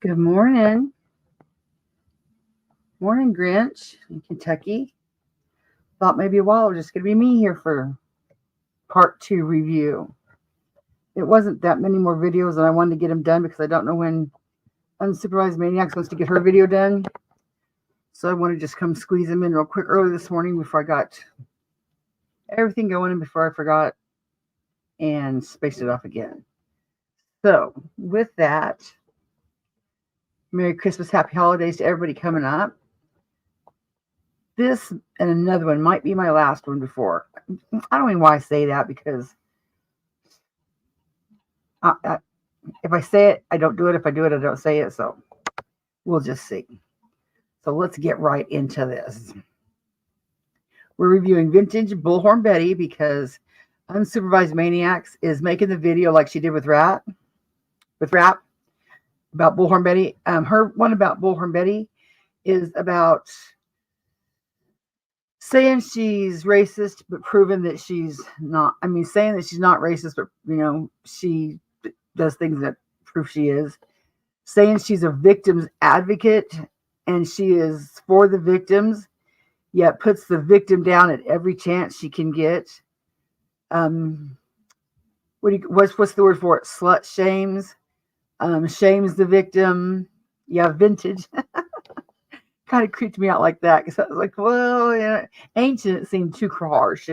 Good morning. Morning, Grinch in Kentucky. Thought maybe a while it was just going to be me here for part 2 review. It wasn't that many more videos, and I wanted to get them done because I don't know when Unsupervised Maniacs wants to get her video done. So I want to just come squeeze them in real quick early this morning before I got everything going and before I forgot and spaced it off again. So with that, Merry Christmas, Happy Holidays to everybody coming up. This and another one might be my last one before. I don't know why I say that, because if I say it, I don't do it. If I do it, I don't say it. So we'll just see. So let's get right into this. We're reviewing vintage Bullhorn Betty because Unsupervised Maniacs is making the video like she did with Rap about Bullhorn Betty. Her one about Bullhorn Betty is about saying she's racist, but proving that she's not. I mean, saying that she's not racist, but, she does things that prove she is. Saying she's a victim's advocate, and she is for the victims, yet puts the victim down at every chance she can get. What's the word for it? Slut shames. Shames the victim. Yeah, vintage. Kind of creeped me out like that, because I was like, well, yeah, ancient seemed too harsh,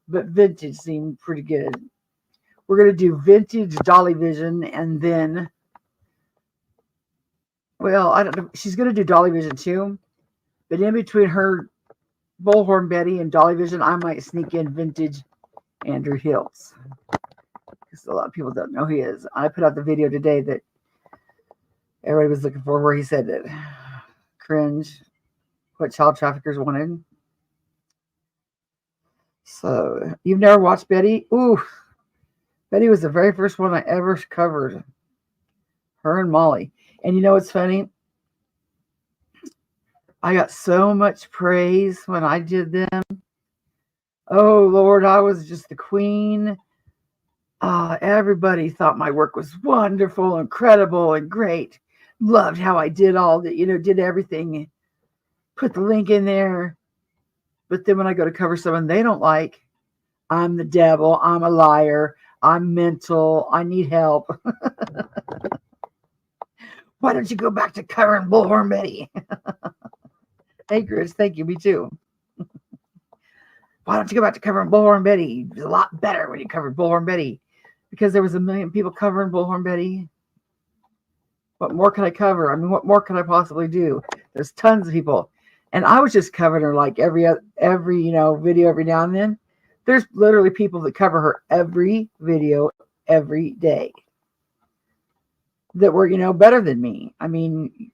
but vintage seemed pretty good. We're going to do vintage Dolly Vision, and then, well, I don't know, she's going to do Dolly Vision too, but in between her Bullhorn Betty and Dolly Vision, I might sneak in vintage Andrew Hills, because a lot of people don't know who he is. I put out the video today that everybody was looking for, where he said that cringe, what child traffickers wanted. So, you've never watched Betty? Ooh, Betty was the very first one I ever covered. Her and Molly. And you know what's funny? I got so much praise when I did them. Oh, Lord, I was just the queen. Everybody thought my work was wonderful, incredible, and great. Loved how I did all that, did everything. Put the link in there. But then when I go to cover someone they don't like, I'm the devil, I'm a liar, I'm mental, I need help. Why don't you go back to covering Bullhorn Betty? Hey, Chris, thank you, me too. Why don't you go back to covering Bullhorn Betty? It was a lot better when you covered Bullhorn Betty, because there was 1 million people covering Bullhorn Betty. What more can I cover? I mean, what more can I possibly do? There's tons of people. And I was just covering her like every video every now and then. There's literally people that cover her every video every day that were, better than me. I mean,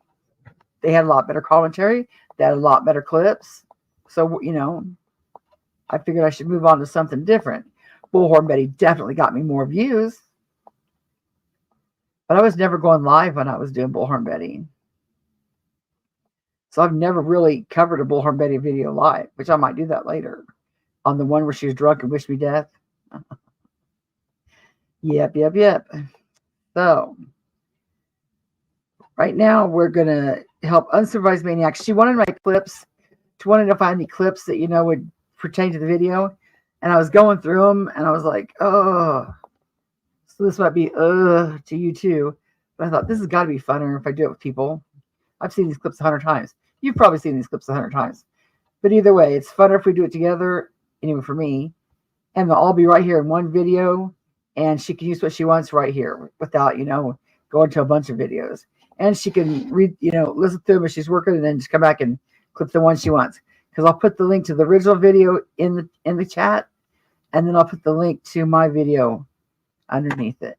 they had a lot better commentary. They had a lot better clips. So, I figured I should move on to something different. Bullhorn Betty definitely got me more views. But I was never going live when I was doing Bullhorn Betty. So I've never really covered a Bullhorn Betty video live, which I might do that later. On the one where she was drunk and wished me death. Yep. So, right now we're going to help Unsupervised Maniacs. She wanted my clips. She wanted to find any clips that, would pertain to the video. And I was going through them, and I was like, oh. So this might be, to you too. But I thought, this has got to be funner if I do it with people. I've seen these clips 100 times. You've probably seen these clips 100 times. But either way, it's funner if we do it together, anyway, for me. And they'll all be right here in one video. And she can use what she wants right here without, going to a bunch of videos. And she can read, listen to them as she's working, and then just come back and clip the one she wants. Because I'll put the link to the original video in the chat. And then I'll put the link to my video underneath it.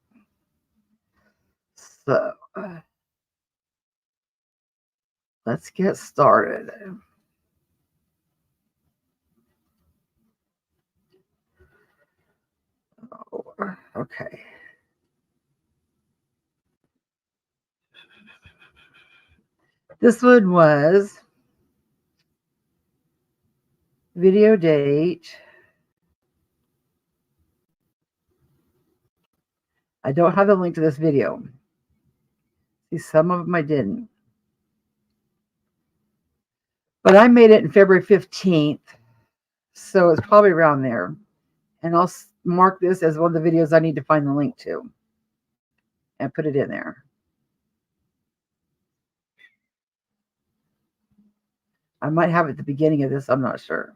So let's get started. Okay. This one was video date. I don't have the link to this video. See, some of them I didn't. But I made it in February 15th, so it's probably around there. And I'll mark this as one of the videos I need to find the link to and put it in there. I might have it at the beginning of this, I'm not sure.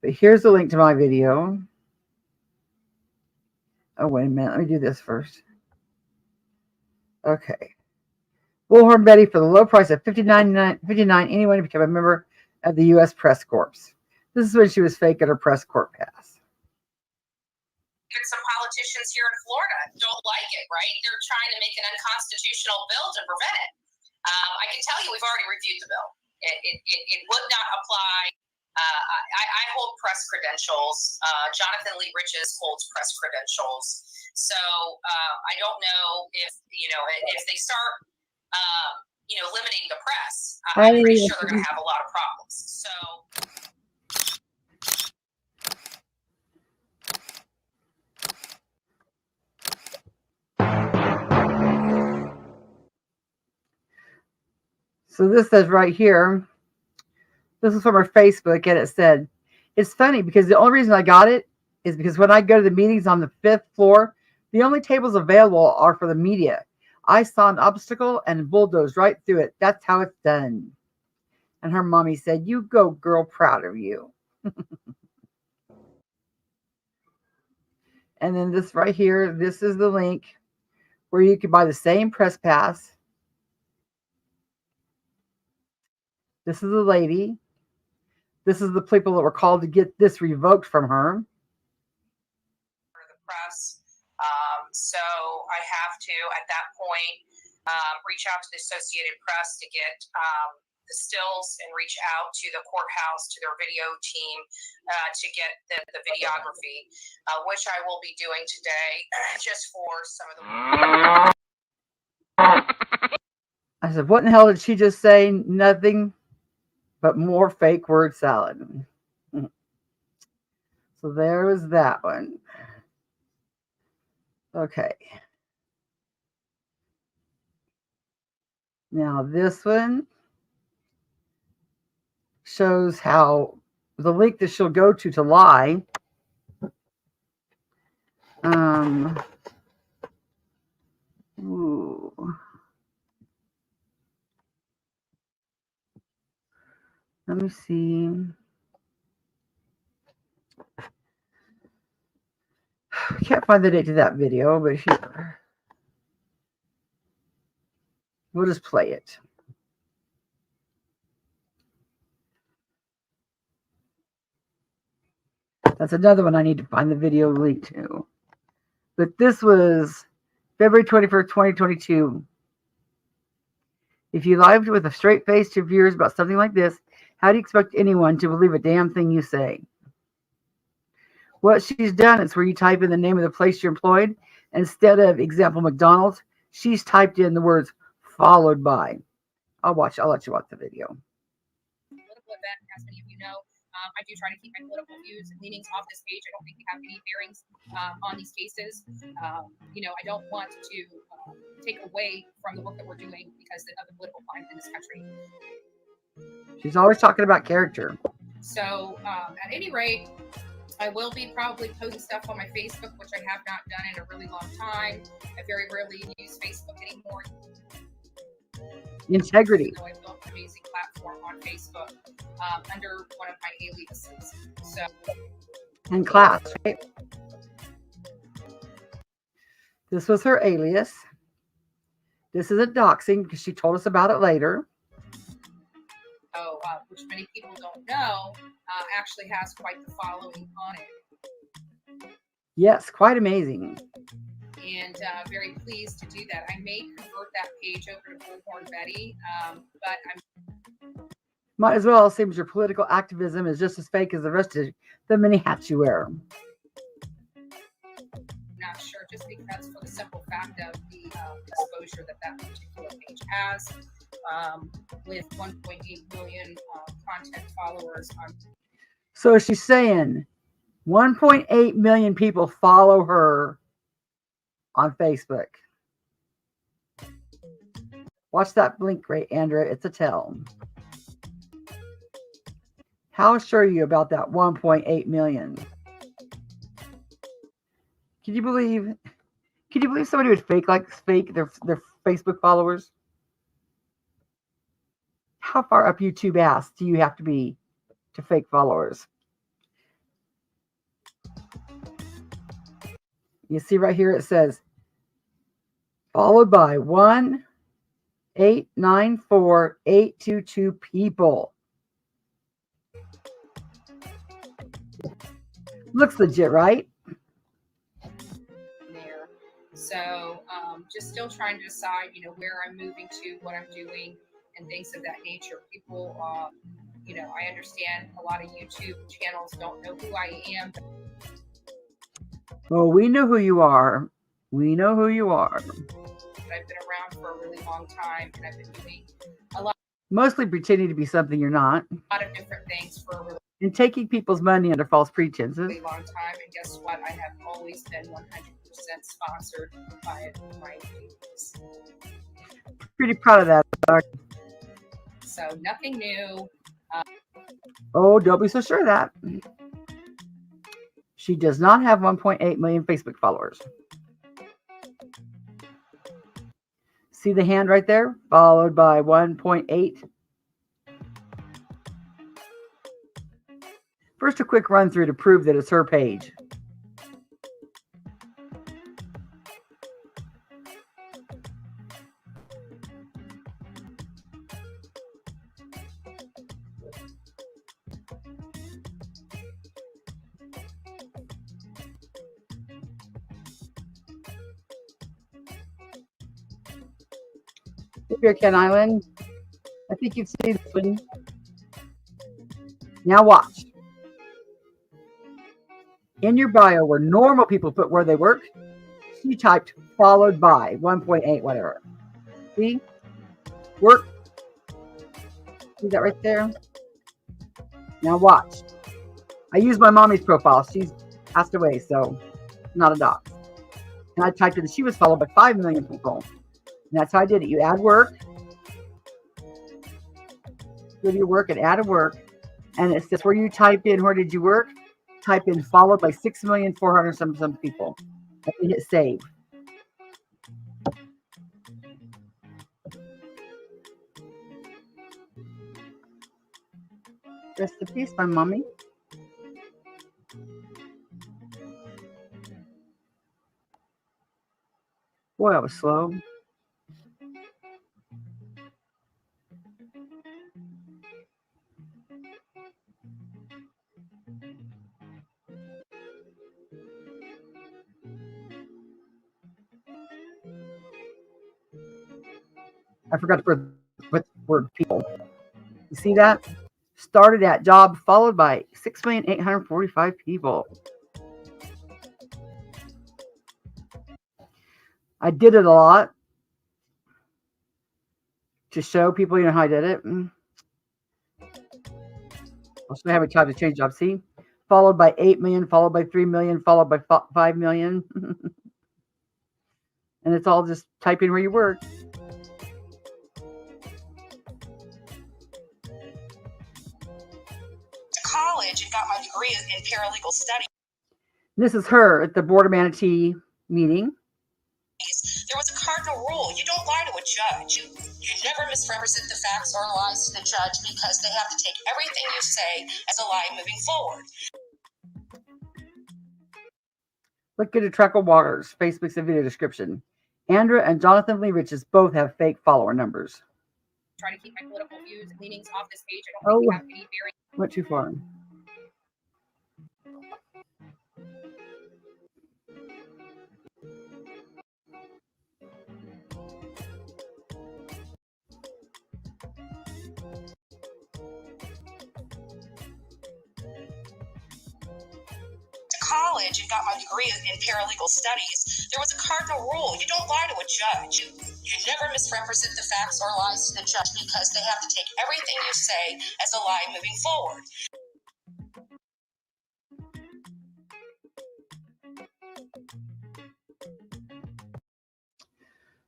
But here's the link to my video. Oh, wait a minute. Let me do this first. Okay. Bullhorn Betty for the low price of $59.59. Anyone to become a member of the U.S. Press Corps. This is when she was faking her Press Corps pass. Even some politicians here in Florida don't like it, right? They're trying to make an unconstitutional bill to prevent it. I can tell you we've already reviewed the bill. It would not apply. I hold press credentials. Jonathan Lee Riches holds press credentials. So I don't know if, if they start, limiting the press, I'm pretty sure they're going to have a lot of problems. So this says right here, this is from her Facebook, and it said, it's funny because the only reason I got it is because when I go to the meetings on the 5th floor, the only tables available are for the media. I saw an obstacle and bulldozed right through it. That's how it's done. And her mommy said, you go, girl, proud of you. And then this right here, this is the link where you can buy the same press pass. This is the lady. This is the people that were called to get this revoked from her. For the press. So I have to, at that point, reach out to the Associated Press to get the stills and reach out to the courthouse, to their video team to get the videography, which I will be doing today just for some of the... I said, what in the hell did she just say? Nothing but more fake word salad. So there was that one. Okay. Now this one shows how the link that she'll go to lie. Ooh. Let me see. I can't find the date to that video, but here. We'll just play it. That's another one I need to find the video link to. But this was February 21st, 2022. If you lied with a straight face to viewers about something like this, how do you expect anyone to believe a damn thing you say? What she's done is where you type in the name of the place you're employed. Instead of, example, McDonald's, she's typed in the words followed by. I'll let you watch the video. Political event, as many of you know, I do try to keep my political views and leanings off this page. I don't think we have any bearings on these cases. I don't want to take away from the work that we're doing because of the political climate in this country. She's always talking about character. So at any rate, I will be probably posting stuff on my Facebook, which I have not done in a really long time. I very rarely use Facebook anymore. Integrity. So I built an amazing platform on Facebook under one of my aliases. So. And class, right? This was her alias. This isn't doxing because she told us about it later. Which many people don't know, actually has quite the following on it. Yes, quite amazing. And very pleased to do that. I may convert that page over to Bullhorn Betty, but I'm... Might as well. Seems your political activism is just as fake as the rest of the many hats you wear. Not sure, just because for the simple fact of the exposure that particular page has. With 1.8 million content followers. So she's saying 1.8 million people follow her on Facebook. Watch that blink rate, Andrea. It's a tell. How sure are you about that 1.8 million? Can you believe somebody would fake their Facebook followers? How far up YouTube ass do you have to be to fake followers? You see right here it says followed by 1,894,822 people. Looks legit, right? There. So just still trying to decide, where I'm moving to, what I'm doing, and things of that nature. People, I understand a lot of YouTube channels don't know who I am. Well, we know who you are. We know who you are. I've been around for a really long time, and I've been doing a lot. Mostly pretending to be something you're not. A lot of different things for a really and taking people's money under false pretenses. long time. And guess what? I have always been 100% sponsored by my babies. Pretty proud of that. So nothing new. Oh, don't be so sure of that. She does not have 1.8 million Facebook followers. See the hand right there? Followed by 1.8. First, a quick run through to prove that it's her page. Here, Ken Island. I think you've seen this one. Now watch. In your bio, where normal people put where they work, she typed followed by 1.8 whatever. See? Work. See that right there? Now watch. I use my mommy's profile. She's passed away, so not a doc. And I typed in that she was followed by 5 million people. And that's how I did it. You add work. Go to your work and add a work. And it says where you type in where did you work? Type in followed by 6,400,000 some people. And you hit save. Rest in peace, my mommy. Boy, I was slow. I forgot to put the word people. You see that? Started at job followed by 6,845 people. I did it a lot to show people, how I did it. Also, I have a time to change job. See? Followed by 8 million, followed by 3 million, followed by 5 million. And it's all just type in where you work. College and got my degree in paralegal studies. This is her at the Board of Manatee meeting. There was a cardinal rule. You don't lie to a judge. You never misrepresent the facts or lies to the judge because they have to take everything you say as a lie moving forward. Look at Trackle Waters, Facebook's a video description. Andrea and Jonathan Lee Riches both have fake follower numbers. Try to keep my political views and leanings off this page. I don't think we have any very... Went too far. College and got my degree in paralegal studies, there was a cardinal rule. You don't lie to a judge. You never misrepresent the facts or lies to the judge because they have to take everything you say as a lie moving forward.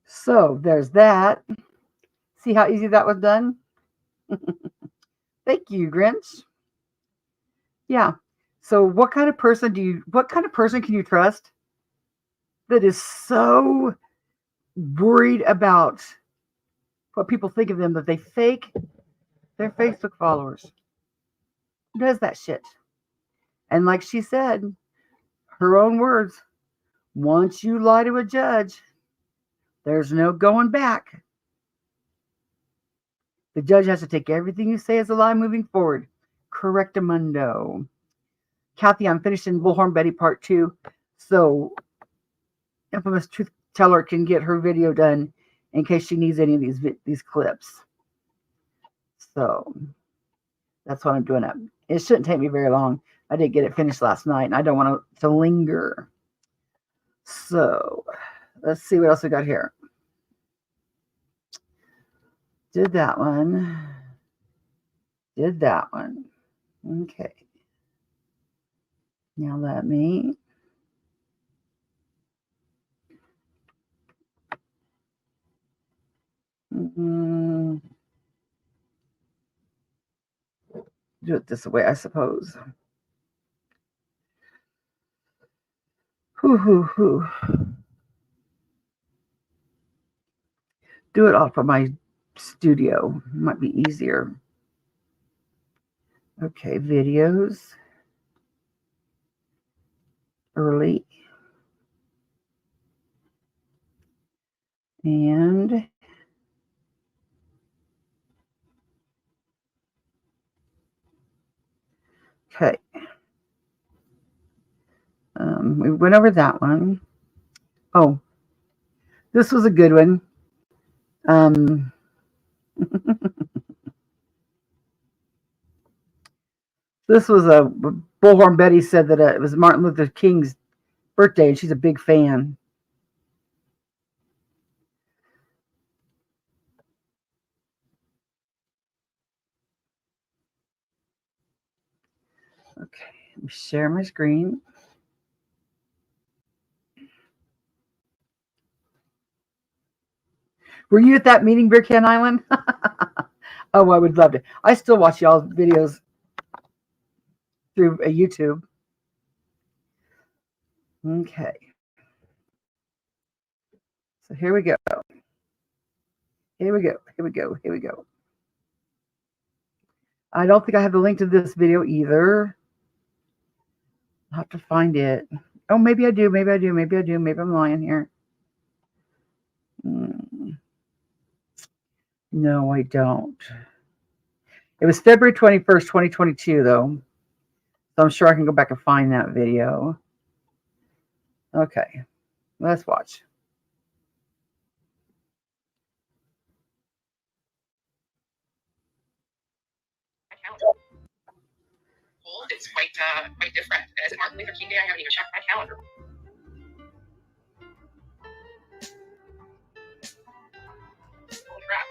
So there's that. See how easy that was done? Thank you, Grinch. Yeah. So what kind of person can you trust that is so worried about what people think of them that they fake their Facebook followers? Who does that shit? And like she said, her own words, once you lie to a judge, there's no going back. The judge has to take everything you say as a lie moving forward. Correctamundo. Kathy, I'm finishing Bullhorn Betty Part 2, so Infamous Truth Teller can get her video done in case she needs any of these clips. So that's what I'm doing. It shouldn't take me very long. I did get it finished last night, and I don't want to linger. So let's see what else we got here. Did that one. Did that one. Okay. Now let me. Do it this way, I suppose. Do it off of my studio. Might be easier. Okay, videos. Early. And okay. We went over that one. Oh, this was a good one. This was a Bullhorn Betty said that it was Martin Luther King's birthday, and she's a big fan. Okay, let me share my screen. Were you at that meeting, Beer Can Island? Oh, I would love to. I still watch y'all's videos through YouTube. Okay. So here we go. Here we go. Here we go. Here we go. I don't think I have the link to this video either. I'll have to find it. Oh, maybe I do. Maybe I do. Maybe I do. Maybe I'm lying here. No, I don't. It was February 21st, 2022, though. So I'm sure I can go back and find that video. Okay. Let's watch. It's quite different. As Martin Luther King Day, I haven't even checked my calendar. Holy crap.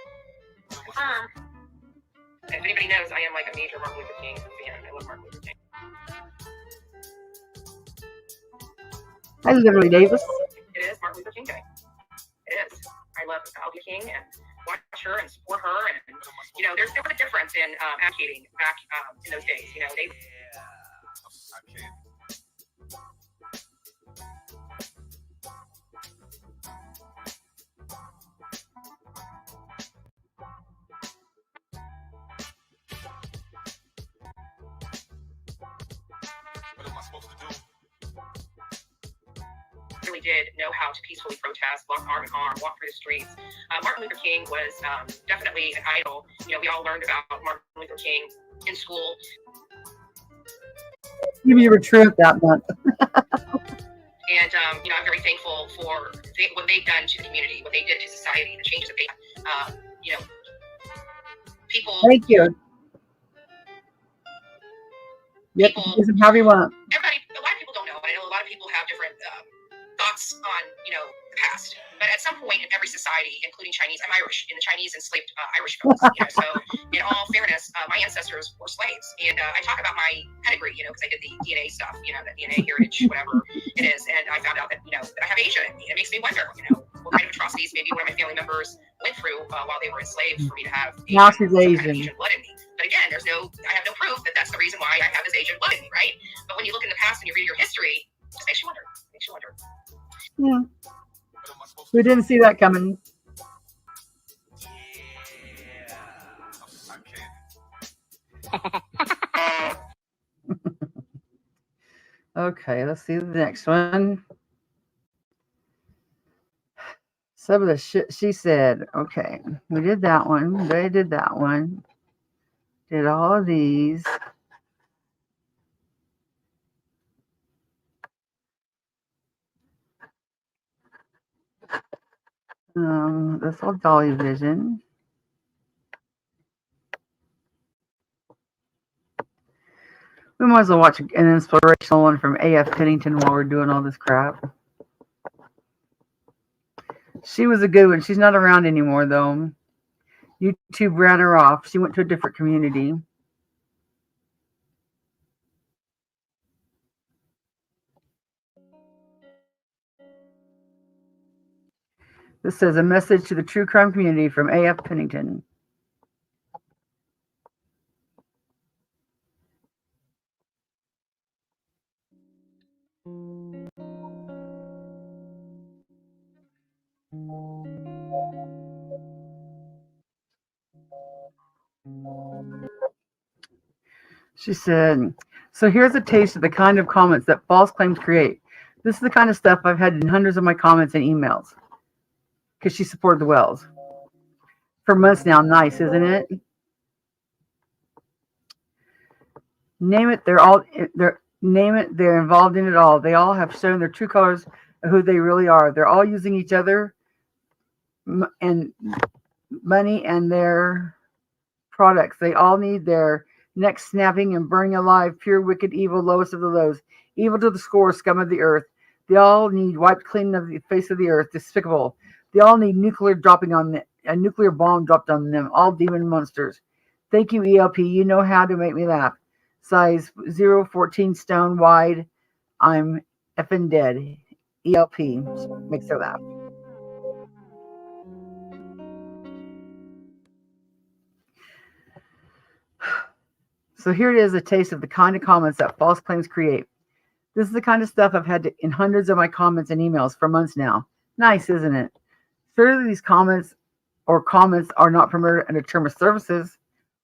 Confirm. If anybody knows, I am like a major Martin Luther King fan. I love Martin Luther King. Hi, Liberty Davis. It is Martin Luther King Day. It is. I love Luther King and watch her and support her. And, you know, there was a difference in advocating back in those days. You know, they... I can't. What am I supposed to do? Really did know how to peacefully protest, walk arm in arm, walk through the streets. Martin Luther King was definitely an idol. You know, we all learned about Martin Luther King in school. Maybe you were true that month. And, you know, I'm very thankful for what they've done to the community, what they did to society, the changes that they, you know, people. Thank you. Yep, use them however you want. Everybody, a lot of people don't know. I know a lot of people have different thoughts on, you know, the past. But at some point in every society, including Chinese, I'm Irish, in the Chinese enslaved Irish folks. You know, so in all fairness, my ancestors were slaves. And I talk about my pedigree, you know, because I did the DNA stuff, you know, the DNA heritage, whatever it is. And I found out that, you know, that I have Asia in me. It makes me wonder, you know, what kind of atrocities maybe one of my family members went through while they were enslaved for me to have now she's Asian. Kind of Asian blood in me. But again, I have no proof that that's the reason why I have this Asian blood in me, right? But when you look in the past and you read your history, it just makes you wonder. Yeah. We didn't see that coming. Okay, let's see the next one. Some of the shit she said. Okay, we did that one. They did that one. Did all of these. That's all Dolly Vision. We might as well watch an inspirational one from A.F. Pennington while we're doing all this crap. She was a good one. She's not around anymore, though. YouTube ran her off. She went to a different community. This says a message to the true crime community from A.F. Pennington. She said, so here's a taste of the kind of comments that false claims create. This is the kind of stuff I've had in hundreds of my comments and emails. Because she supported the Wells. For months now. Nice, isn't it? Name it, they're involved in it all. They all have shown their true colors of who they really are. They're all using each other and money and their products. They all need their necks snapping and burning alive, pure, wicked, evil, lowest of the lows, evil to the score, scum of the earth. They all need wiped clean of the face of the earth, despicable. They all need a nuclear bomb dropped on them, all demon monsters. Thank you, ELP. You know how to make me laugh. Size 014 stone wide. I'm effing dead. ELP makes her laugh. So here it is, a taste of the kind of comments that false claims create. This is the kind of stuff I've had in hundreds of my comments and emails for months now. Nice, isn't it? Surely these comments are not permitted under term of services.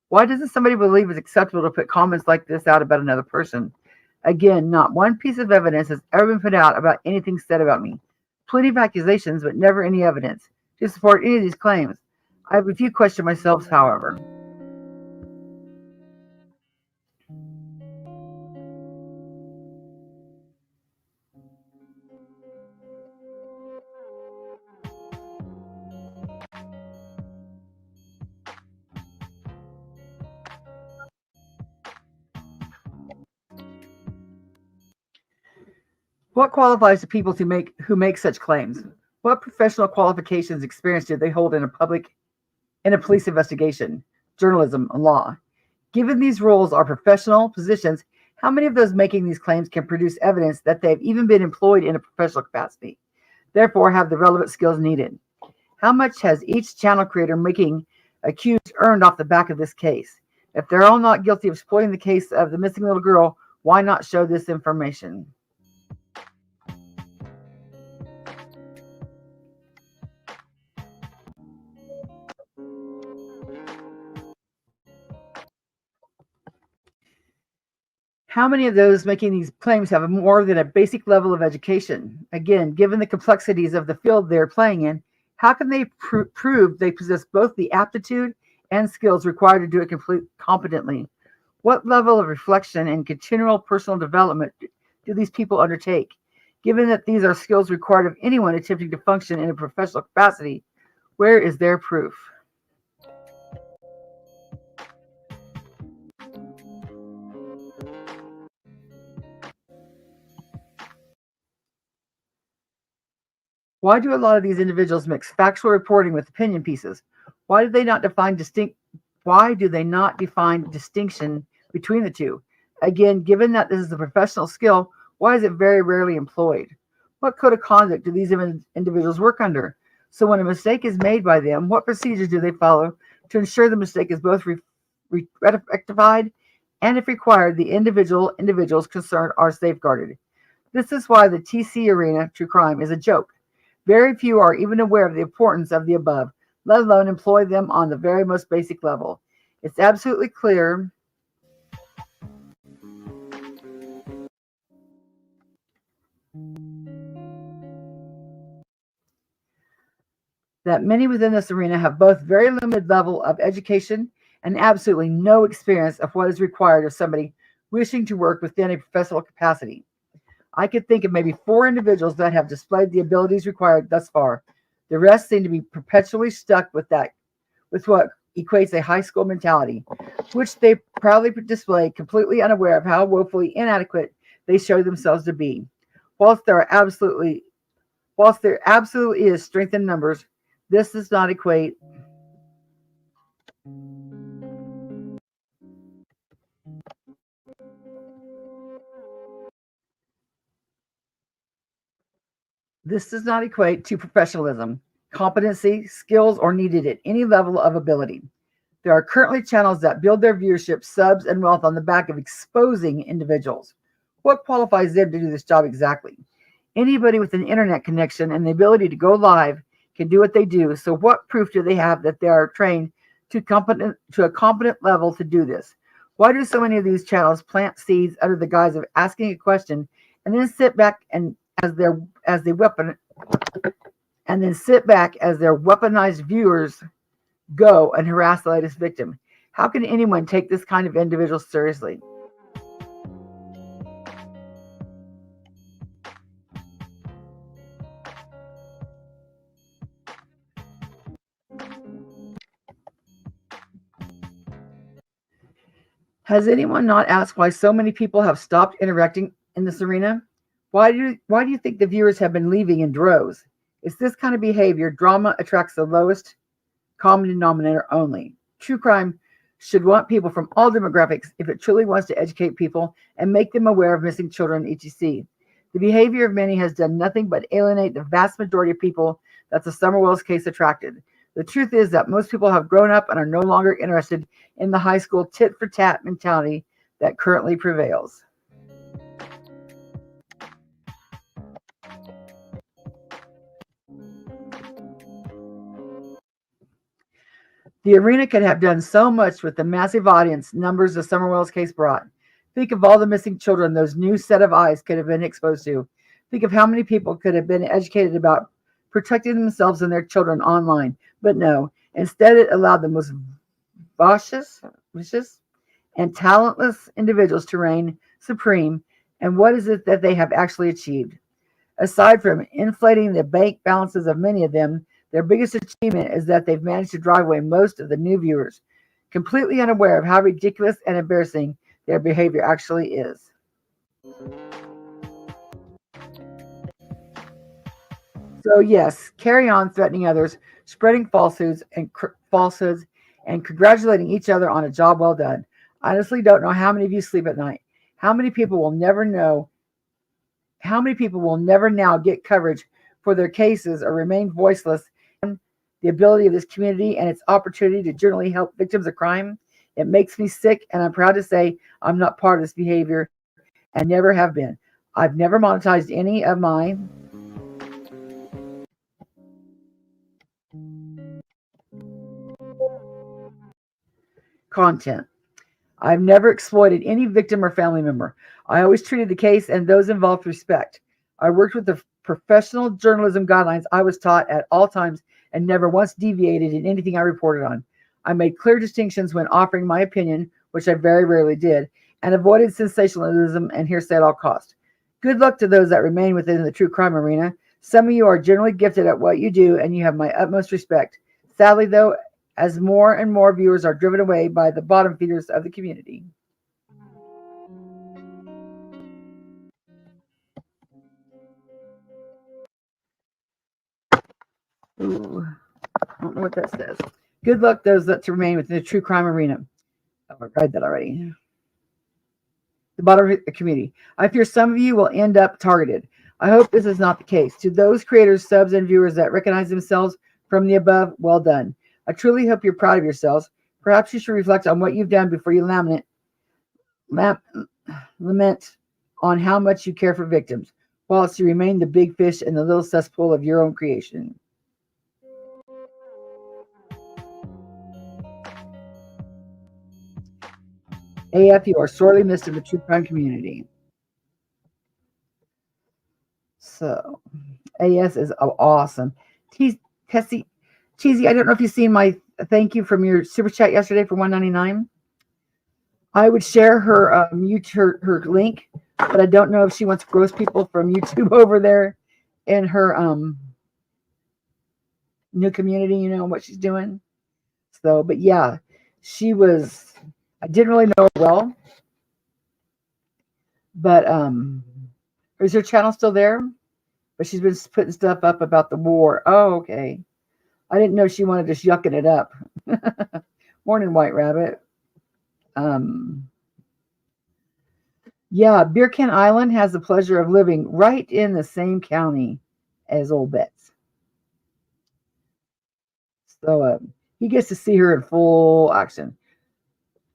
Why doesn't somebody believe it's acceptable to put comments like this out about another person? Again, not one piece of evidence has ever been put out about anything said about me. Plenty of accusations, but never any evidence to support any of these claims. I have a few questions myself, however. What qualifies the people who make such claims? What professional qualifications, experience did they hold in a police investigation, journalism, and law? Given these roles are professional positions, how many of those making these claims can produce evidence that they've even been employed in a professional capacity, therefore have the relevant skills needed? How much has each channel creator making accused earned off the back of this case? If they're all not guilty of exploiting the case of the missing little girl, why not show this information? How many of those making these claims have more than a basic level of education? Again, given the complexities of the field they're playing in, how can they prove they possess both the aptitude and skills required to do it competently? What level of reflection and continual personal development do these people undertake? Given that these are skills required of anyone attempting to function in a professional capacity, where is their proof? Why do a lot of these individuals mix factual reporting with opinion pieces? Why do they not define distinction between the two? Again, given that this is a professional skill, why is it very rarely employed? What code of conduct do these individuals work under? So when a mistake is made by them, what procedures do they follow to ensure the mistake is both rectified and, if required, the individuals concerned are safeguarded? This is why the TC arena, true crime, is a joke. Very few are even aware of the importance of the above, let alone employ them on the very most basic level. It's absolutely clear that many within this arena have both very limited level of education and absolutely no experience of what is required of somebody wishing to work within a professional capacity. I could think of maybe 4 individuals that have displayed the abilities required thus far. The rest seem to be perpetually stuck with what equates a high school mentality, which they proudly display, completely unaware of how woefully inadequate they show themselves to be. Whilst there absolutely is strength in numbers, this does not equate to professionalism, competency, skills, or needed at any level of ability. There are currently channels that build their viewership, subs, and wealth on the back of exposing individuals. What qualifies them to do this job exactly? Anybody with an internet connection and the ability to go live can do what they do. So what proof do they have that they are trained to a competent level to do this? Why do so many of these channels plant seeds under the guise of asking a question and then sit back as their weaponized viewers go and harass the latest victim? How can anyone take this kind of individual seriously? Has anyone not asked why so many people have stopped interacting in this arena? Why do you think the viewers have been leaving in droves? It's this kind of behavior. Drama attracts the lowest common denominator only. True crime should want people from all demographics if it truly wants to educate people and make them aware of missing children, etc. The behavior of many has done nothing but alienate the vast majority of people that the Summer Wells case attracted. The truth is that most people have grown up and are no longer interested in the high school tit-for-tat mentality that currently prevails. The arena could have done so much with the massive audience numbers the Summer Wells case brought. Think of all the missing children those new set of eyes could have been exposed to. Think of how many people could have been educated about protecting themselves and their children online. But no, instead it allowed the most vicious and talentless individuals to reign supreme. And what is it that they have actually achieved? Aside from inflating the bank balances of many of them, their biggest achievement is that they've managed to drive away most of the new viewers, completely unaware of how ridiculous and embarrassing their behavior actually is. So yes, carry on threatening others, spreading falsehoods and congratulating each other on a job well done. I honestly don't know how many of you sleep at night. How many people will never now get coverage for their cases or remain voiceless? The ability of this community and its opportunity to generally help victims of crime. It makes me sick, and I'm proud to say I'm not part of this behavior and never have been. I've never monetized any of my content. I've never exploited any victim or family member. I always treated the case and those involved with respect. I worked with the professional journalism guidelines I was taught at all times and never once deviated in anything I reported on. I made clear distinctions when offering my opinion, which I very rarely did, and avoided sensationalism and hearsay at all costs. Good luck to those that remain within the true crime arena. Some of you are generally gifted at what you do, and you have my utmost respect. Sadly, though, as more and more viewers are driven away by the bottom feeders of the community. Ooh, I don't know what that says. Good luck those that remain within the true crime arena. Oh, I read that already. The bottom of the community. I fear some of you will end up targeted. I hope this is not the case. To those creators, subs, and viewers that recognize themselves from the above, well done. I truly hope you're proud of yourselves. Perhaps you should reflect on what you've done before you lament on how much you care for victims, whilst you remain the big fish in the little cesspool of your own creation. AF, you are sorely missed in the true crime community. So, AS is awesome. Tessie, Cheesy, I don't know if you've seen my thank you from your super chat yesterday for $1.99. I would share her YouTube, her link, but I don't know if she wants to gross people from YouTube over there in her new community. You know what she's doing. So, but yeah, she was. I didn't really know her well, but is her channel still there? But she's been putting stuff up about the war. Oh, okay. I didn't know she wanted just yucking it up. Morning, White Rabbit. Yeah, Beer Can Island has the pleasure of living right in the same county as Old Betts. So he gets to see her in full action.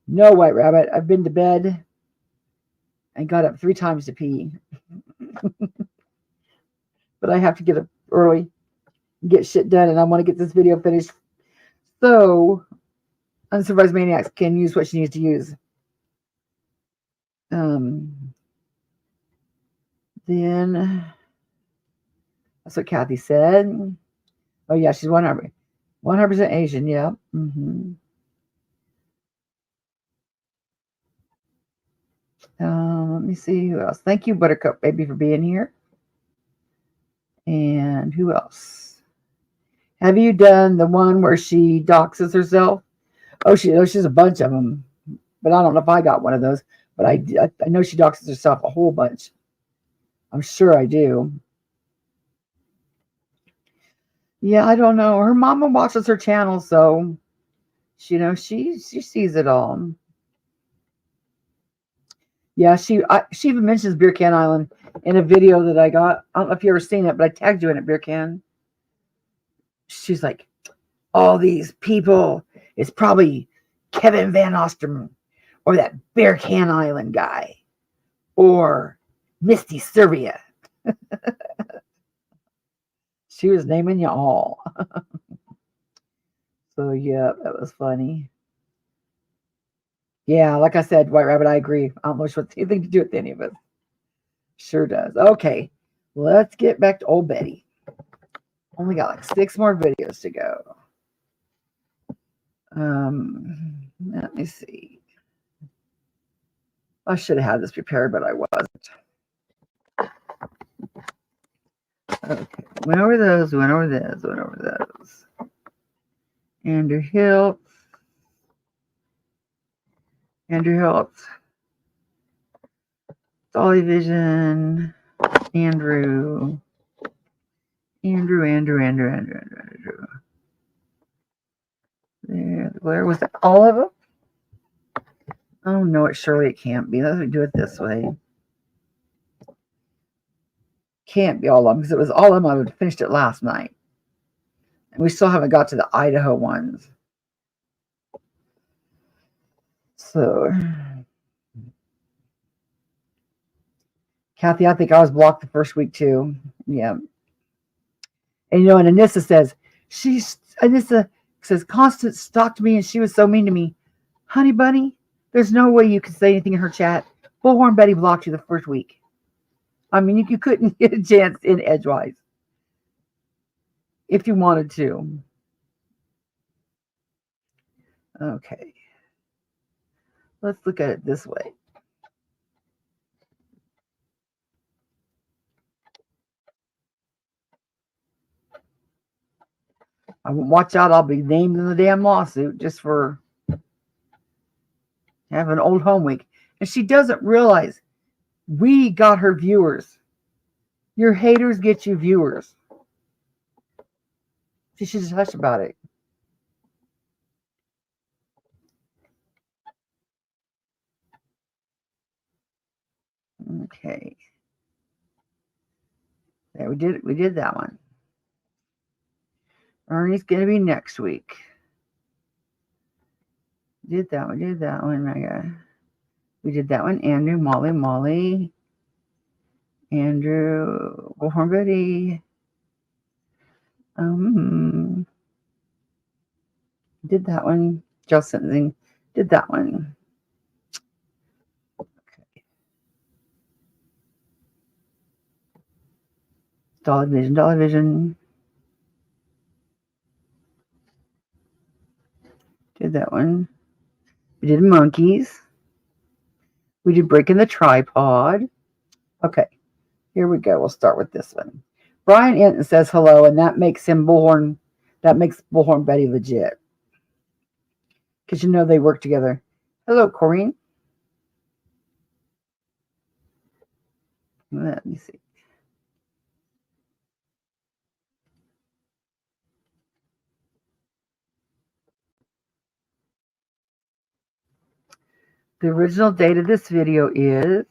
No, White Rabbit, I've been to bed and got up 3 times to pee. But I have to get up early, get shit done, and I want to get this video finished so Unsupervised Maniacs can use what she needs to use. Then that's what Kathy said. Oh yeah, she's 100% Asian. Yeah. Let me see who else. Thank you, Buttercup Baby, for being here. And who else? Have you done the one where she doxes herself? Oh, she's a bunch of them, but I don't know if I got one of those. But I know she doxes herself a whole bunch. I'm sure I do. Yeah, I don't know. Her mama watches her channel, so she sees it all. Yeah, she even mentions Beer Can Island in a video that I got. I don't know if you ever seen it, but I tagged you in it, Beer Can. She's like, all these people, it's probably Kevin Van Osterman or that Bear Can Island guy or Misty Serbia. She was naming you all. So, yeah, that was funny. Yeah, like I said, White Rabbit, I agree. I don't know what's anything to do with any of it. Sure does. Okay, let's get back to old Betty. Only got like 6 more videos to go. Let me see. I should have had this prepared, but I wasn't. Okay, went over those. Andrew Hill. Dolly Vision. Andrew. There, where was that? All of them? Oh no, surely it can't be. Let's do it this way. Can't be all of them because it was all of them. I would have finished it last night. And we still haven't got to the Idaho ones. So, Kathy, I think I was blocked the first week too. Yeah. And and Anissa says, Anissa says, Constance stalked me and she was so mean to me. Honey bunny, there's no way you could say anything in her chat. Bullhorn Betty blocked you the first week. I mean, you couldn't get a chance in Edgewise if you wanted to. Okay. Let's look at it this way. I won't watch out. I'll be named in the damn lawsuit just for having an old home week. And she doesn't realize we got her viewers. Your haters get you viewers. She should just hush about it. Okay. There, we did that one. Ernie's gonna be next week. Did that one, my God. We did that one. Andrew, Molly. Andrew, Bullhorn Betty. Did that one. Joe Sentencing. Did that one. Okay. Dollar Vision. Did that one. We did Monkeys. We did Breaking the Tripod. Okay, here we go. We'll start with this one. Brian Enton says hello, and that makes him Bullhorn. That makes Bullhorn Betty legit. Because you know they work together. Hello, Corrine. Let me see. The original date of this video is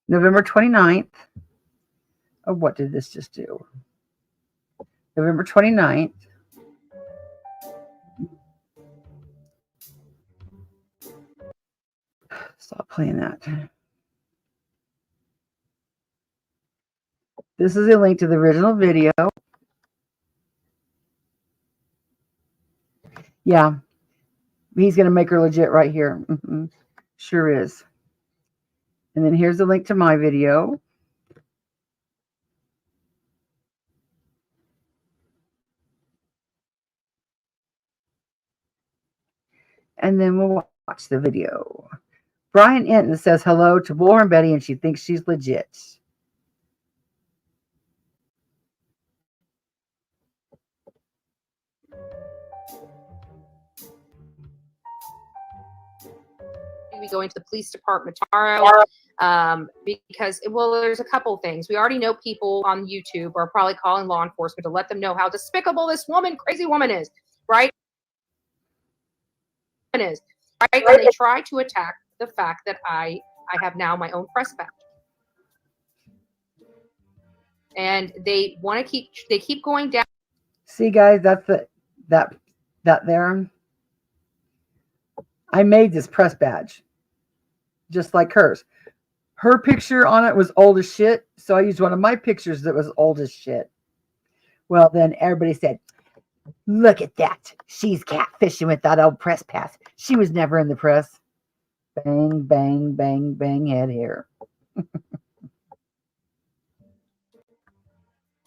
November 29th. Oh, what did this just do? November 29th. Stop playing that. This is a link to the original video. Yeah, he's going to make her legit right here. Sure is. And then here's the link to my video. And then we'll watch the video. Brian Enton says hello to Bullhorn Betty, and she thinks she's legit. Be going to the police department tomorrow because, well, there's a couple things. We already know people on YouTube are probably calling law enforcement to let them know how despicable this crazy woman is, right? And they try to attack the fact that I have now my own press badge. And they want to keep going down. See, guys, that's that there. I made this press badge just like hers. Her picture on it was old as shit, so I used one of my pictures that was old as shit. Well, then everybody said, look at that. She's catfishing with that old press pass. She was never in the press. Bang, bang, bang, bang, head here.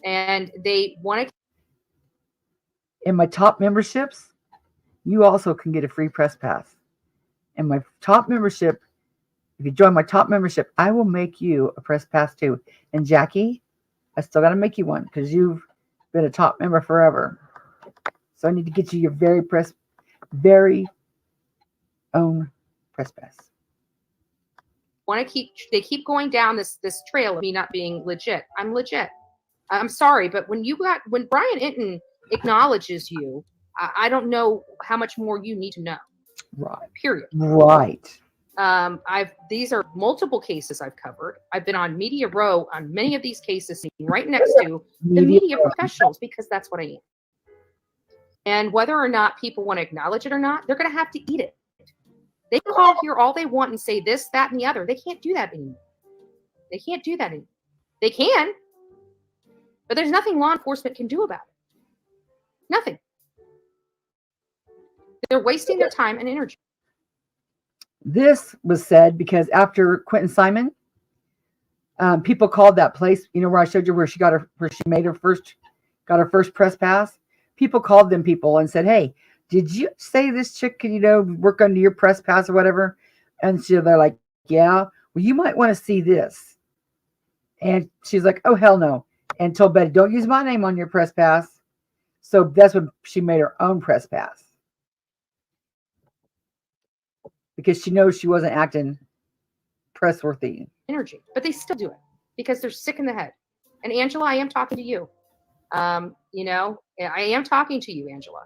And they want to. In my top memberships, you also can get a free press pass. In my top membership, if you join my top membership, I will make you a press pass too. And Jackie, I still got to make you one because you've been a top member forever. So I need to get you your very own press pass. They keep going down this trail of me not being legit. I'm legit. I'm sorry, but when Brian Enton acknowledges you, I don't know how much more you need to know. Right. Period. Right. These are multiple cases I've covered. I've been on Media Row on many of these cases, right next to the media professionals, because that's what I am. And whether or not people want to acknowledge it or not, they're going to have to eat it. They can call here all they want and say this, that, and the other. They can't do that anymore. They can't do that anymore. They can, but there's nothing law enforcement can do about it. Nothing. They're wasting their time and energy. This was said because after Quentin Simon, people called that place, you know, where I showed you where she got her first press pass. People called them people and said, hey, did you say this chick could, work under your press pass or whatever? And so they're like, yeah, well, you might want to see this. And she's like, oh, hell no. And told Betty, don't use my name on your press pass. So that's when she made her own press pass. Because she knows she wasn't acting press-worthy. Energy, but they still do it because they're sick in the head. And Angela, I am talking to you. I am talking to you, Angela.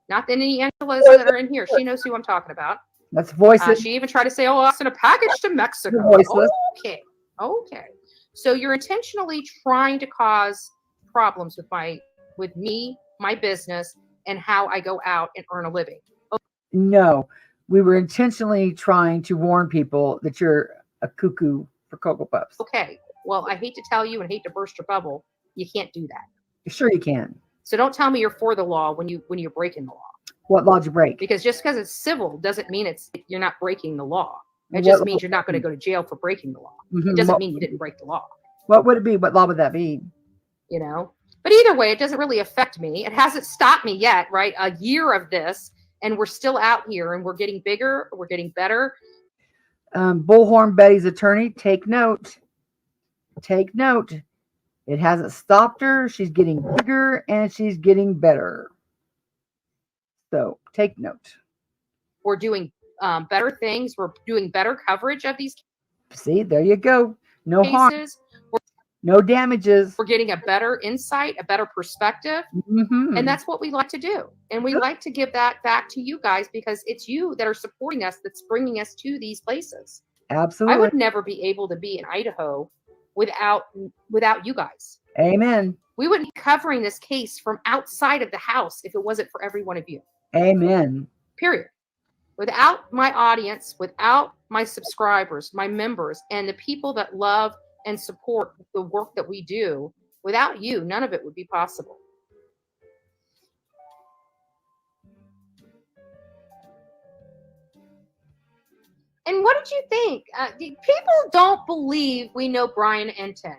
Not any Angelas that are in here. She knows who I'm talking about. That's voiceless. She even tried to say, "Oh, I sent a package to Mexico." Voiceless. Okay. So you're intentionally trying to cause problems with me, my business, and how I go out and earn a living. No, we were intentionally trying to warn people that you're a cuckoo for Cocoa Puffs. Okay. Well, I hate to tell you and hate to burst your bubble. You can't do that. Sure you can. So don't tell me you're for the law when you're breaking the law. What law did you break? Because just because it's civil doesn't mean you're not breaking the law. It just means you're not going to go to jail for breaking the law. It doesn't mean you didn't break the law. What would it be? What law would that be? You know? But either way, it doesn't really affect me. It hasn't stopped me yet, right? A year of this, and we're still out here, and we're getting bigger. We're getting better. Bullhorn Betty's attorney, take note. Take note. It hasn't stopped her. She's getting bigger, and she's getting better. So take note. We're doing better things. We're doing better coverage of these. See, there you go. No cases. Harm. No damages. We're getting a better insight, a better perspective. And that's what we like to do. And we like to give that back to you guys because it's you that are supporting us, that's bringing us to these places. Absolutely. I would never be able to be in Idaho without you guys. Amen. We wouldn't be covering this case from outside of the house if it wasn't for every one of you. Amen. Period. Without my audience, without my subscribers, my members, and the people that love and support the work that we do, without you, none of it would be possible. And what did you think? People don't believe we know Brian Enton.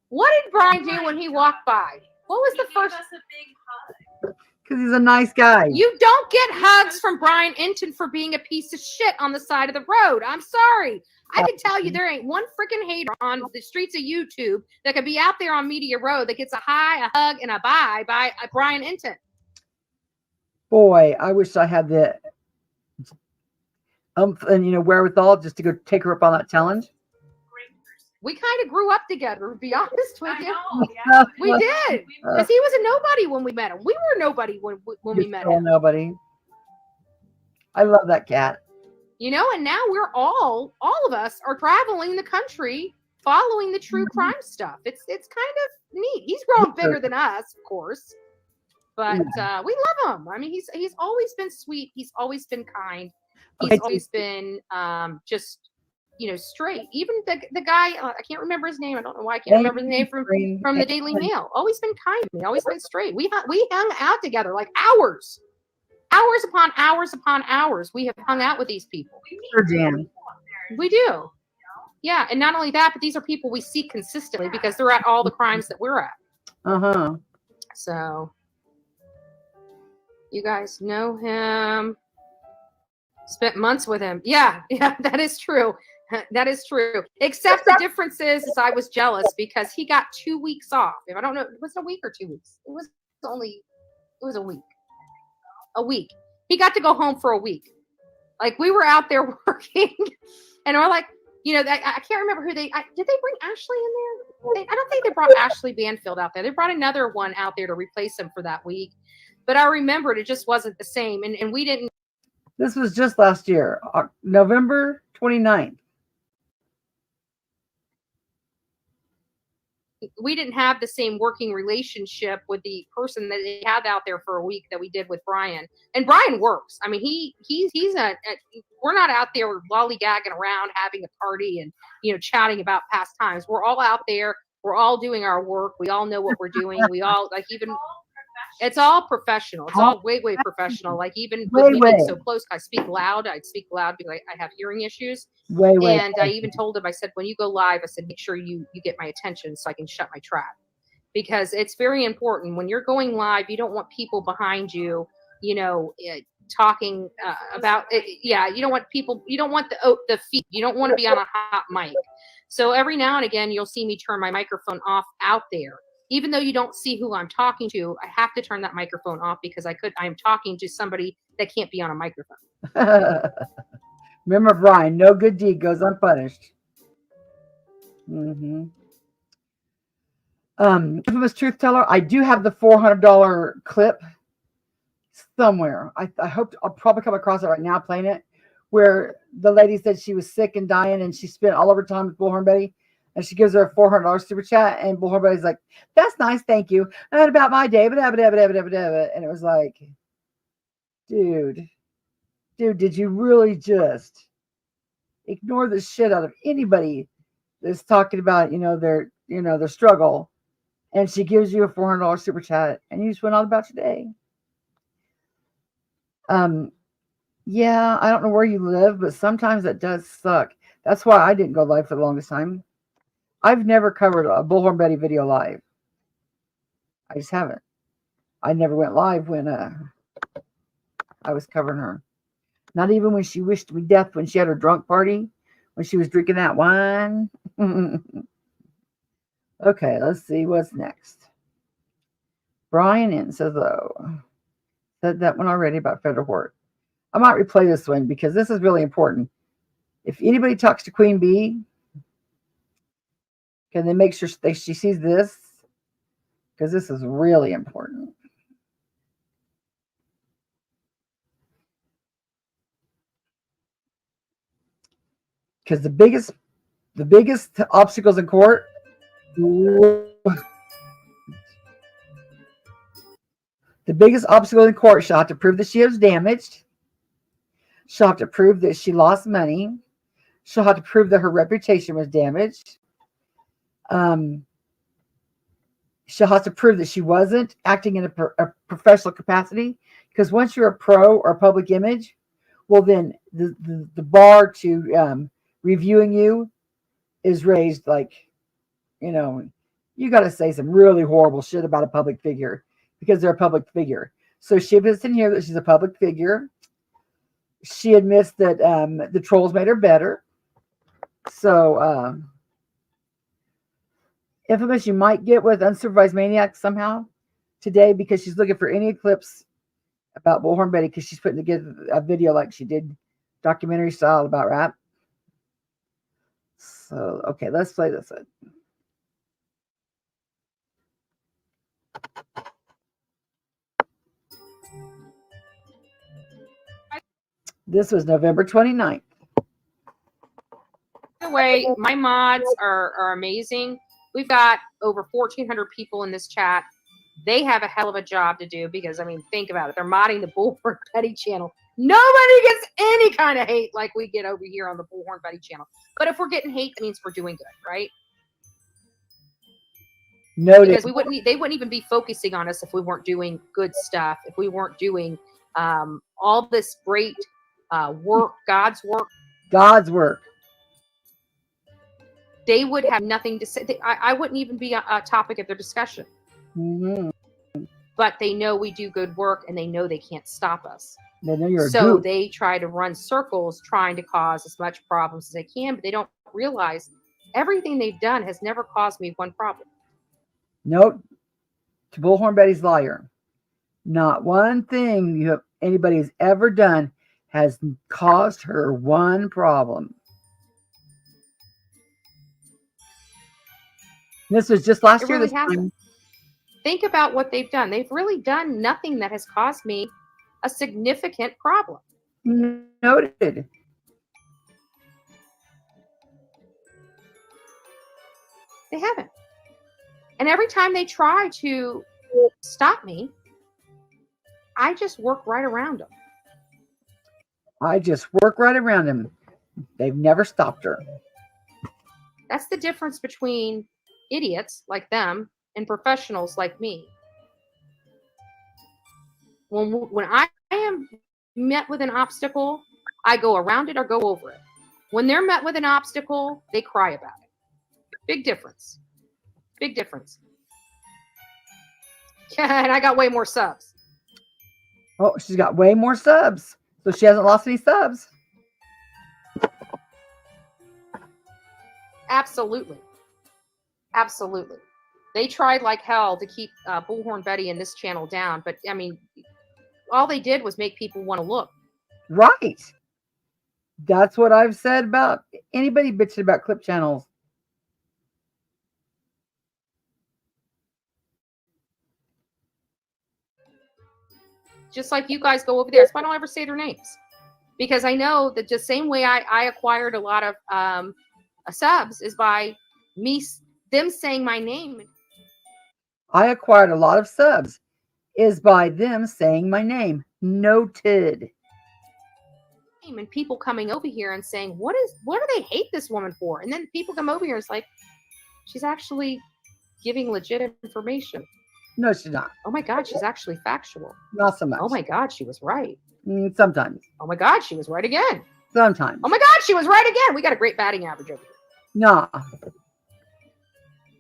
What did Brian do when he walked by? What was the first? He gave us a big hug. Because he's a nice guy. You don't get hugs from Brian Enton for being a piece of shit on the side of the road. I'm sorry. I can tell you there ain't one freaking hater on the streets of YouTube that could be out there on Media Road that gets a hi, a hug, and a bye by Brian Enton. Boy, I wish I had the and wherewithal just to go take her up on that challenge. We kind of grew up together, to be honest with you. Yeah. We did. Because he was a nobody when we met him. We were nobody when we met him. Nobody. I love that cat. And now we're all of us are traveling the country following the true crime stuff. It's kind of neat. He's growing bigger than us, of course. But we love him. I mean, he's always been sweet. He's always been kind. He's always been just straight. Even the guy, I can't remember his name. I don't know why I can't remember his name from the Daily Mail. Always been kind to me. Always been straight. We hung out together like hours upon hours upon hours. We have hung out with these people. We do. Yeah, and not only that, but these are people we see consistently because they're at all the crimes that we're at. So you guys know him. Spent months with him. Yeah, that is true. That is true. Except the difference is I was jealous because he got 2 weeks off. If I don't know, was it a week or 2 weeks? It was a week. A week. He got to go home for a week. Like we were out there working and we're like, I can't remember who did they bring Ashley in there? I don't think they brought Ashley Banfield out there. They brought another one out there to replace him for that week. But I remembered it just wasn't the same. And we didn't. This was just last year, November 29th. We didn't have the same working relationship with the person that they had out there for a week that we did with Brian. And Brian works. I mean, we're not out there lollygagging around having a party and, chatting about past times. We're all out there. We're all doing our work. We all know what we're doing. We all it's all professional. It's all way, way professional. Like even with me being so close, I speak loud. I'd speak loud because I have hearing issues. And I even told him, I said, when you go live, I said, make sure you get my attention so I can shut my trap. Because it's very important. When you're going live, you don't want people behind you, talking about it. Yeah, you don't want the feet. You don't want to be on a hot mic. So every now and again, you'll see me turn my microphone off out there. Even though you don't see who I'm talking to, I have to turn that microphone off because I'm talking to somebody that can't be on a microphone. Remember, Brian, no good deed goes unpunished. Infamous truth teller, I do have the $400 clip somewhere. I hope I'll probably come across it right now playing it, where the lady said she was sick and dying, and she spent all of her time with Bullhorn Betty, and she gives her a $400 super chat, and Bullhorn Betty's like, "That's nice, thank you. And about my day, and it was like, dude, did you really just ignore the shit out of anybody that's talking about their struggle?" And she gives you a $400 super chat, and you just went on about your day. Yeah, I don't know where you live, but sometimes it does suck. That's why I didn't go live for the longest time. I've never covered a Bullhorn Betty video live. I just haven't. I never went live when I was covering her. Not even when she wished me death when she had her drunk party, when she was drinking that wine. Okay, let's see what's next. Brian in says, though, said that one already about federal court. I might replay this one because this is really important. If anybody talks to Queen Bee, can they make sure she sees this? Because this is really important. Because the biggest obstacles in court, she'll have to prove that she was damaged. She'll have to prove that she lost money. She'll have to prove that her reputation was damaged. She'll have to prove that she wasn't acting in a professional capacity. Because once you're a pro or public image, well, then the bar to reviewing you is raised. Like, you got to say some really horrible shit about a public figure because they're a public figure. So she admits in here that she's a public figure. She admits that the trolls made her better. So, Infamous, you might get with Unsupervised Maniac somehow today because she's looking for any clips about Bullhorn Betty because she's putting together a video like she did documentary style about rap. So, okay, let's play this one. This was November 29th. By the way, my mods are amazing. We've got over 1,400 people in this chat. They have a hell of a job to do because, I mean, think about it. They're modding the Bullhorn Betty channel. Nobody gets any kind of hate like we get over here on the Bullhorn Betty channel. But if we're getting hate, that means we're doing good, right? Noted. Because they wouldn't even be focusing on us if we weren't doing good stuff, if we weren't doing all this great work, God's work. They would have nothing to say. I wouldn't even be a topic of their discussion. Mm-hmm. But they know we do good work, and they know they can't stop us. They know you're so they try to run circles trying to cause as much problems as they can, but they don't realize everything they've done has never caused me one problem. Note to Bullhorn Betty's liar. Not one thing anybody has ever done has caused her one problem. This was just last year. Really hasn't. Think about what they've done. They've really done nothing that has caused me a significant problem. Noted. They haven't. And every time they try to stop me, I just work right around them. They've never stopped her. That's the difference between idiots like them and professionals like me. When I am met with an obstacle, I go around it or go over it. When they're met with an obstacle, they cry about it. Big difference. Big difference. And I got way more subs. Oh, she's got way more subs. So she hasn't lost any subs. Absolutely. Absolutely. They tried like hell to keep Bullhorn Betty and this channel down. But, I mean, all they did was make people want to look. Right. That's what I've said about anybody bitching about clip channels. Just like you guys go over there. That's why I don't ever say their names. Because I know that the same way I acquired a lot of subs is by them saying my name. I acquired a lot of subs is by them saying my name. Noted. And people coming over here and saying, what do they hate this woman for? And then people come over here and it's like, she's actually giving legit information. No, she's not. Oh my God, she's actually factual. Not so much. Oh my God, she was right. Sometimes. Oh my God, she was right again. Sometimes. Oh my God, she was right again. We got a great batting average over here. Nah.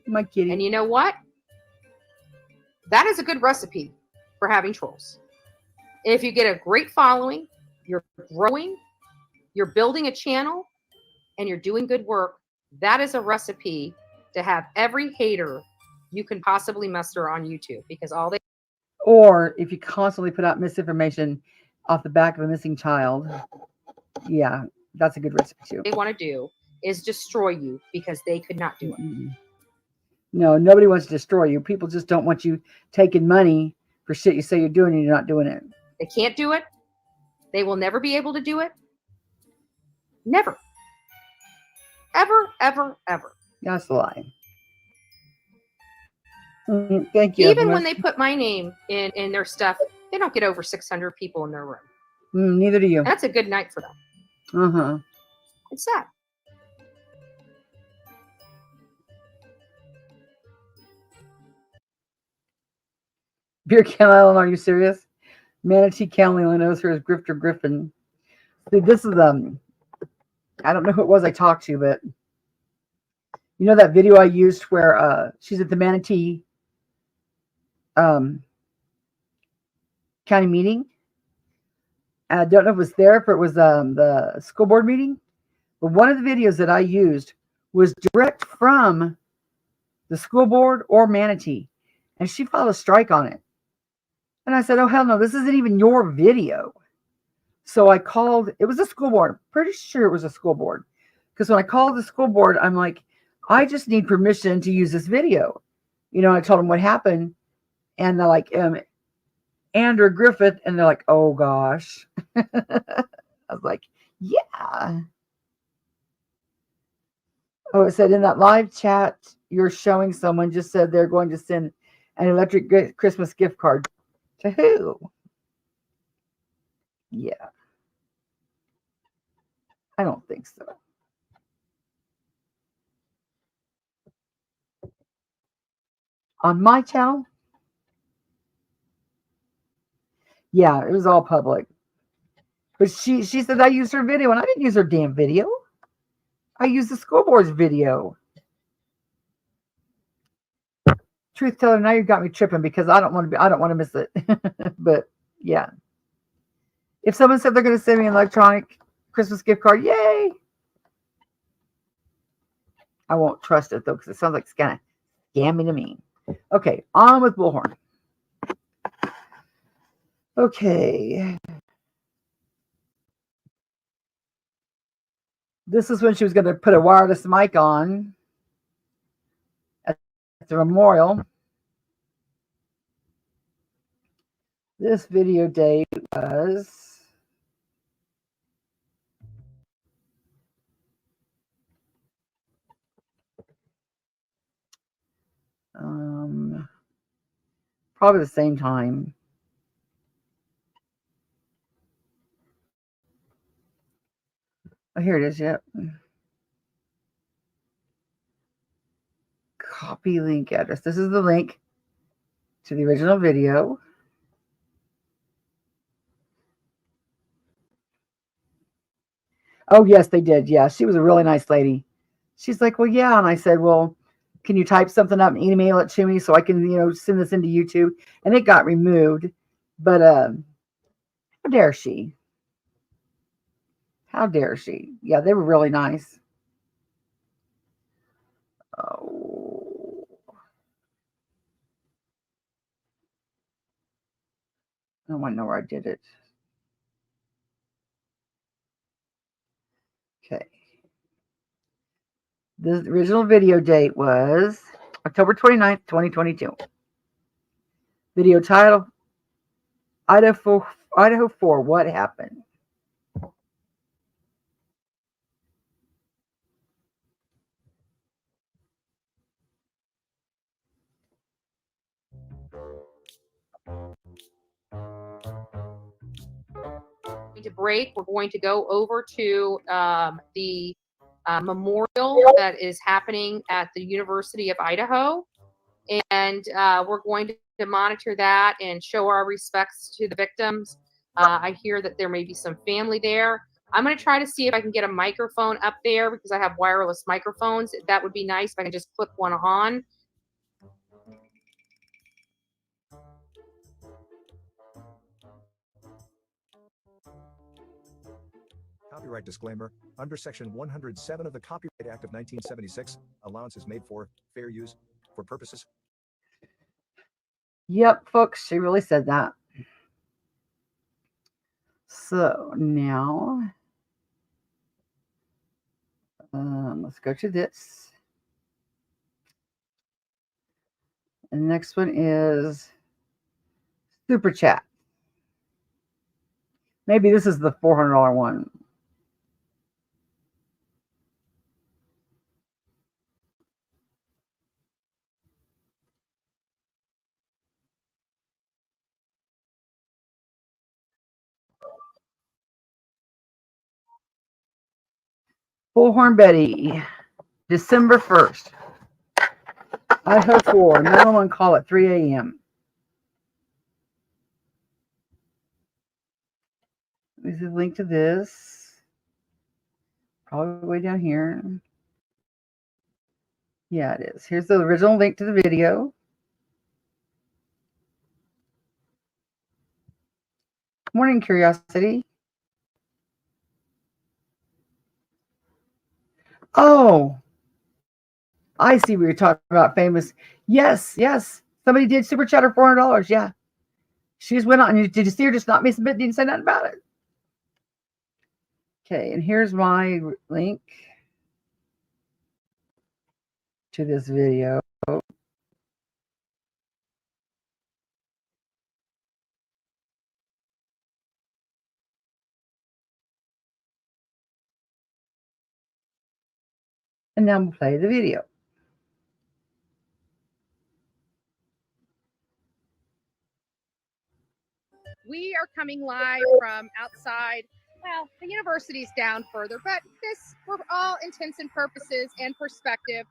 My kitty. And you know what? That is a good recipe for having trolls. If you get a great following, you're growing, you're building a channel, and you're doing good work, that is a recipe to have every hater you can possibly muster on YouTube, because all they... Or if you constantly put out misinformation off the back of a missing child, yeah, that's a good recipe too. They want to do is destroy you because they could not do it. Mm-hmm. No, nobody wants to destroy you. People just don't want you taking money for shit you say you're doing and you're not doing it. They can't do it. They will never be able to do it. Never. Ever, ever, ever. That's a lie. Thank you. Even when they put my name in their stuff, they don't get over 600 people in their room. Neither do you. That's a good night for them. Uh-huh. It's sad. Beer Can Island, are you serious? Manatee County only knows her as Grifter Griffin. See, this is I don't know who it was I talked to, but you know that video I used where she's at the Manatee County meeting? I don't know if it was there, if it was the school board meeting, but one of the videos that I used was direct from the school board or Manatee, and she filed a strike on it. And I said, oh, hell no, this isn't even your video. So I called, it was a school board. I'm pretty sure it was a school board. Because when I called the school board, I'm like, I just need permission to use this video. You know, I told them what happened. And they're like, Andrew Griffith. And they're like, oh, gosh. I was like, yeah. Oh, it said in that live chat you're showing, someone just said they're going to send an electric Christmas gift card. To who? Yeah. I don't think so. On my channel? Yeah, it was all public. But she said I used her video, and I didn't use her damn video. I used the school board's video. Truth teller, now you got me tripping because I don't want to miss it. But yeah. If someone said they're going to send me an electronic Christmas gift card, yay! I won't trust it though, because it sounds like it's kind of scammy to me. Okay, on with Bullhorn. Okay. This is when she was going to put a wireless mic on at the memorial. This video date was probably the same time. Oh, here it is. Yep. Copy link address. This is the link to the original video. Oh, yes, they did. Yeah, she was a really nice lady. She's like, well, yeah. And I said, well, can you type something up and email it to me so I can, send this into YouTube? And it got removed. But how dare she? How dare she? Yeah, they were really nice. Oh. I don't want to know where I did it. Okay. The original video date was October 29th, 2022. Video title, Idaho 4, What Happened? to break. We're going to go over to the memorial that is happening at the University of Idaho. And we're going to monitor that and show our respects to the victims. I hear that there may be some family there. I'm going to try to see if I can get a microphone up there because I have wireless microphones. That would be nice if I can just click one on. Copyright disclaimer. Under Section 107 of the Copyright Act of 1976, allowance is made for fair use for purposes. Yep, folks, she really said that. So now, let's go to this. And the next one is Super Chat. Maybe this is the $400 one. Bullhorn Betty, December 1st. Idaho 4, 911 call at 3 a.m. This is a link to this. Probably way down here. Yeah, it is. Here's the original link to the video. Morning, Curiosity. Oh, I see what you're talking about, famous. Yes, yes. Somebody did super chat her $400. Yeah. She just went on. Did you see her just not miss a bit? Didn't say nothing about it. Okay, and here's my link to this video. And now we'll play the video. We are coming live from outside. Well, the university's down further, but this, for all intents and purposes and perspective,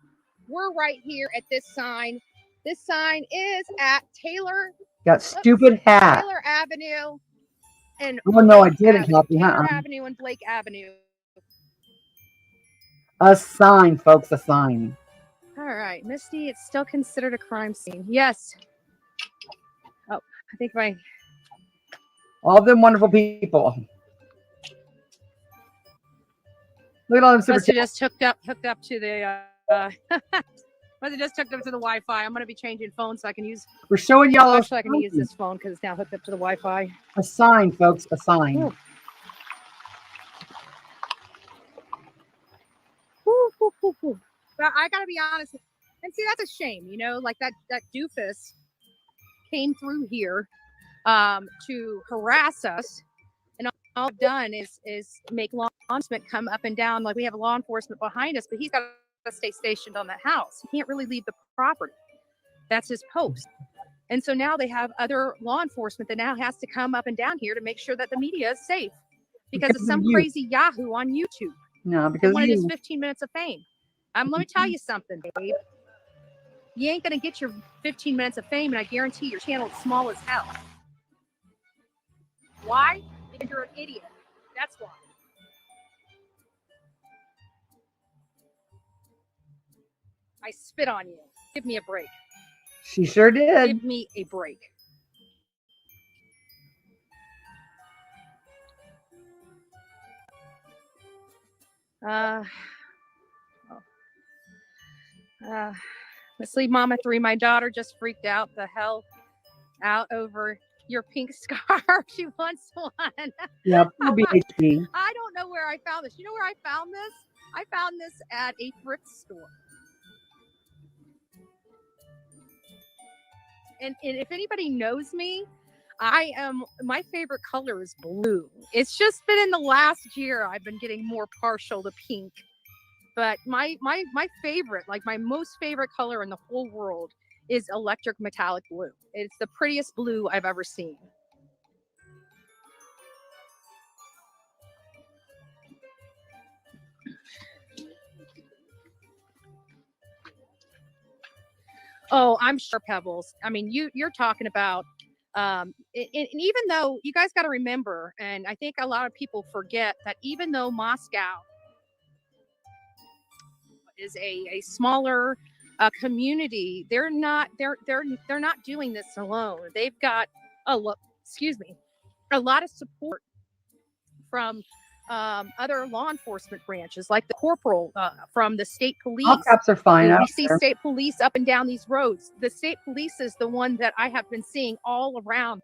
we're right here at this sign. This sign is at Taylor. Got stupid hat. Taylor Avenue and Oh no, I didn't Avenue. copy. Taylor Avenue and Blake Avenue. A sign, folks, a sign. All right, Misty, it's still considered a crime scene. Yes. Oh, I think my... All them wonderful people. Look at all them super Must have just hooked up to the must have just hooked up to the Wi-Fi. I'm gonna be changing phones so I can use. We're showing y'all. Actually, I can use this phone because it's now hooked up to the Wi-Fi. A sign, folks, a sign. Ooh. Woo. But I gotta be honest, and see, that's a shame, you know, like that doofus came through here to harass us, and all I've done is make law enforcement come up and down. Like, we have law enforcement behind us, but he's got to stay stationed on the house. He can't really leave the property. That's his post. And so now they have other law enforcement that now has to come up and down here to make sure that the media is safe because of some crazy Yahoo on YouTube. No, because wanted his 15 minutes of fame. Let me tell you something, babe. You ain't gonna get your 15 minutes of fame, and I guarantee your channel is small as hell. Why? Because you're an idiot. That's why. I spit on you. Give me a break. She sure did. Give me a break. Let's leave Mama 3. My daughter just freaked out the hell out over your pink scarf. She wants one. Yeah, BHP. I don't know where I found this. You know where I found this? I found this at a thrift store. And if anybody knows me, my favorite color is blue. It's just been in the last year I've been getting more partial to pink. But my favorite, like my most favorite color in the whole world is electric metallic blue. It's the prettiest blue I've ever seen. Oh, I'm sure, Pebbles. I mean, you're talking about, and even though you guys got to remember, and I think a lot of people forget that even though Moscow is a smaller community, they're not doing this alone. They've got a lot of support from other law enforcement branches, like the corporal from the state police. All caps are fine. We see state police up and down these roads. The state police is the one that I have been seeing all around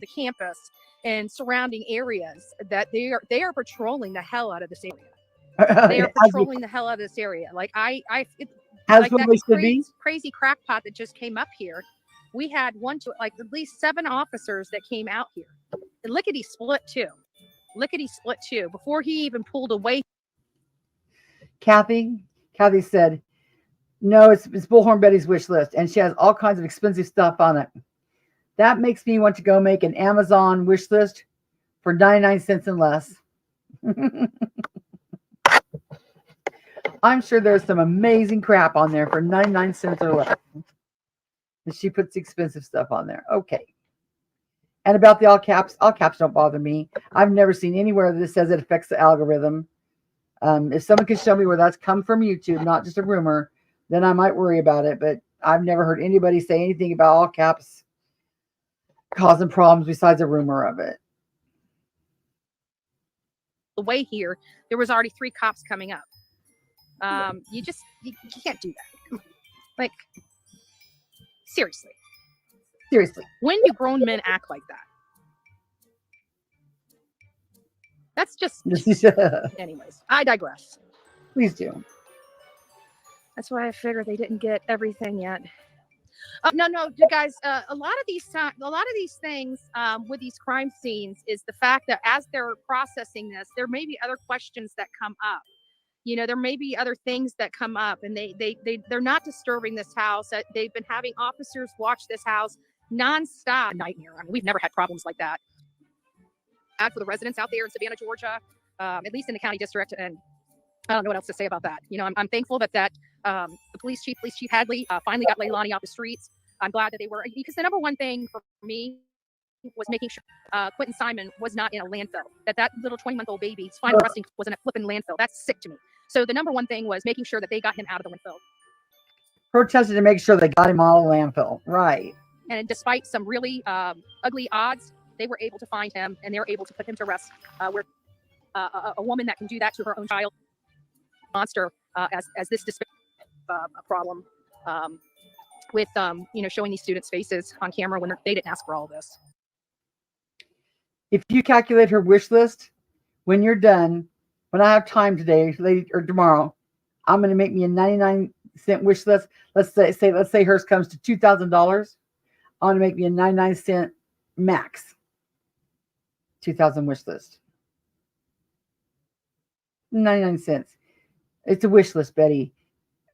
the campus and surrounding areas, that they are patrolling the hell out of this area. They are patrolling the hell out of this area. Like like that crazy crackpot that just came up here. We had at least 7 officers that came out here. And Lickety split too. Before he even pulled away. Kathy said, no, it's Bullhorn Betty's wish list, and she has all kinds of expensive stuff on it. That makes me want to go make an Amazon wish list for 99 cents and less. I'm sure there's some amazing crap on there for 99 cents or less. And she puts expensive stuff on there. Okay. And about the all caps don't bother me. I've never seen anywhere that it says it affects the algorithm. If someone can show me where that's come from YouTube, not just a rumor, then I might worry about it. But I've never heard anybody say anything about all caps causing problems besides a rumor of it. The way here, there was already 3 cops coming up. You can't do that. Like, seriously. When do grown men act like that? That's just... Anyways, I digress. Please do. That's why I figured they didn't get everything yet. No, you guys. A lot of these things with these crime scenes is the fact that as they're processing this, there may be other questions that come up. You know, there may be other things that come up, and they're not disturbing this house. They've been having officers watch this house nonstop. Nightmare. I mean, we've never had problems like that. For the residents out there in Savannah, Georgia, at least in the county district, and I don't know what else to say about that. You know, I'm thankful that the police chief Hadley finally got Leilani off the streets. I'm glad that they were, because the number one thing for me was making sure Quentin Simon was not in a landfill. That little 20-month-old baby's final resting was in a flipping landfill. That's sick to me. So the number one thing was making sure that they got him out of the landfill. Protested to make sure they got him out of the landfill. Right. And despite some really ugly odds, they were able to find him, and they were able to put him to rest. Where a woman that can do that to her own child, monster, as this problem with showing these students' faces on camera when they didn't ask for all this. If you calculate her wish list, when you're done, when I have time today or tomorrow, I'm going to make me a 99-cent wish list. Let's say hers comes to $2,000. I'm going to make me a 99-cent max 2,000 wish list. 99 cents. It's a wish list, Betty.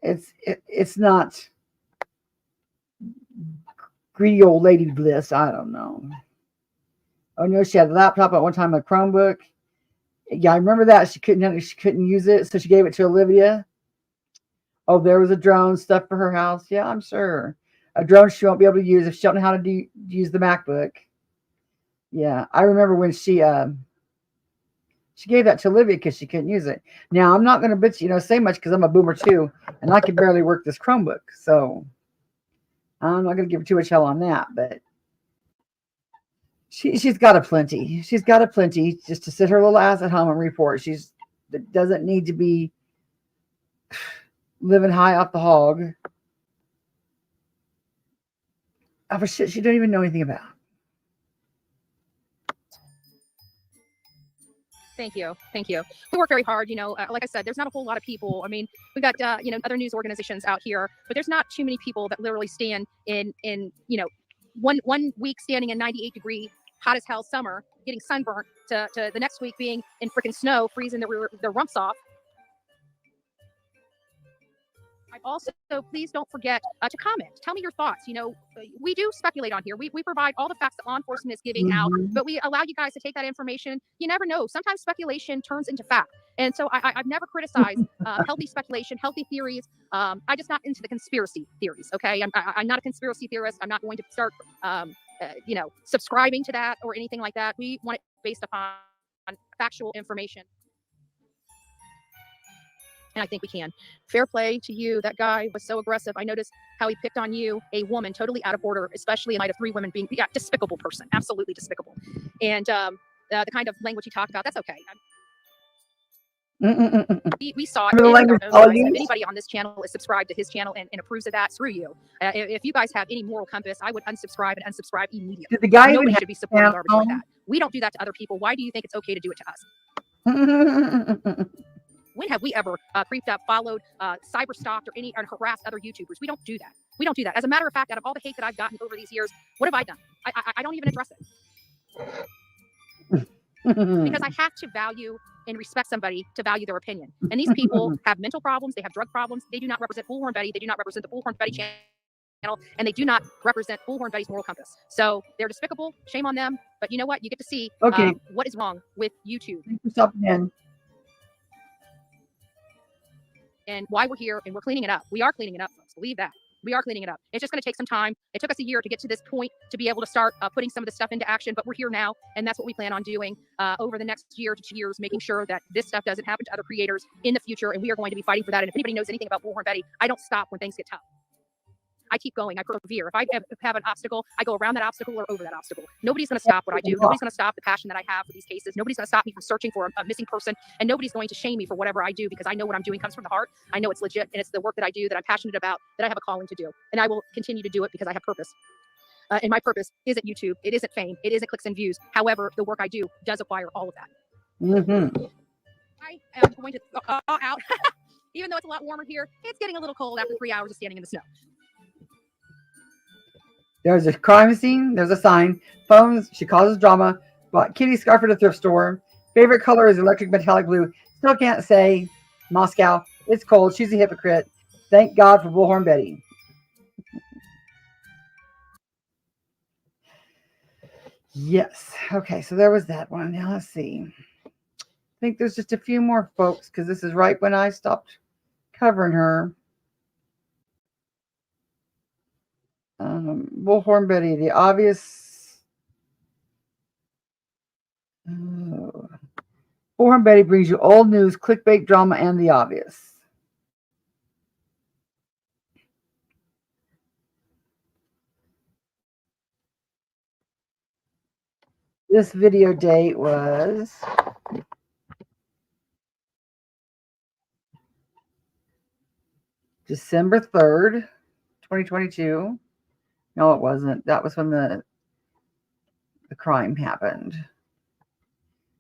It's not greedy old lady bliss. I don't know. Oh no, she had a laptop at one time, a Chromebook. Yeah, I remember that. She couldn't use it, so she gave it to Olivia. Oh, there was a drone stuff for her house. Yeah, I'm sure. A drone she won't be able to use if she don't know how to use the MacBook. Yeah, I remember when she gave that to Olivia because she couldn't use it. Now, I'm not going to say much because I'm a boomer too, and I can barely work this Chromebook. So I'm not going to give her too much hell on that, but she's got a plenty. She's got a plenty just to sit her little ass at home and report. She doesn't need to be living high off the hog of a shit she don't even know anything about. Thank you. We work very hard. Like I said, there's not a whole lot of people. I mean, we got other news organizations out here, but there's not too many people that literally stand in one week standing in 98-degree hot as hell summer, getting sunburnt, to the next week being in freaking snow, freezing their rumps off. Also, please don't forget to comment. Tell me your thoughts. You know, we do speculate on here. We provide all the facts that law enforcement is giving out, but we allow you guys to take that information. You never know. Sometimes speculation turns into fact. And so I've never criticized healthy speculation, healthy theories. I'm just not into the conspiracy theories. Okay, I'm not a conspiracy theorist. I'm not going to start, you know, subscribing to that or anything like that. We want it based upon factual information. And I think we can. Fair play to you. That guy was so aggressive. I noticed how he picked on you, a woman, totally out of order, especially in light of 3 women being, despicable person, absolutely despicable. And the kind of language he talked about, that's okay. We saw it in our own eyes. If anybody on this channel is subscribed to his channel and approves of that, screw you. If you guys have any moral compass, I would unsubscribe and unsubscribe immediately. Did the guy Nobody should be supporting garbage like that. We don't do that to other people. Why do you think it's okay to do it to us? When have we ever creeped up, followed, cyber stalked, or harassed other YouTubers? We don't do that. We don't do that. As a matter of fact, out of all the hate that I've gotten over these years, what have I done? I don't even address it. Because I have to value and respect somebody to value their opinion. And these people have mental problems. They have drug problems. They do not represent Bullhorn Betty. They do not represent the Bullhorn Betty channel. And they do not represent Bullhorn Betty's moral compass. So they're despicable. Shame on them. But you know what? You get to see what is wrong with YouTube. And why we're here, and we're cleaning it up. We are cleaning it up, folks. Believe that. We are cleaning it up. It's just going to take some time. It took us a year to get to this point to be able to start putting some of the stuff into action, but we're here now, and that's what we plan on doing over the next year to 2 years, making sure that this stuff doesn't happen to other creators in the future, and we are going to be fighting for that. And if anybody knows anything about Bullhorn Betty, I don't stop when things get tough. I keep going. I persevere. If I have an obstacle, I go around that obstacle or over that obstacle. Nobody's going to stop what I do. Nobody's going to stop the passion that I have for these cases. Nobody's going to stop me from searching for a missing person. And nobody's going to shame me for whatever I do, because I know what I'm doing comes from the heart. I know it's legit, and it's the work that I do that I'm passionate about, that I have a calling to do. And I will continue to do it because I have purpose. And my purpose isn't YouTube. It isn't fame. It isn't clicks and views. However, the work I do does acquire all of that. I am going to thaw out. Even though it's a lot warmer here, it's getting a little cold after 3 hours of standing in the snow. There's a crime scene. There's a sign. Phones. She causes drama. Bought kitty scarf at a thrift store. Favorite color is electric metallic blue. Still can't say. Moscow. It's cold. She's a hypocrite. Thank God for Bullhorn Betty. Yes. Okay. So there was that one. Now let's see. I think there's just a few more folks, because this is right when I stopped covering her. Bullhorn Betty, the obvious. Bullhorn Betty brings you old news, clickbait, drama, and the obvious. This video date was December 3rd, 2022. No, it wasn't. That was when the crime happened.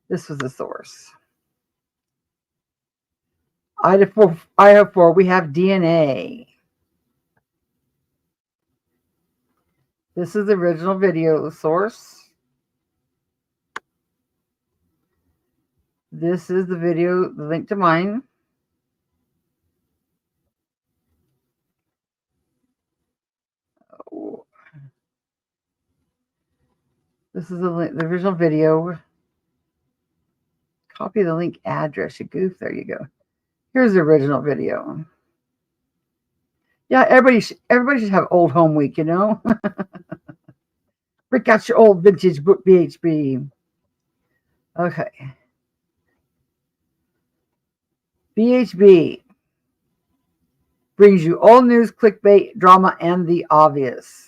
This was the source. Idaho 4, we have DNA. This is the original video source. This is the video, the link to mine. This is the original video. Copy the link address. You goof. There you go. Here's the original video. Yeah, everybody should have old home week, you know. Break out your old vintage book BHB. Okay. BHB brings you old news, clickbait, drama, and the obvious.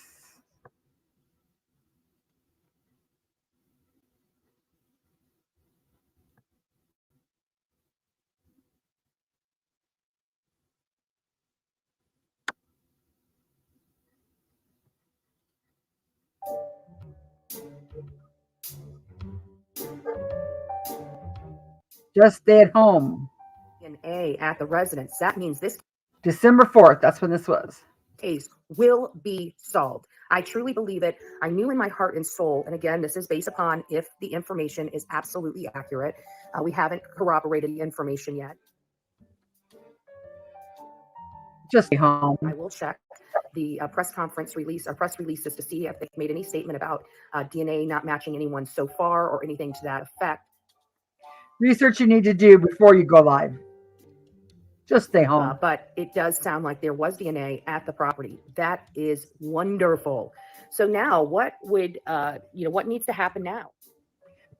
Just stay at home. At the residence. That means this December 4th. That's when this was. case will be solved. I truly believe it. I knew in my heart and soul, and again, this is based upon if the information is absolutely accurate. We haven't corroborated the information yet. Just stay home. I will check the press conference release or press releases to see if they've made any statement about DNA not matching anyone so far or anything to that effect. Research you need to do before you go live. Just stay home. But it does sound like there was DNA at the property. That is wonderful. So now what would, what needs to happen now?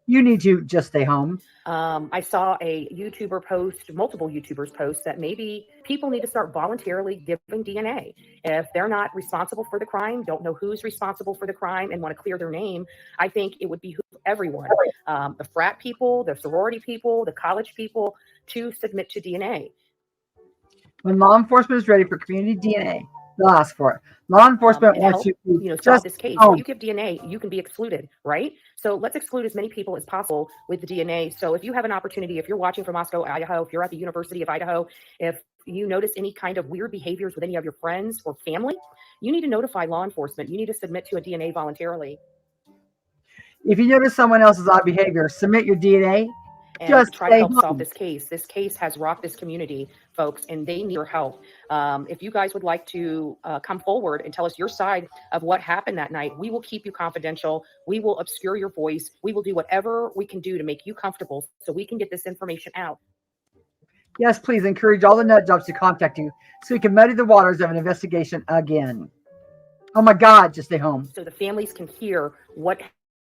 You need to just stay home. I saw a YouTuber post, multiple YouTubers post that maybe people need to start voluntarily giving DNA. If they're not responsible for the crime, don't know who's responsible for the crime and want to clear their name, I think it would behoove everyone, the frat people, the sorority people, the college people, to submit to DNA. When law enforcement is ready for community DNA, they'll ask for it. Law enforcement wants you to solve this case. If you give DNA, you can be excluded, right? So let's exclude as many people as possible with the DNA. So if you have an opportunity, if you're watching from Moscow, Idaho, if you're at the University of Idaho, if you notice any kind of weird behaviors with any of your friends or family, you need to notify law enforcement. You need to submit to a DNA voluntarily. If you notice someone else's odd behavior, submit your DNA. And just try to help solve this case. This case has rocked this community, folks, and they need your help. If you guys would like to come forward and tell us your side of what happened that night, we will keep you confidential. We will obscure your voice. We will do whatever we can do to make you comfortable so we can get this information out. Yes, please encourage all the nut jobs to contact you so we can muddy the waters of an investigation again. Oh my God, just stay home. So the families can hear what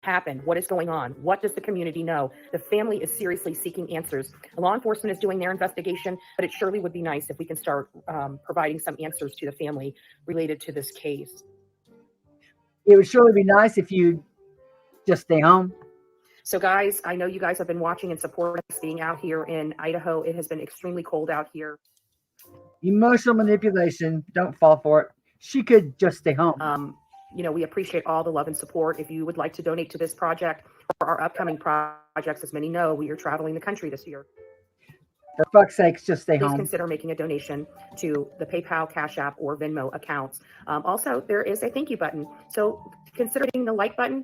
happened, what is going on, what does the community know? The family is seriously seeking answers. Law enforcement is doing their investigation, but it surely would be nice if we can start providing some answers to the family related to this case. It would surely be nice if you just stay home. So guys, I know you guys have been watching and supporting us being out here in Idaho. It has been extremely cold out here. Emotional manipulation, don't fall for it. She could just stay home. We appreciate all the love and support. If you would like to donate to this project or our upcoming projects, as many know, we are traveling the country this year. For fuck's sakes, just stay Please home. consider making a donation to the PayPal, Cash App, or Venmo accounts. Also, there is a thank you button. So consider hitting the like button,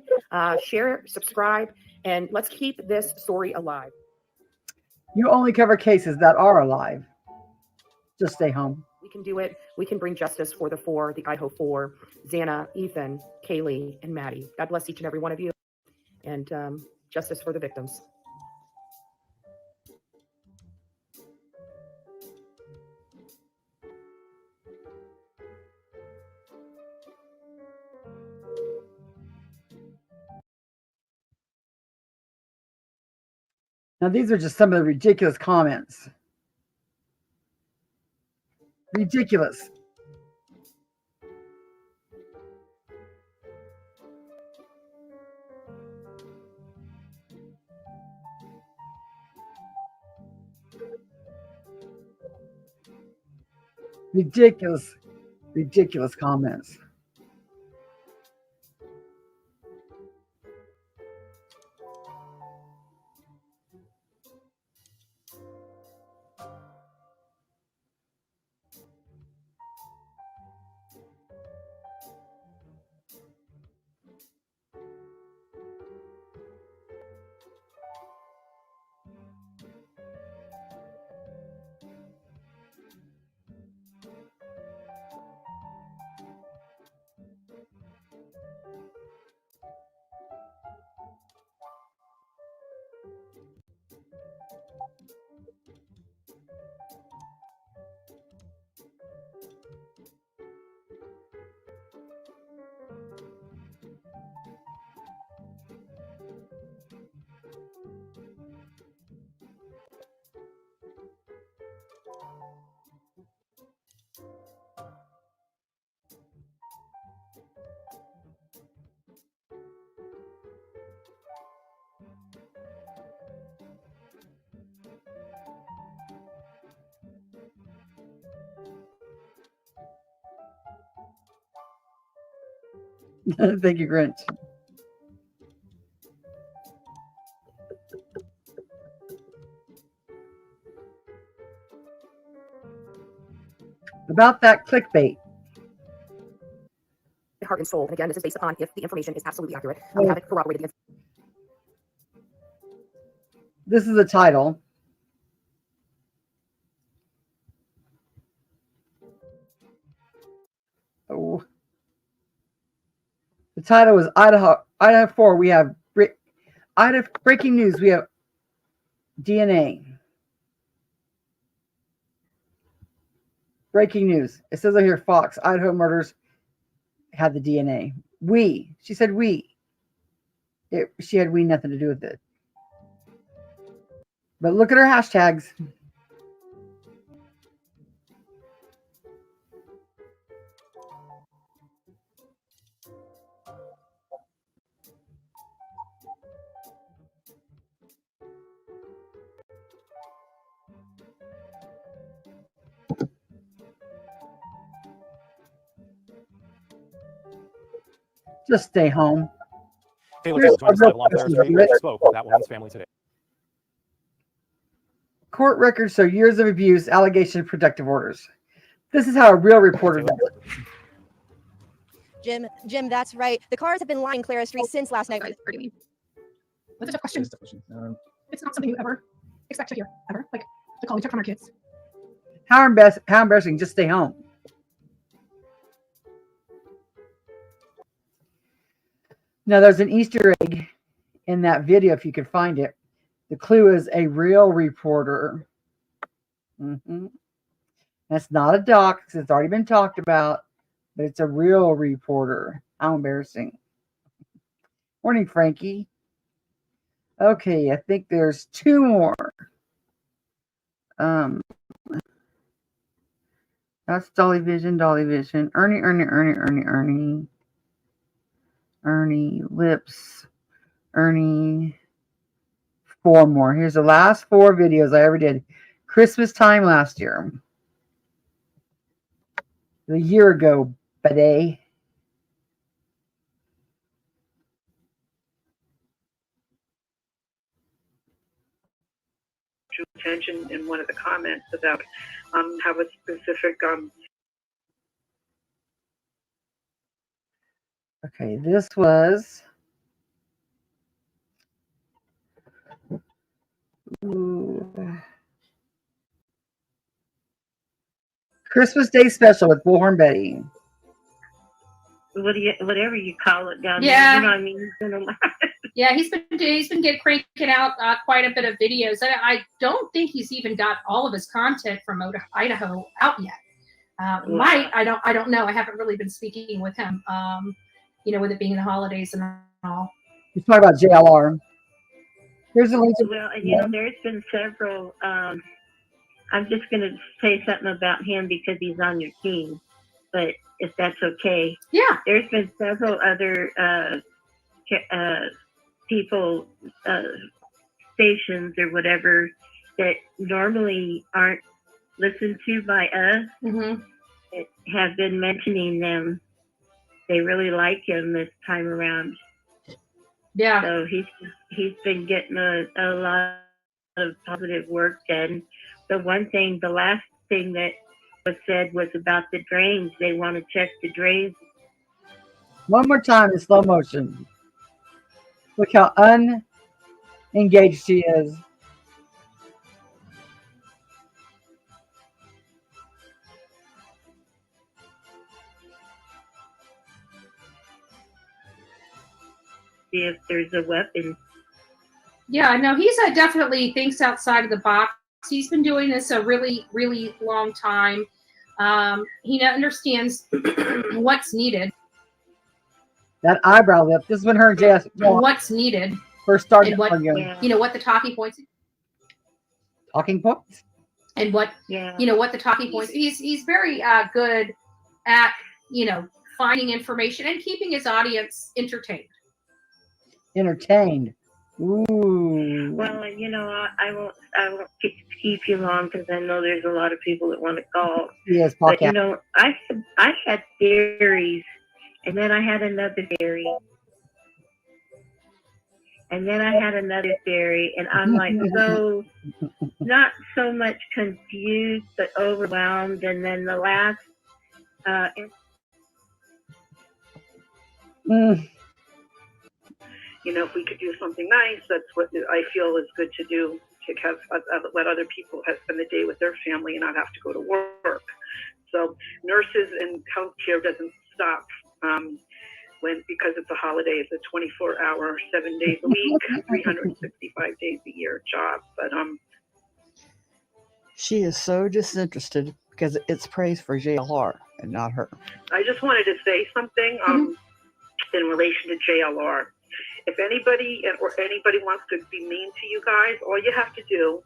share, subscribe, and let's keep this story alive. You only cover cases that are alive. Just stay home. We can do it. We can bring justice for the four, the Idaho four, Xana, Ethan, Kaylee, and Maddie. God bless each and every one of you. And justice for the victims. Now, these are just some of the ridiculous comments. Ridiculous. Ridiculous comments. Thank you, Grinch. About that clickbait. Heart and soul. And again, this is based upon if the information is absolutely accurate. We haven't corroborated the This is the title. The title was Idaho 4. We have Idaho breaking news. We have DNA. Breaking news. It says right here, Fox, Idaho murders had the DNA. She said we. She had nothing to do with it. But look at her hashtags. Just stay home. Taylor joined us live along Claire Street and spoke with that woman's family today. Court records show years of abuse, allegations, and protective orders. This is how a real reporter does it. Jim, that's right. The cars have been lining Clara Street since last night. That's a tough question. It's not something you ever expect to hear, ever. Like the call we took from our kids. How embarrassing. Just stay home. Now, there's an Easter egg in that video, if you could find it. The clue is a real reporter. That's not a doc, because it's already been talked about, but it's a real reporter. How embarrassing. Morning, Frankie. Okay, I think there's two more. That's Dolly Vision. Ernie Lips. Ernie. 4 more. Here's the last 4 videos I ever did. Christmas time last year. A year ago, buddy. Attention in one of the comments about how a specific okay, this was Christmas Day special with Bullhorn Betty. Whatever you call it down Yeah. there, you know what I mean? He's been a lot. Yeah, he's been cranking out quite a bit of videos. I don't think he's even got all of his content from Idaho out yet. Might I don't know. I haven't really been speaking with him. With it being the holidays and all. You're talking about JLR. Here's a link. Well, there's been several. I'm just going to say something about him because he's on your team, but if that's okay. Yeah. There's been several other people, stations or whatever that normally aren't listened to by us that have been mentioning them. They really like him this time around. Yeah. So he's been getting a lot of positive work done. The last thing that was said was about the drains. They want to check the drains. One more time in slow motion. Look how unengaged she is. See if there's a weapon. Yeah, no, he's definitely thinks outside of the box. He's been doing this a really, really long time. He understands what's needed. That eyebrow lift. This is when her and JS what's needed. First started. What the talking points. Talking points. And what what the talking points. He's very good at finding information and keeping his audience entertained. Ooh. Well, I won't keep you long because I know there's a lot of people that want to call. Yes, but I had theories, and then I had another theory, and then I had another theory, and I'm like so not so much confused but overwhelmed. And then the last. If we could do something nice, that's what I feel is good to do, to have let other people spend the day with their family and not have to go to work. So nurses and healthcare doesn't stop. because it's a holiday, it's a 24-hour, 7 days a week, 365 days a year job. But She is so disinterested because it's praise for JLR and not her. I just wanted to say something in relation to JLR. If anybody wants to be mean to you guys, all you have to do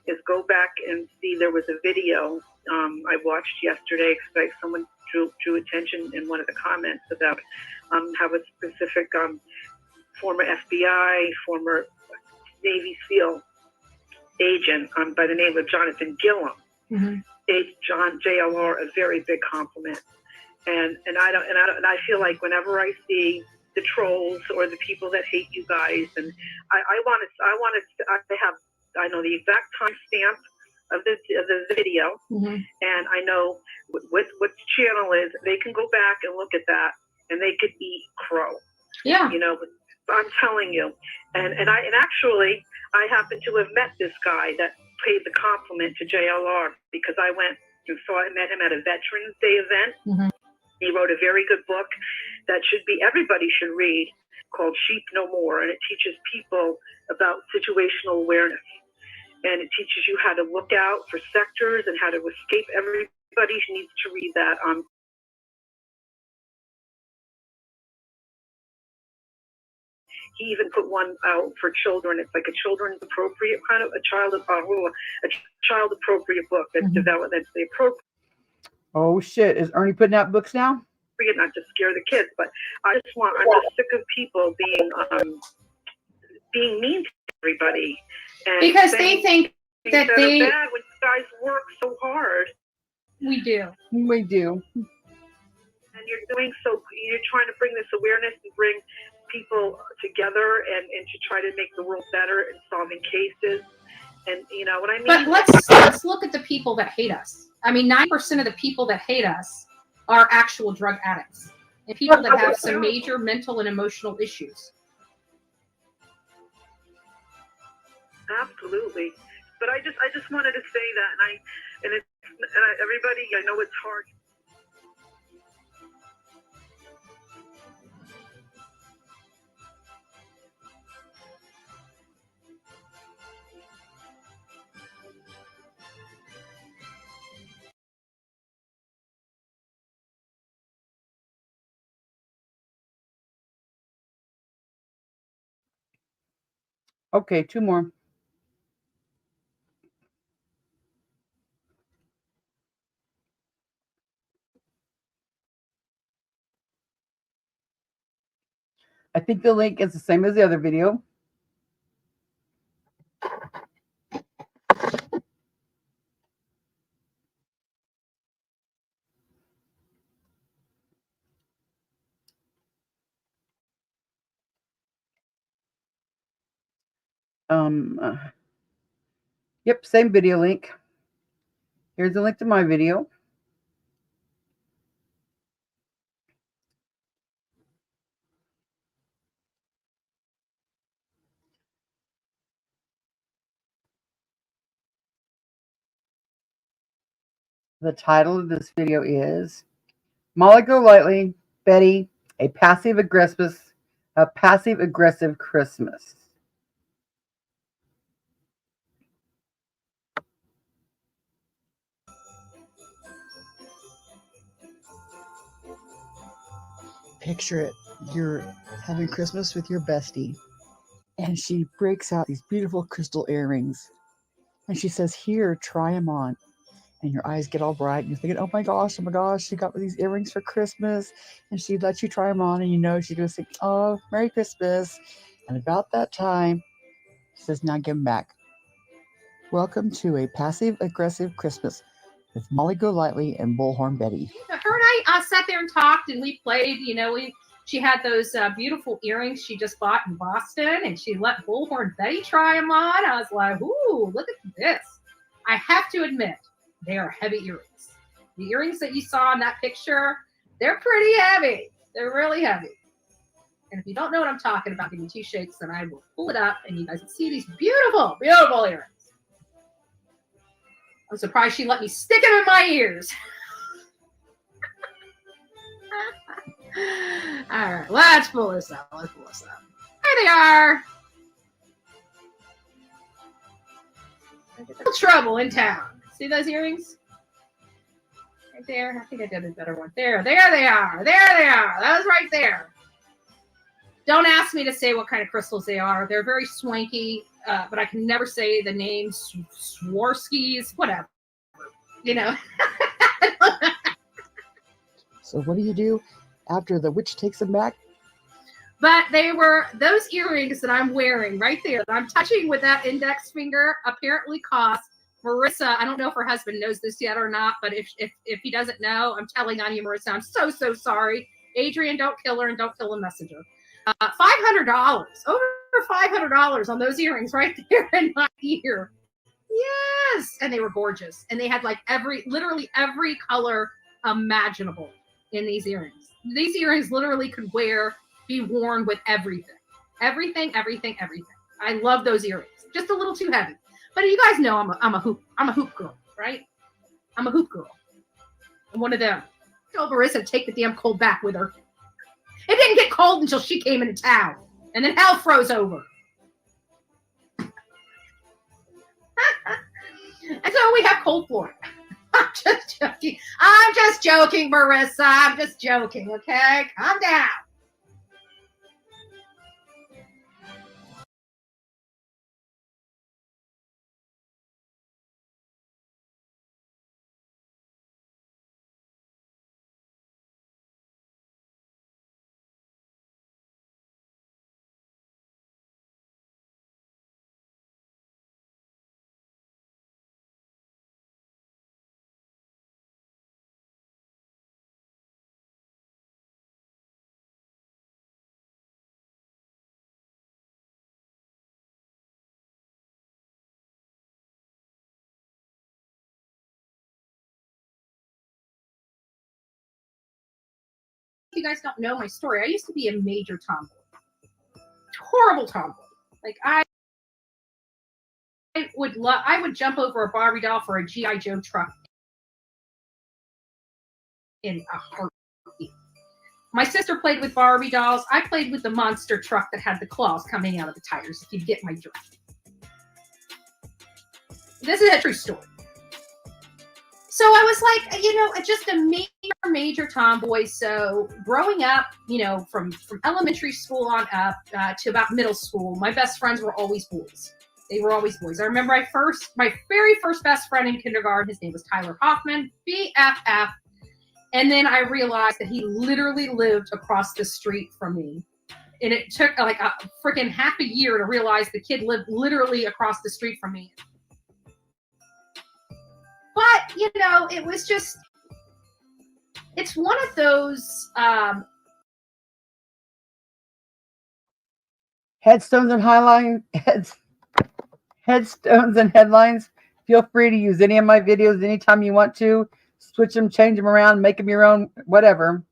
is go back and see. There was a video I watched yesterday because someone drew attention in one of the comments about how a specific former FBI, former Navy SEAL agent by the name of Jonathan Gillum gave John JLR a very big compliment. And I feel like whenever I see the trolls or the people that hate you guys, and I know the exact timestamp of the video, and I know what channel is. They can go back and look at that, and they could eat crow. Yeah, you know. I'm telling you, and actually, I happen to have met this guy that paid the compliment to JLR because I went and met him at a Veterans Day event. He wrote a very good book that everybody should read, called Sheep No More, and it teaches people about situational awareness. And it teaches you how to look out for sectors and how to escape. Everybody needs to read that. He even put one out for children. It's like a children's appropriate kind of a child appropriate book that's developed. That's the appropriate. Oh shit! Is Ernie putting out books now? Not to scare the kids, but I'm just sick of people being mean to everybody. And because they think that they are bad when you guys work so hard. We do. We do. And you're trying to bring this awareness and bring people together and to try to make the world better in solving cases. And you know what I mean? But let's look at the people that hate us. I mean, 9% of the people that hate us are actual drug addicts and people that have some major mental and emotional issues. Absolutely. But I just wanted to say that, and everybody, I know it's hard. Okay, 2 more. I think the link is the same as the other video. Yep, same video link. Here's the link to my video. The title of this video is Molly Golightly, Betty, a passive aggressive Christmas. Picture it. You're having Christmas with your bestie, and she breaks out these beautiful crystal earrings, and she says, "Here, try them on." And your eyes get all bright, and you're thinking, oh my gosh, she got me these earrings for Christmas, and she lets you try them on, and you know she's going to say, oh, Merry Christmas. And about that time, she says, now give them back. Welcome to a passive-aggressive Christmas with Molly Golightly and Bullhorn Betty. Her and I sat there and talked, and we played, she had those beautiful earrings she just bought in Boston, and she let Bullhorn Betty try them on. I was like, ooh, look at this. I have to admit, they are heavy earrings. The earrings that you saw in that picture, they're pretty heavy. They're really heavy. And if you don't know what I'm talking about, give me 2 shakes, then I will pull it up, and you guys can see these beautiful, beautiful earrings. I'm surprised she let me stick them in my ears. All right, let's pull this up. There they are. Trouble in town. See those earrings? Right there. I think I did a better one. There they are. That was right there. Don't ask me to say what kind of crystals they are. They're very swanky, but I can never say the names. Swarovskis, whatever. You know. So what do you do after the witch takes them back? But they were those earrings that I'm wearing right there, that I'm touching with that index finger, apparently cost Marissa. I don't know if her husband knows this yet or not, but if he doesn't know, I'm telling on you, Marissa. I'm so sorry. Adrian, don't kill her and don't kill the messenger. $500, over $500 on those earrings right there in my ear. Yes, and they were gorgeous, and they had like literally every color imaginable in these earrings. These earrings literally could be worn with everything. I love those earrings. Just a little too heavy, but you guys know I'm a hoop girl, right? I'm a hoop girl. I'm one of them. Told Marissa to take the damn cold back with her. It didn't get cold until she came into town, and then hell froze over. And so we have cold Florida. I'm just joking, Marissa. I'm just joking, okay? Calm down. You guys don't know my story. I used to be a major tomboy. Horrible tomboy. Like I would jump over a Barbie doll for a G.I. Joe truck in a heartbeat. My sister played with Barbie dolls. I played with the monster truck that had the claws coming out of the tires, if you get my drift. This is a true story. So I was like, just a major tomboy. So growing up, from elementary school on up to about middle school, my best friends were always boys. They were always boys. I remember my very first best friend in kindergarten, his name was Tyler Hoffman, BFF. And then I realized that he literally lived across the street from me. And it took like a freaking half a year to realize the kid lived literally across the street from me. But, it was just, it's one of those. Headstones and headlines. Feel free to use any of my videos anytime you want to. Switch them, change them around, make them your own, whatever.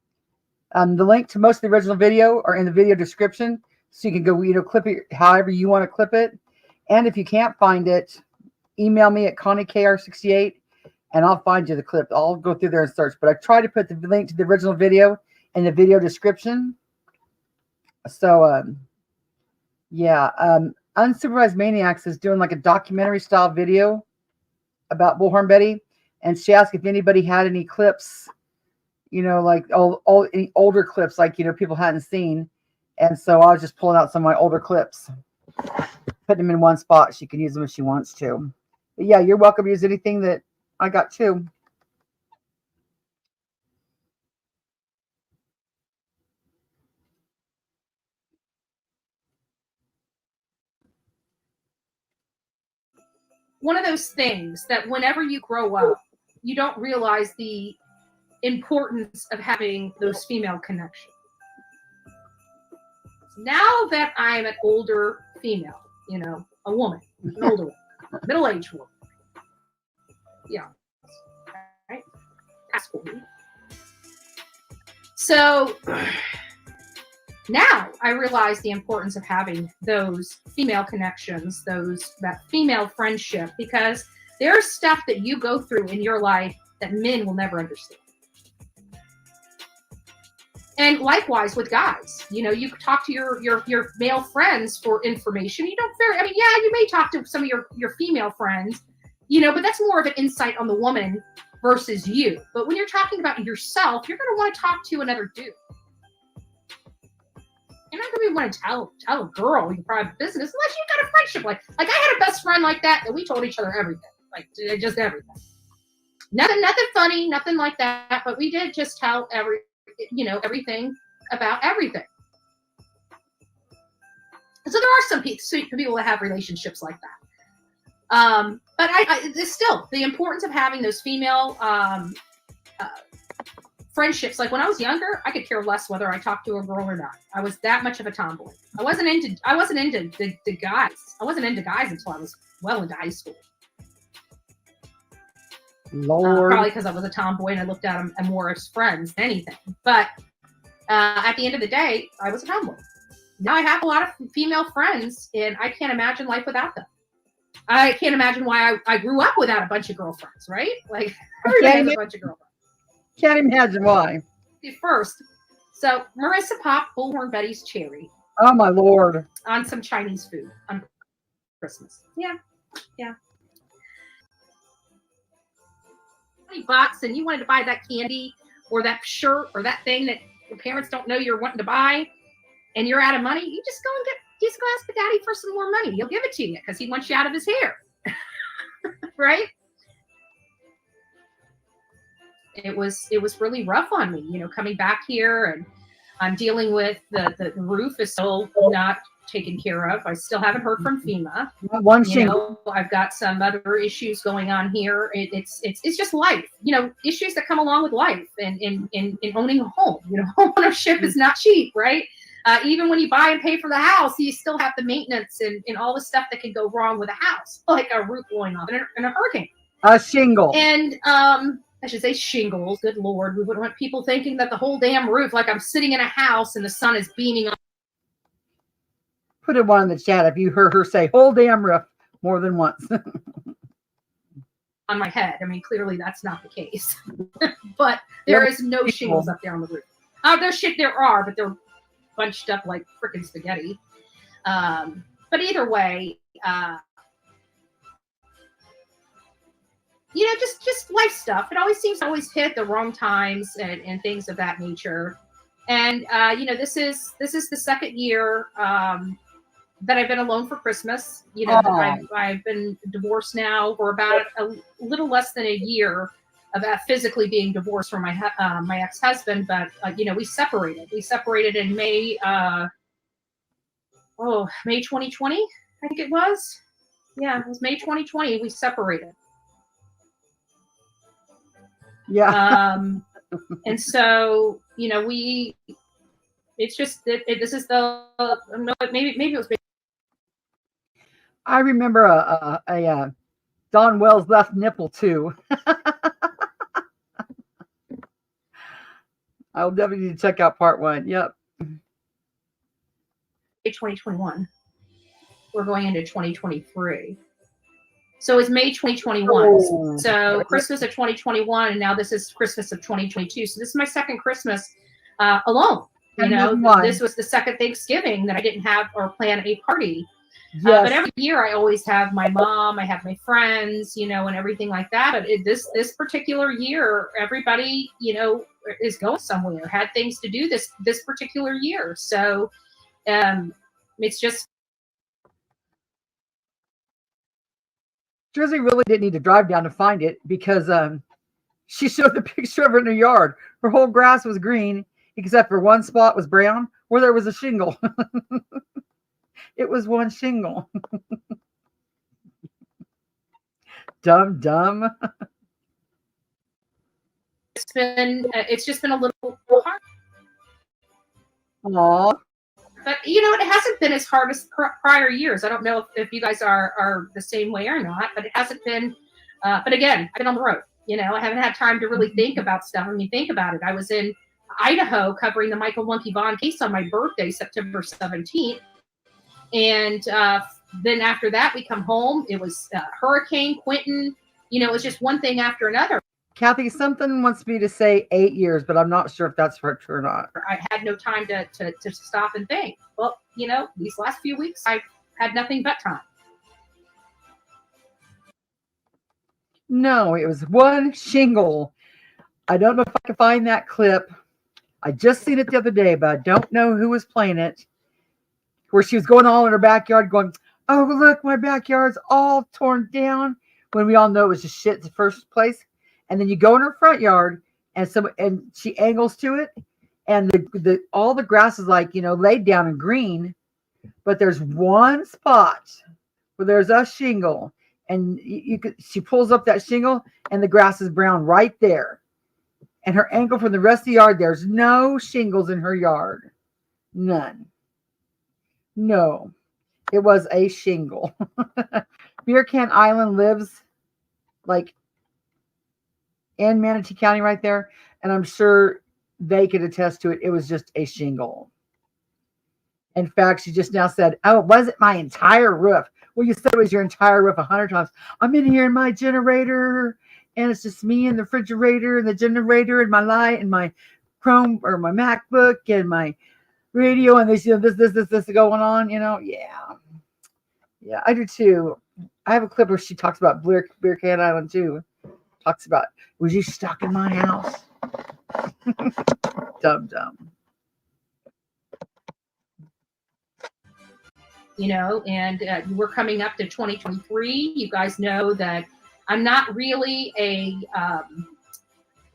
The link to most of the original video are in the video description. So you can go, clip it however you want to clip it. And if you can't find it, email me at ConnieKR68. And I'll find you the clip. I'll go through there and search. But I try to put the link to the original video in the video description. So, Unsupervised Maniacs is doing like a documentary style video about Bullhorn Betty. And she asked if anybody had any clips, like any older clips, like, people hadn't seen. And so I was just pulling out some of my older clips, putting them in one spot. She can use them if she wants to. But yeah, you're welcome to use anything that I got too. One of those things that whenever you grow up, you don't realize the importance of having those female connections. Now that I'm an older female, a woman, an older woman, middle-aged woman. Yeah. Right? Past 40. So now I realize the importance of having those female connections, that female friendship, because there's stuff that you go through in your life that men will never understand. And likewise with guys, you know, you talk to your male friends for information. You don't yeah, you may talk to some of your female friends, you know, but that's more of an insight on the woman versus you. But when you're talking about yourself, you're going to want to talk to another dude. You're not going to want to tell a girl your private business unless you've got a friendship. Like I had a best friend like that we told each other everything, like just everything. Nothing funny, nothing like that. But we did just tell everything about everything. So there are some people that have relationships like that. But it's still the importance of having those female friendships. Like when I was younger, I could care less whether I talked to a girl or not. I was that much of a tomboy. I wasn't into the guys. I wasn't into guys until I was well into high school. Lord. Probably because I was a tomboy and I looked at them more as friends than anything. But at the end of the day, I was a tomboy. Now I have a lot of female friends, and I can't imagine life without them. I can't imagine why I grew up without a bunch of girlfriends, right? Like everybody has a bunch of girlfriends. Can't imagine why. First, so Marissa popped Bullhorn Betty's cherry. Oh my Lord! On some Chinese food on Christmas. Yeah. $20 and you wanted to buy that candy or that shirt or that thing that your parents don't know you're wanting to buy, and you're out of money, you just go ask the daddy for some more money. He'll give it to you because he wants you out of his hair. Right? It was really rough on me, you know, coming back here, and I'm dealing with the roof is still not taken care of. I still haven't heard from FEMA. One shingle. I've got some other issues going on here. It's just life, you know, issues that come along with life and in owning a home. You know, home ownership is not cheap, right? Even when you buy and pay for the house, you still have the maintenance and all the stuff that can go wrong with a house, like a roof blowing off in a hurricane. A shingle. And I should say shingles. Good Lord, we wouldn't want people thinking that the whole damn roof, like I'm sitting in a house and the sun is beaming on. Put it one in the chat if you heard her say whole damn roof more than once. On my head. I mean, clearly that's not the case. But there is no shingles up there on the roof. There are, but they're bunched up like frickin' spaghetti. But either way, you know, just life stuff. It always seems to always hit the wrong times and things of that nature. And you know, this is the second year that I've been alone for Christmas. You know, I've been divorced now for about a little less than a year of physically being divorced from my ex-husband. But you know, we separated. We separated in May 2020, I think it was. Yeah, it was May 2020. We separated. Yeah. And so, you know, it's just that this is maybe it was. I remember a Don Wells left nipple too. I'll definitely need to check out part 1. Yep. 2021. We're going into 2023. So it's May 2021. Oh. So Christmas of 2021, and now this is Christmas of 2022. So this is my second Christmas alone. You know, this was the second Thanksgiving that I didn't have or plan a party. Yes. But every year I always have my mom, I have my friends, you know, and everything like that. But this particular year, everybody, you know, is going somewhere, had things to do this particular year. So it's just. Jersey really didn't need to drive down to find it because she showed the picture of it in her yard. Her whole grass was green except for one spot was brown where there was a shingle. It was one shingle. Dumb. It's just been a little hard. Aww. But, you know, it hasn't been as hard as prior years. I don't know if you guys are the same way or not, but it hasn't been. But again, I've been on the road. You know, I haven't had time to really think about stuff. I mean, think about it. I was in Idaho covering the Michael Monkey Bond case on my birthday, September 17th. And then after that, we come home. It was Hurricane Quentin. You know, it was just one thing after another. Kathy, something wants me to say 8 years, but I'm not sure if that's true or not. I had no time to stop and think. Well, you know, these last few weeks, I've had nothing but time. No, it was one shingle. I don't know if I can find that clip. I just seen it the other day, but I don't know who was playing it. Where she was going all in her backyard going, oh, look, my backyard's all torn down. When we all know it was just shit in the first place. And then you go in her front yard and she angles to it. And all the grass is like, you know, laid down in green. But there's one spot where there's a shingle. And she pulls up that shingle and the grass is brown right there. And her angle from the rest of the yard, there's no shingles in her yard. None. No. It was a shingle. Beer Can Island lives like in Manatee County right there. And I'm sure they could attest to it. It was just a shingle. In fact, she just now said, oh, it wasn't my entire roof. Well, you said it was your entire roof 100 times. I'm in here in my generator, and it's just me and the refrigerator and the generator and my light and my Chrome or my MacBook and my radio and this, you know, this going on, you know. Yeah, I do too. I have a clip where she talks about Beer Can Island too. Talks about, was you stuck in my house? Dumb. You know, and we're coming up to 2023. You guys know that I'm not really a,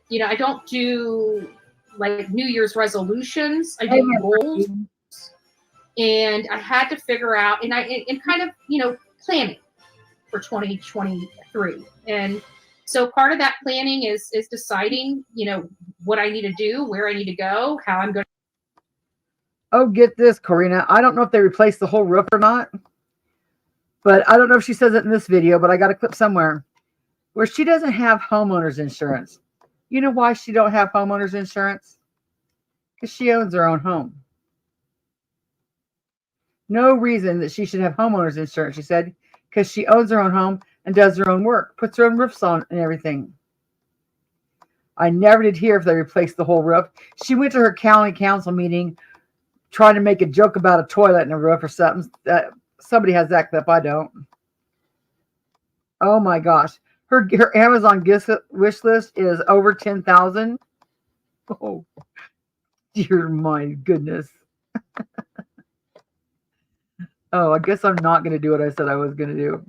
you know, I don't do like New Year's resolutions. I do goals. And I had to figure out, and kind of, you know, planning for 2023. And so part of that planning is deciding, you know, what I need to do, where I need to go, how I'm going to. Oh, get this, Corina. I don't know if they replaced the whole roof or not, but I don't know if she says it in this video, but I got a clip somewhere where she doesn't have homeowners insurance. You know why she don't have homeowners insurance? Because she owns her own home. No reason that she should have homeowners insurance, she said, because she owns her own home and does her own work, puts her own roofs on and everything. I never did hear if they replaced the whole roof. She went to her county council meeting trying to make a joke about a toilet in a roof or something. Somebody has that clip. I don't. Oh my gosh. Her Amazon wish list is over 10,000. Oh, dear my goodness. Oh, I guess I'm not going to do what I said I was going to do.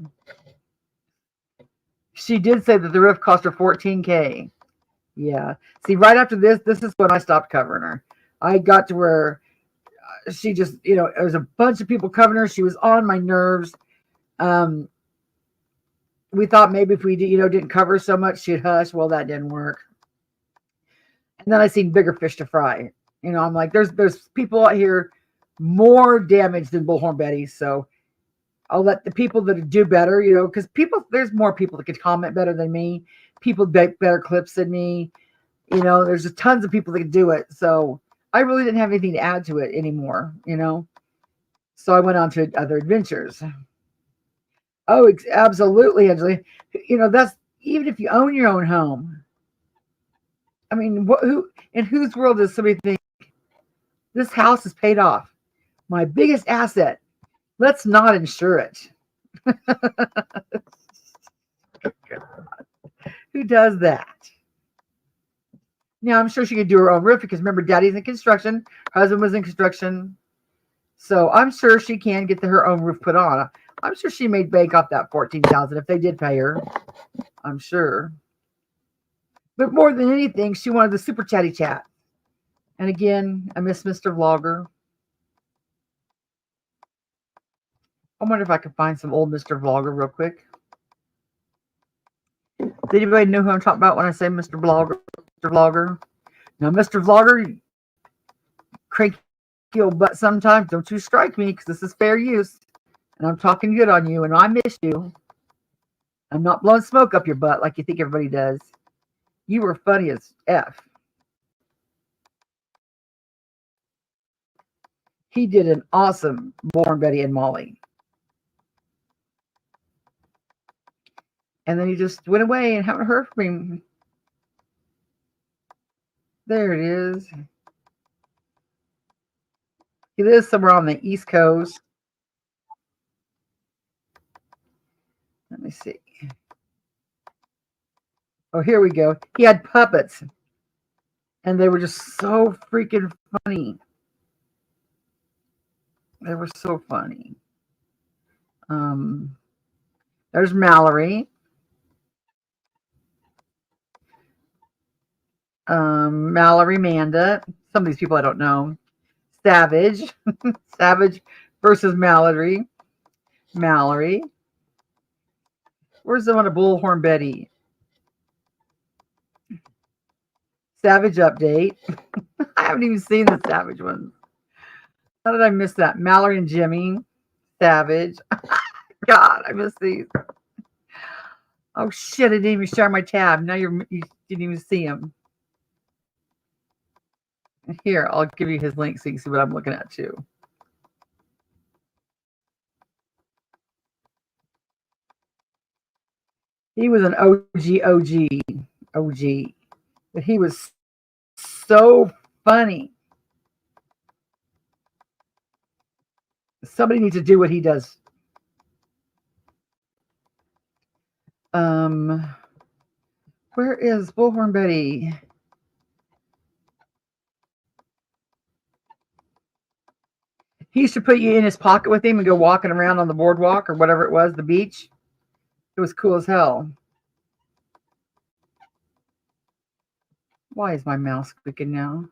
She did say that the roof cost her $14,000. Yeah. See, right after this is when I stopped covering her. I got to where she just, you know, there was a bunch of people covering her. She was on my nerves. We thought maybe if we, you know, didn't cover her so much, she'd hush. Well, that didn't work. And then I seen bigger fish to fry. You know, I'm like, there's people out here more damaged than Bullhorn Betty. So I'll let the people that do better, you know, because there's more people that could comment better than me. People make better clips than me. You know, there's tons of people that can do it. So I really didn't have anything to add to it anymore, you know. So I went on to other adventures. Oh, absolutely, Angela. You know, that's even if you own your own home. I mean, in whose world does somebody think this house is paid off? My biggest asset. Let's not insure it. Who does that? Now, I'm sure she could do her own roof because remember, Daddy's in construction. Her husband was in construction. So I'm sure she can get her own roof put on. I'm sure she made bank off that $14,000 if they did pay her. I'm sure. But more than anything, she wanted the super chatty chat. And again, I miss Mr. Vlogger. I wonder if I can find some old Mr. Vlogger real quick. Does anybody know who I'm talking about when I say Mr. Vlogger? Mr. Vlogger. Now, Mr. Vlogger, cranky old butt sometimes. Don't you strike me because this is fair use. And I'm talking good on you and I miss you. I'm not blowing smoke up your butt like you think everybody does. You were funny as F. He did an awesome Bullhorn Betty and Molly. And then he just went away and haven't heard from him. There it is. He lives somewhere on the East Coast. Let me see. Oh, here we go. He had puppets, and they were just so freaking funny. They were so funny. There's Mallory. Mallory Manda. Some of these people I don't know. Savage. Savage versus Mallory. Mallory. Where's the one of Bullhorn Betty? Savage update. I haven't even seen the Savage one. How did I miss that? Mallory and Jimmy. Savage. God, I missed these. Oh shit! I didn't even share my tab. Now you didn't even see him. Here, I'll give you his link so you can see what I'm looking at too. He was an OG, but he was so funny. Somebody needs to do what he does. Where is Bullhorn Betty? He used to put you in his pocket with him and go walking around on the boardwalk or whatever it was, the beach. It was cool as hell. Why is my mouse clicking now?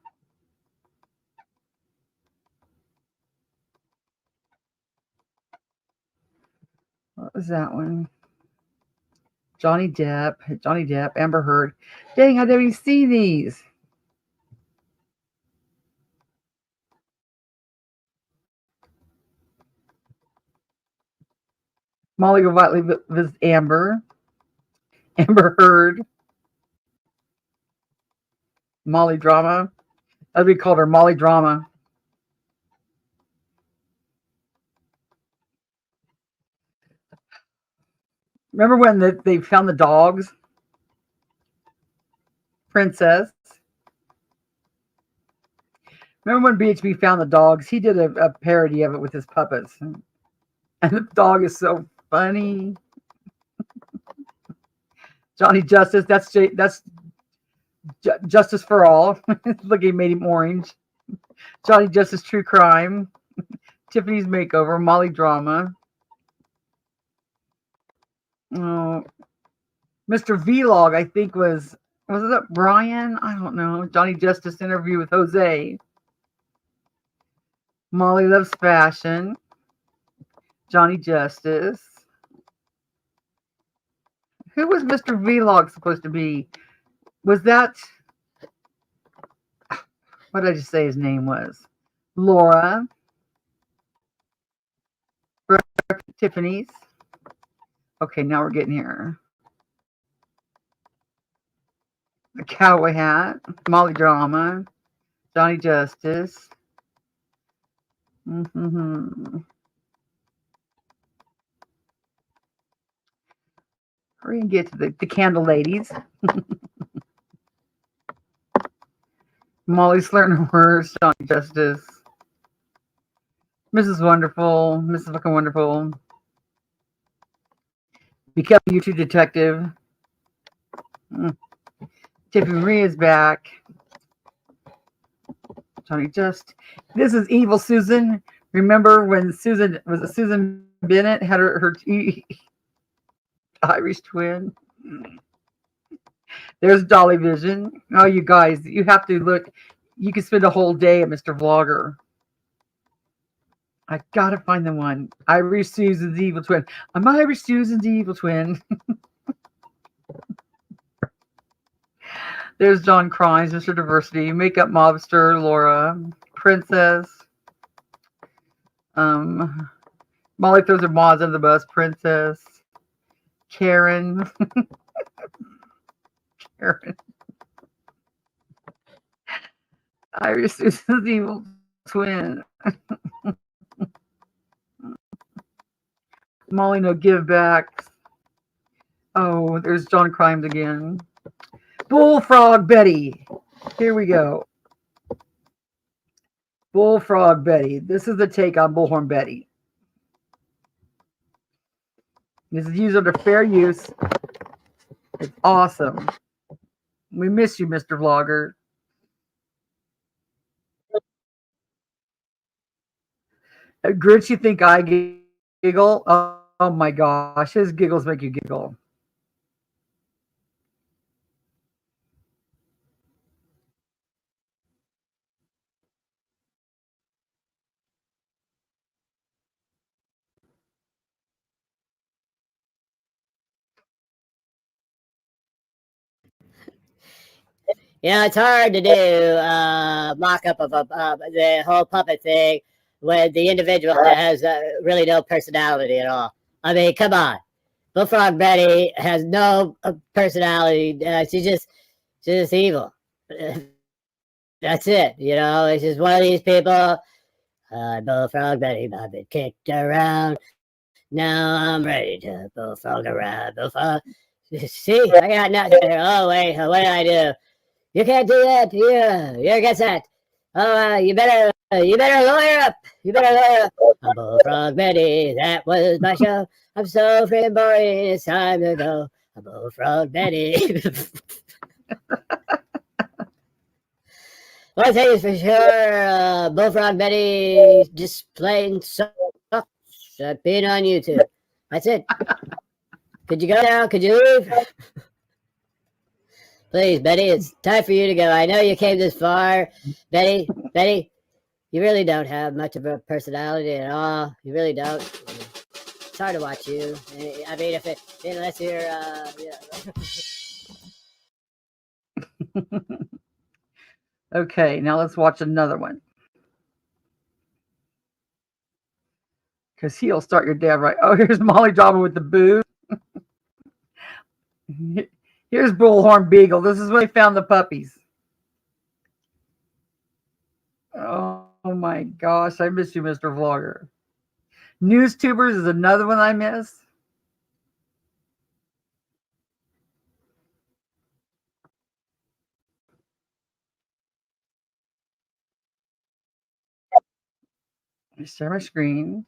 What was that one? Johnny Depp, Amber Heard. Dang, I didn't even see these. Molly Golightly was Amber Heard. Molly Drama. As we called her, Molly Drama. Remember when they found the dogs? Princess. Remember when BHB found the dogs? He did a parody of it with his puppets. And the dog is so funny. Johnny Justice. That's Justice for All. Look, he made him orange. Johnny Justice True Crime. Tiffany's Makeover. Molly Drama. Oh, Mr. Vlog, I think was it Brian? I don't know. Johnny Justice interview with Jose. Molly Loves Fashion. Johnny Justice. Who was Mr. Vlog supposed to be? Was that, what did I just say his name was? Laura. Tiffany's. Okay, now we're getting here. The Cowboy Hat. Molly Drama. Johnny Justice. Hurry and get to the Candle Ladies. Molly Slurner Worst. Johnny Justice. Mrs. Wonderful. Mrs. Fucking Wonderful. Become a YouTube Detective. Tiffany Marie is back. Johnny Just. This is Evil Susan. Remember when Susan Bennett had her Irish twin? There's Dolly Vision. Oh, you guys, you have to look. You can spend a whole day at Mr. Vlogger. I gotta find the one. Irish Susan's evil twin. I'm Irish Susan's evil twin. There's John Crimes, Mr. Diversity, Makeup Mobster, Laura, Princess. Molly throws her mods under the bus, Princess. Karen. Karen. Irish Susan's evil twin. Molly No Give Back. Oh, there's John Crimes again. Bullfrog Betty. Here we go. Bullfrog Betty. This is the take on Bullhorn Betty. This is used under fair use. It's awesome. We miss you, Mr. Vlogger. Grinch, you think I giggle? Oh my gosh, his giggles make you giggle. You know, it's hard to do mock-up of the whole puppet thing with the individual that has really no personality at all. I mean, come on. Bullfrog Betty has no personality. She's just evil. That's it. You know, it's just one of these people. Bullfrog Betty, I've been kicked around. Now I'm ready to bullfrog around. Bullfrog. See, I got nothing. Oh, wait, what did I do? You can't do that. You're against that. Oh, you better lawyer up. You better lawyer up. I'm Bullfrog Betty. That was my show. I'm so freaking boring. It's time to go. I'm Bullfrog Betty. One thing is for sure, Bullfrog Betty just plain sucks at being on YouTube. That's it. Could you go now? Could you leave? Please, Betty, it's time for you to go. I know you came this far. Betty, you really don't have much of a personality at all. You really don't. It's hard to watch you. I mean, unless you're, Okay, now let's watch another one. Because he'll start your day right. Oh, here's Molly Drama with the boo. Here's Bullhorn Beagle. This is when they found the puppies. Oh my gosh, I miss you, Mr. Vlogger. NewsTubers is another one I miss. Let me share my screen.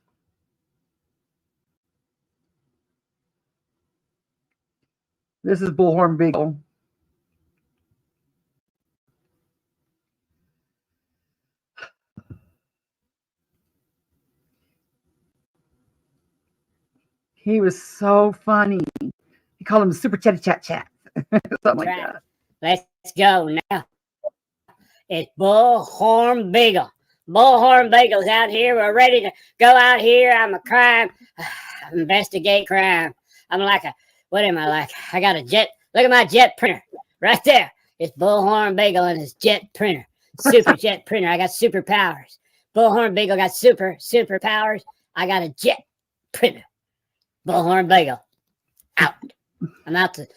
This is Bullhorn Beagle. He was so funny. He called him Super Chatty Chat Chat. Something like that. Let's go now. It's Bullhorn Beagle. Bullhorn Beagle's out here. We're ready to go out here. I'm a crime. Investigate crime. I'm like what am I like? I got a jet. Look at my jet printer right there. It's Bullhorn Beagle and his jet printer. Super jet printer. I got superpowers. Bullhorn Beagle got superpowers. I got a jet printer. Bullhorn Beagle. Out. I'm out to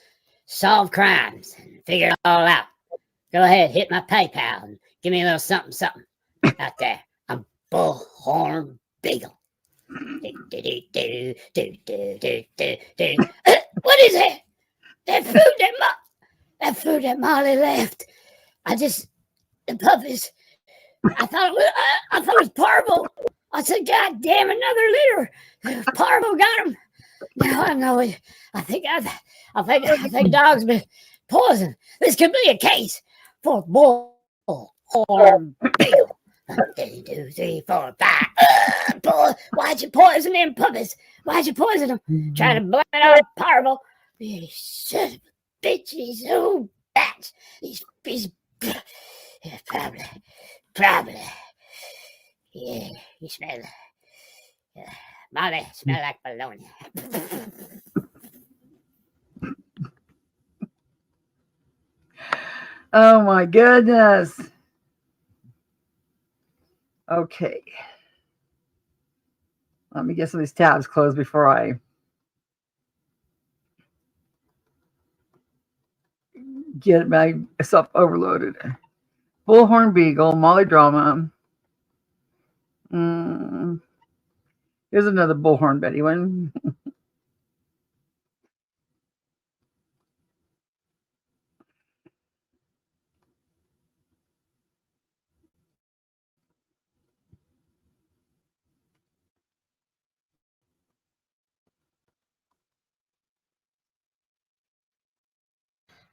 solve crimes and figure it all out. Go ahead, hit my PayPal and give me a little something out there. I'm Bullhorn Beagle. What is it? That food that Molly left. The puppies. I thought it was Parvo. I said, God damn, another litter. Parvo got him. Now I know it. I think dog's been poisoned. This could be a case for Bullhorn Beagle. 1, 2, 3, 4, 5. Boy, why'd you poison them puppies? Why'd you poison them? Trying to blame it on Parvo. You son of a bitch. These old bats. These probably. Yeah, you smell. Molly, smell like bologna. Oh my goodness. Okay. Let me get some of these tabs closed before I get myself overloaded. Bullhorn Beagle, Molly Drama. Here's another Bullhorn Betty one.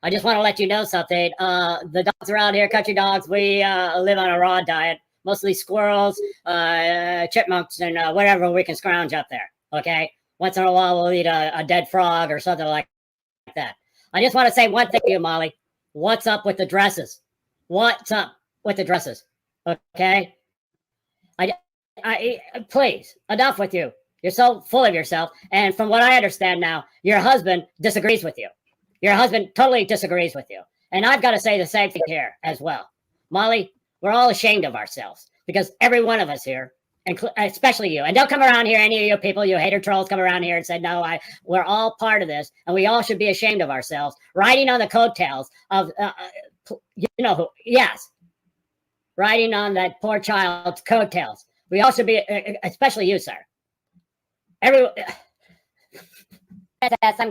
I just want to let you know something. The dogs around here, country dogs, we live on a raw diet, mostly squirrels, chipmunks, and whatever we can scrounge up there. Okay. Once in a while, we'll eat a dead frog or something like that. I just want to say one thing to you, Molly. What's up with the dresses? What's up with the dresses? Okay. Please, enough with you. You're so full of yourself. And from what I understand now, your husband disagrees with you. Your husband totally disagrees with you. And I've got to say the same thing here as well. Molly, we're all ashamed of ourselves because every one of us here, especially you, and don't come around here, any of you people, you hater trolls come around here and say, no, we're all part of this. And we all should be ashamed of ourselves, riding on the coattails of, you know who, yes, riding on that poor child's coattails. We all should be, especially you, sir. I'm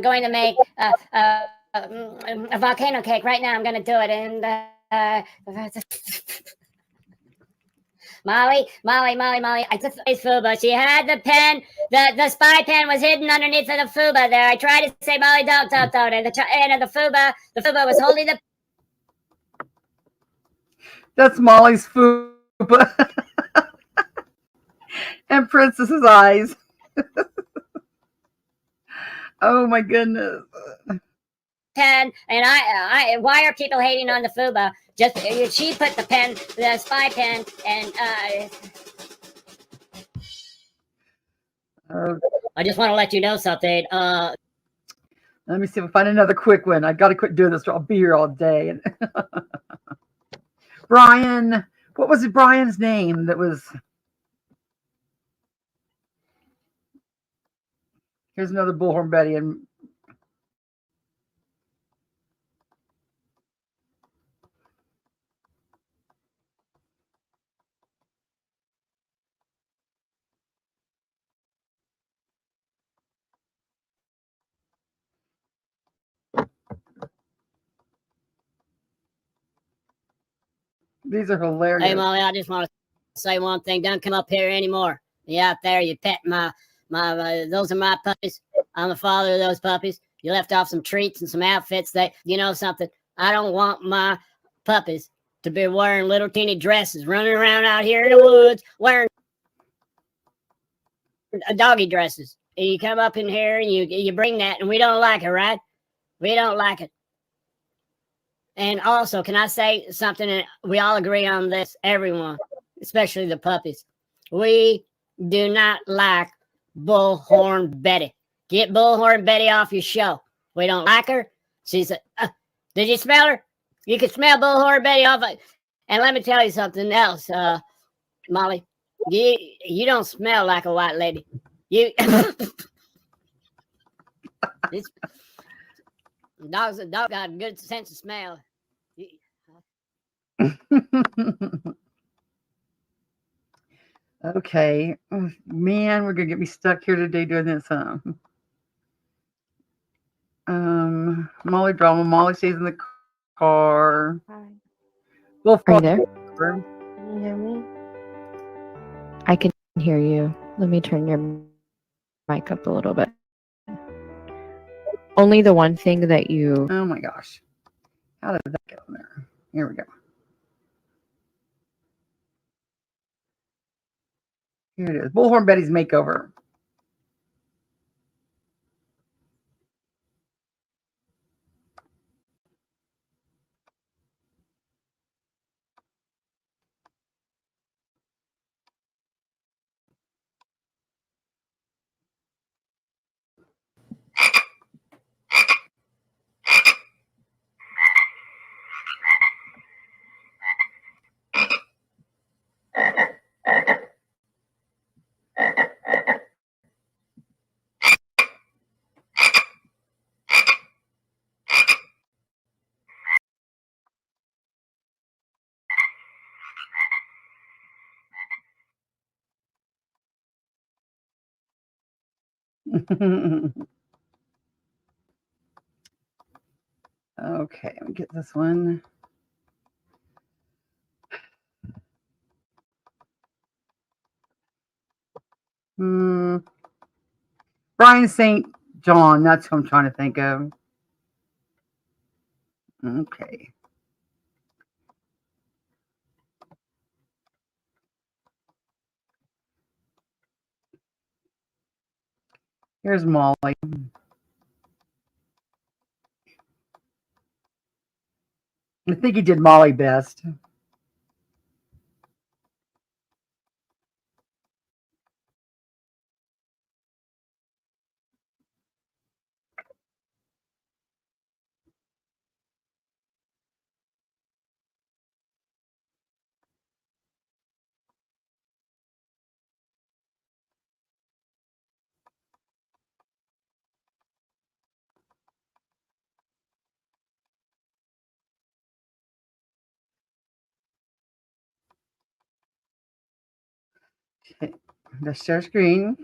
going to make a volcano cake right now. I'm going to do it. And Molly, I took this FUBA. She had the pen. The spy pen was hidden underneath the FUBA there. I tried to say, Molly, don't. And the FUBA was holding the. That's Molly's FUBA. And Princess's eyes. Oh my goodness. Pen, and I why are people hating on the FUBA? Just she put the pen, the spy pen, and I just want to let you know something. Let me see if I find another quick one. I got to quit doing this, or I'll be here all day. Brian, what was Brian's name? That was. Here's another Bullhorn Betty, and these are hilarious. Hey Molly, I just want to say one thing. Don't come up here anymore. You out there, you pet my those are my puppies. I'm the father of those puppies. You left off some treats and some outfits. You know something? I don't want my puppies to be wearing little teeny dresses, running around out here in the woods wearing doggy dresses. And you come up in here and you bring that, and we don't like it, right? We don't like it. And also, can I say something? And we all agree on this, everyone, especially the puppies. We do not like Bullhorn Betty. Get Bullhorn Betty off your show. We don't like her. She's did you smell her? You can smell Bullhorn Betty off. And let me tell you something else, Molly. You don't smell like a white lady. You dog got a good sense of smell. Okay. Oh, man, we're gonna get me stuck here today doing this, huh? Molly drama. Molly stays in the car. Hi. Are you there? Can you hear me? I can hear you. Let me turn your mic up a little bit. Only the one thing that you... Oh my gosh. How did that get on there? Here we go. Here it is. Bullhorn Betty's makeover. Okay, let me get this one. Brian St. John, that's who I'm trying to think of. Okay. Here's Molly. I think he did Molly best. Okay. The share screen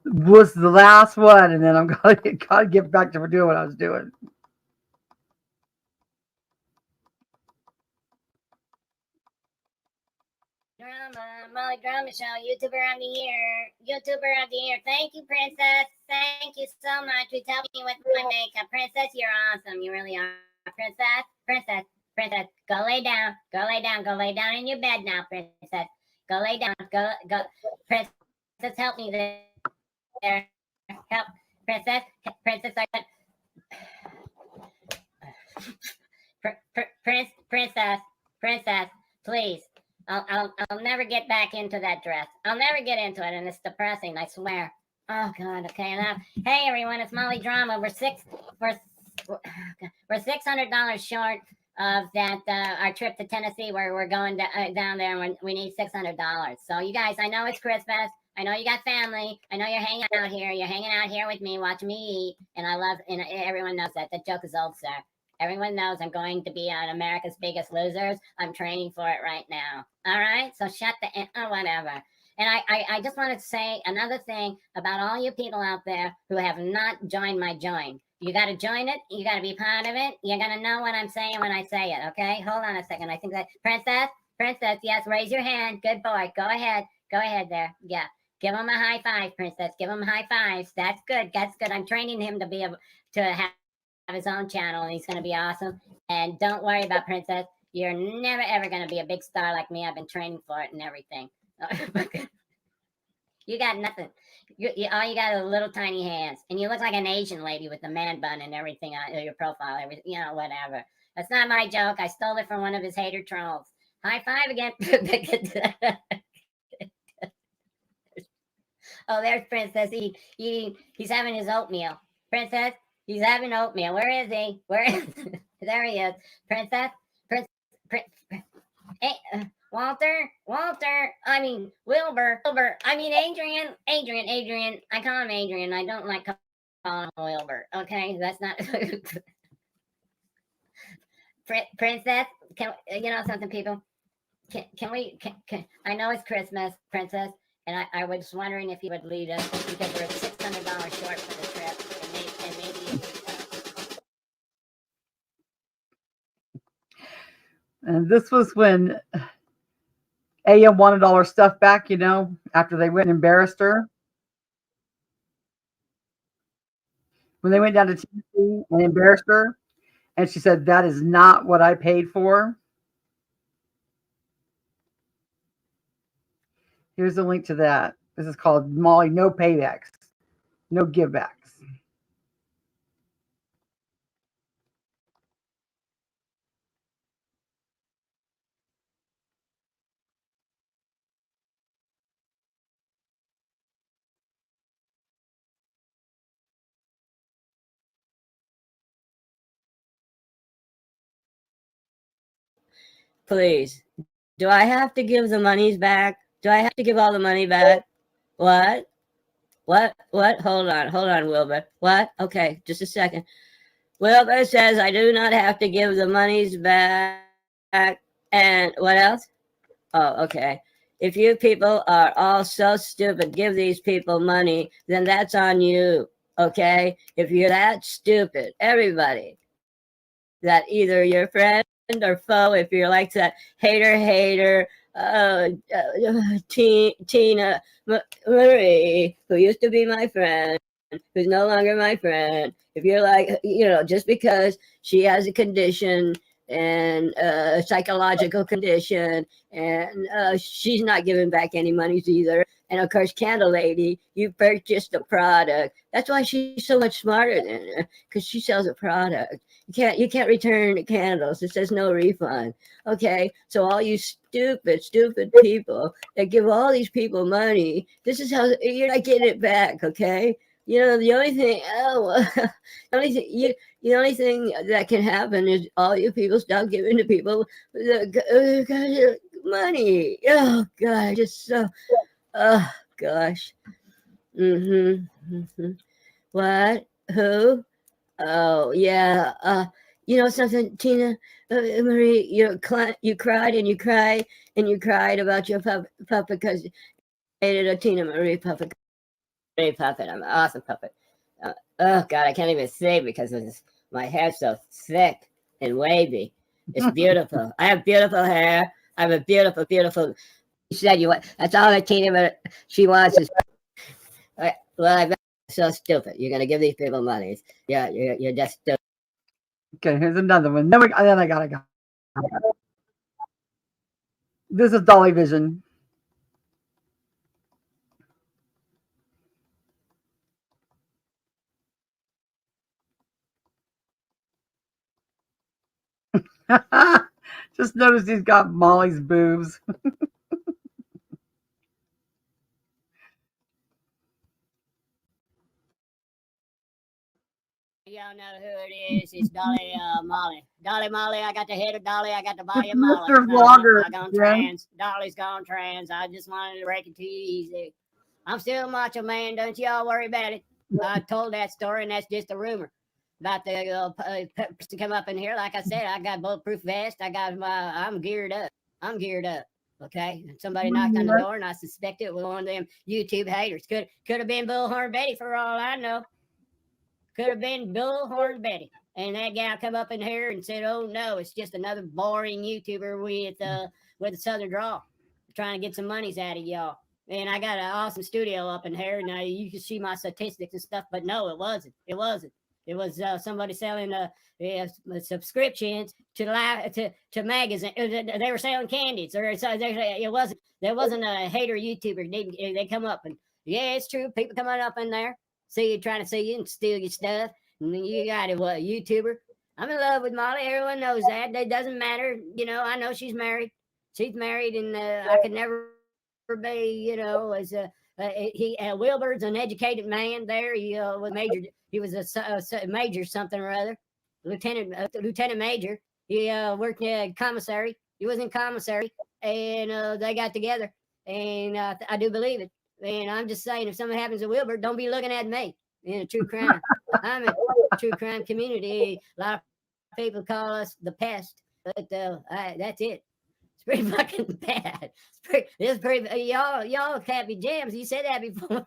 was the last one, and then I'm gotta get back to doing what I was doing. Drama, Molly Drama Show, YouTuber of the Year. YouTuber of the Year. Thank you, Princess. Thank you so much for helping me with my makeup. Princess, you're awesome. You really are. Princess, go lay down. Go lay down. Go lay down in your bed now, Princess. Go lay down. Go. Princess, help me there. Help. Princess, Princess, please. I'll never get back into that dress. I'll never get into it, and it's depressing, I swear. Oh God, okay, enough. Hey everyone, it's Molly Drama. We're $600 short of that our trip to Tennessee, where we're going down there, and we need $600. So you guys, I know it's Christmas. I know you got family. I know you're hanging out here. You're hanging out here with me, watching me eat, and everyone knows that. The joke is old, sir. Everyone knows I'm going to be on America's Biggest Losers. I'm training for it right now. All right? So shut the whatever. And I just wanted to say another thing about all you people out there who have not joined my join. You got to join it. You got to be part of it. You're going to know what I'm saying when I say it, okay? Hold on a second. I think that Princess, yes, raise your hand. Good boy. Go ahead. Go ahead there. Yeah. Give him a high five, Princess. Give him high fives. That's good. That's good. I'm training him to be able to have his own channel, and he's going to be awesome. And don't worry about Princess. You're never, ever going to be a big star like me. I've been training for it and everything. You got nothing. All you got are little tiny hands. And you look like an Asian lady with the man bun and everything on your profile. Everything, whatever. That's not my joke. I stole it from one of his hater trolls. High five again. Oh, there's Princess. He's having his oatmeal. Princess, he's having oatmeal. Where is he? There he is. Princess. Hey, Walter. I mean, Wilbur. I mean, Adrian. I call him Adrian. I don't like calling him Wilbur. Okay, that's not. Princess, can you know something, people? Can we? I know it's Christmas, Princess. And I was wondering if you would lead us, because we're $600 short for the trip, and maybe. And this was when AM wanted all her stuff back, after they went and embarrassed her. When they went down to Tennessee and embarrassed her, and she said, "That is not what I paid for." Here's the link to that. This is called Molly No Paybacks, No Givebacks. Please, do I have to give the monies back? Do I have to give all the money back? What? Hold on, Wilbur. What? Okay, just a second. Wilbur says I do not have to give the monies back. And what else? Oh, okay. If you people are all so stupid, give these people money, then that's on you, okay? If you're that stupid, everybody, that either your friend or foe, if you're like that hater, Tina Marie, who used to be my friend, who's no longer my friend, if you're like, just because she has a condition and a psychological condition and she's not giving back any monies either. And of course, Candle Lady, you purchased a product. That's why she's so much smarter than her, because she sells a product. You can't return the candles. It says no refund. Okay, so all you stupid people that give all these people money, this is how you're not getting it back. Okay, the only thing, the only thing that can happen is all you people stop giving to people the money. Oh God, just so. Oh gosh. What? Who? Oh yeah. Something, Tina Marie. You cried and you cried and you cried about your puppet because you hated a Tina Marie puppet. I'm an awesome puppet. Oh God, I can't even say because my hair's so thick and wavy. It's beautiful. I have beautiful hair. I have a beautiful. She said that's all that Tina she wants is. Well, I'm so stupid. You're gonna give these people money. Yeah, you're just stupid. Okay, here's another one. Then I gotta go. This is Dolly Vision. Just noticed he's got Molly's boobs. Y'all know who it is. It's Dolly Molly. Dolly Molly, I got to hit her. Dolly, I got to buy you Molly. Mr. Vlogger. I gone trans. Dolly's gone trans. I just wanted to break it to you easy. I'm still a macho man. Don't y'all worry about it. I told that story, and that's just a rumor. About the to come up in here. Like I said, I got bulletproof vest. I'm geared up. Okay. And somebody knocked on the door, and I suspect it was one of them YouTube haters. Could have been Bullhorn Betty for all I know. Could have been Bullhorn Betty. And that gal come up in here and said, "Oh no, it's just another boring YouTuber with a southern drawl, trying to get some monies out of y'all." And I got an awesome studio up in here. Now you can see my statistics and stuff, but no, it wasn't. It was somebody selling subscriptions to magazine. They were selling candies, or it wasn't. There wasn't a hater YouTuber. They come up and yeah, it's true. People coming up in there, see you, trying to see you and steal your stuff. And you got a YouTuber. I'm in love with Molly. Everyone knows that. It doesn't matter. I know she's married. She's married, and I could never be. As Wilbur's an educated man. There, he was major. He was a major something or other, lieutenant major. He worked in commissary. He was in commissary, and they got together. And I do believe it. And I'm just saying, if something happens to Wilbur, don't be looking at me in a true crime. I'm in a true crime community. A lot of people call us the pest, but that's it. It's pretty fucking bad. It's pretty. Y'all can't be jams. You said that before.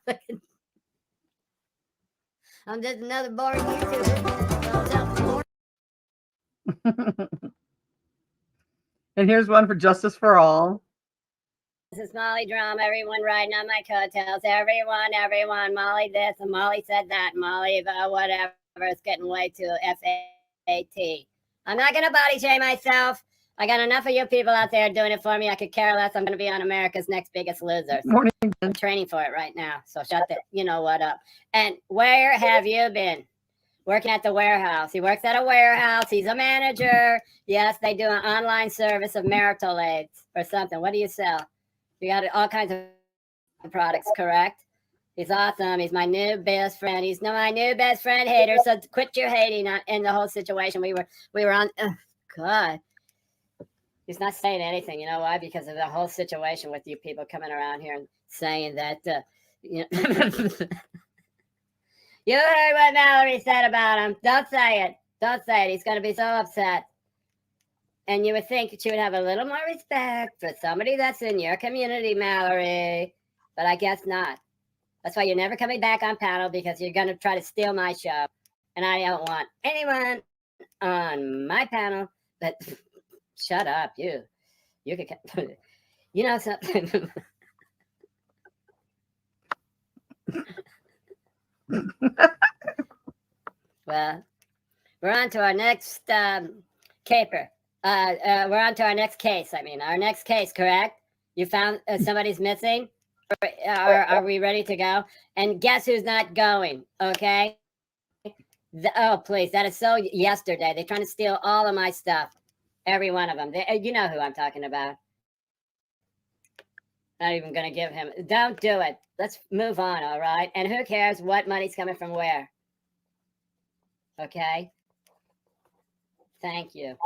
I'm just another boring YouTuber. And here's one for Justice for All. This is Molly Drum. Everyone riding on my coattails. Everyone. Molly this and Molly said that. Molly whatever. It's getting way too FAT. I'm not going to body shame myself. I got enough of you people out there doing it for me. I could care less. I'm going to be on America's Next Biggest Losers. Morning. I'm training for it right now. So shut the, what up. And where have you been? Working at the warehouse. He works at a warehouse. He's a manager. Yes, they do an online service of marital aids or something. What do you sell? You got all kinds of products, correct? He's awesome. He's my new best friend. He's my new best friend hater. So quit your hating in the whole situation. We were on. Oh, God. He's not saying anything. You know why? Because of the whole situation with you people coming around here and saying that. You heard what Mallory said about him. Don't say it. He's going to be so upset. And you would think she would have a little more respect for somebody that's in your community, Mallory. But I guess not. That's why you're never coming back on panel, because you're going to try to steal my show. And I don't want anyone on my panel. But shut up, you. You could, you know something. Well, we're on to our next caper. We're on to our next case. I mean, our next case, correct? You found somebody's missing? Are we ready to go? And guess who's not going, okay? Oh, please, that is so yesterday. They're trying to steal all of my stuff. Every one of them. You know who I'm talking about. Not even going to give him. Don't do it. Let's move on, all right? And who cares what money's coming from where? Okay? Thank you.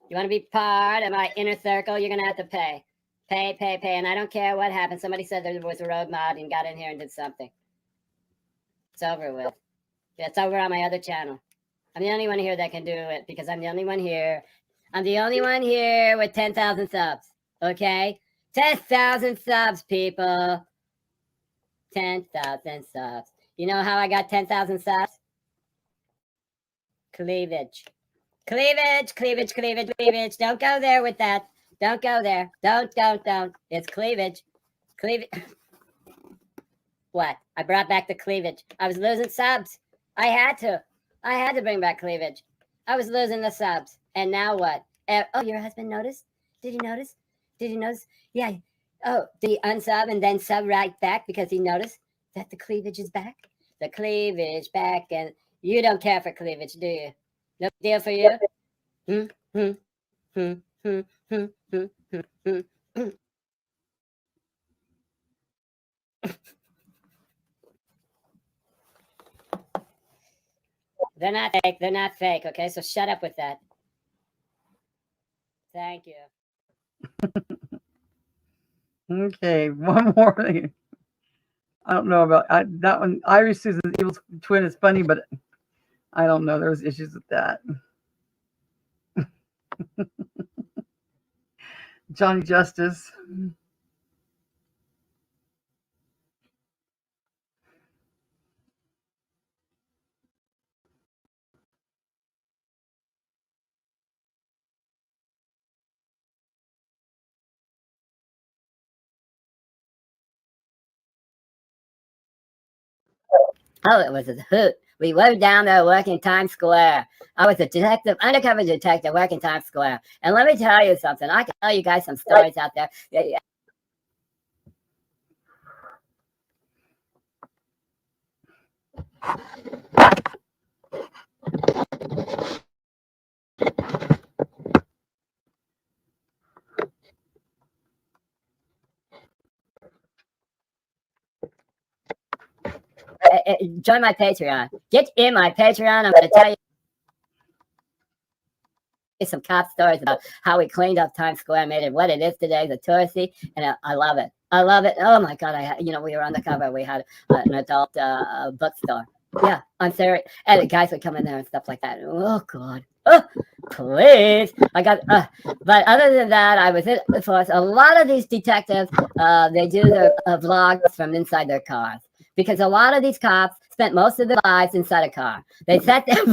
You want to be part of my inner circle? You're going to have to pay. Pay. And I don't care what happened. Somebody said there was a road mod and got in here and did something. It's over with. It's over on my other channel. I'm the only one here that can do it because I'm the only one here. I'm the only one here with 10,000 subs. Okay? 10,000 subs, people. 10,000 subs. You know how I got 10,000 subs? Cleavage. Cleavage. Don't go there with that. Don't go there. Don't. It's cleavage. Cleavage. What? I brought back the cleavage. I was losing subs. I had to bring back cleavage. I was losing the subs. And now what? Oh, your husband noticed? Did he notice? Yeah. Oh, did he unsub and then sub right back because he noticed that the cleavage is back? The cleavage back, and you don't care for cleavage, do you? No deal for you? They're not fake, okay? So shut up with that. Thank you. Okay, one more thing. I don't know about that one. Irish Susan's evil twin is funny, but I don't know. There's issues with that. Johnny Justice. Oh, it was a hoot. We were down there working Times Square. I was a detective, undercover detective working Times Square. And let me tell you something. I can tell you guys some stories out there. Join my Patreon. Get in my Patreon. I'm going to tell you some cop stories about how we cleaned up Times Square, made it what it is today, the touristy, and I love it. Oh my God! We were on the cover. We had an adult bookstore. Yeah, I'm serious. And the guys would come in there and stuff like that. Oh God! Oh, please! I got. But other than that, I was in the force. A lot of these detectives, they do their vlogs from inside their cars because a lot of these cops spent most of their lives inside a car. They sat there.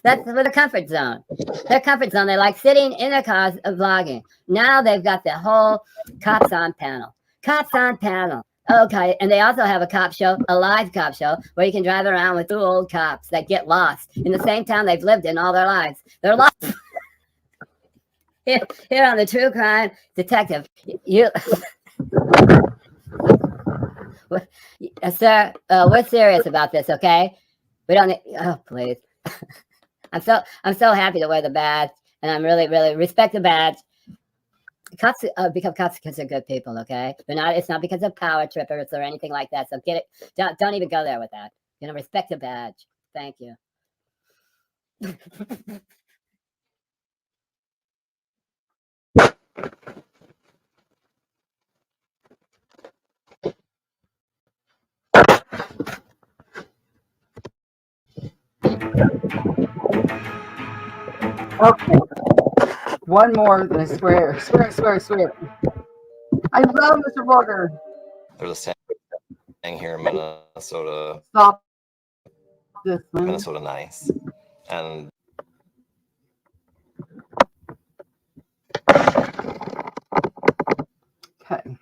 That's for the comfort zone. Their comfort zone. They like sitting in their cars vlogging. Now they've got the whole cops on panel. Cops on panel. Okay, and they also have a cop show, a live cop show, where you can drive around with 2 old cops that get lost in the same town they've lived in all their lives. They're lost. Here on the True Crime Detective, sir, we're serious about this, okay? We don't need, oh, please. I'm so happy to wear the badge, and I'm really respect the badge. Cops become cops because they're good people, okay? It's not because of power trippers or anything like that. So get it. Don't even go there with that. Respect the badge. Thank you. Okay. One more, and I swear. I love Mr. Walker. There's a saying here in Minnesota. Stop this, man. Minnesota nice. And okay.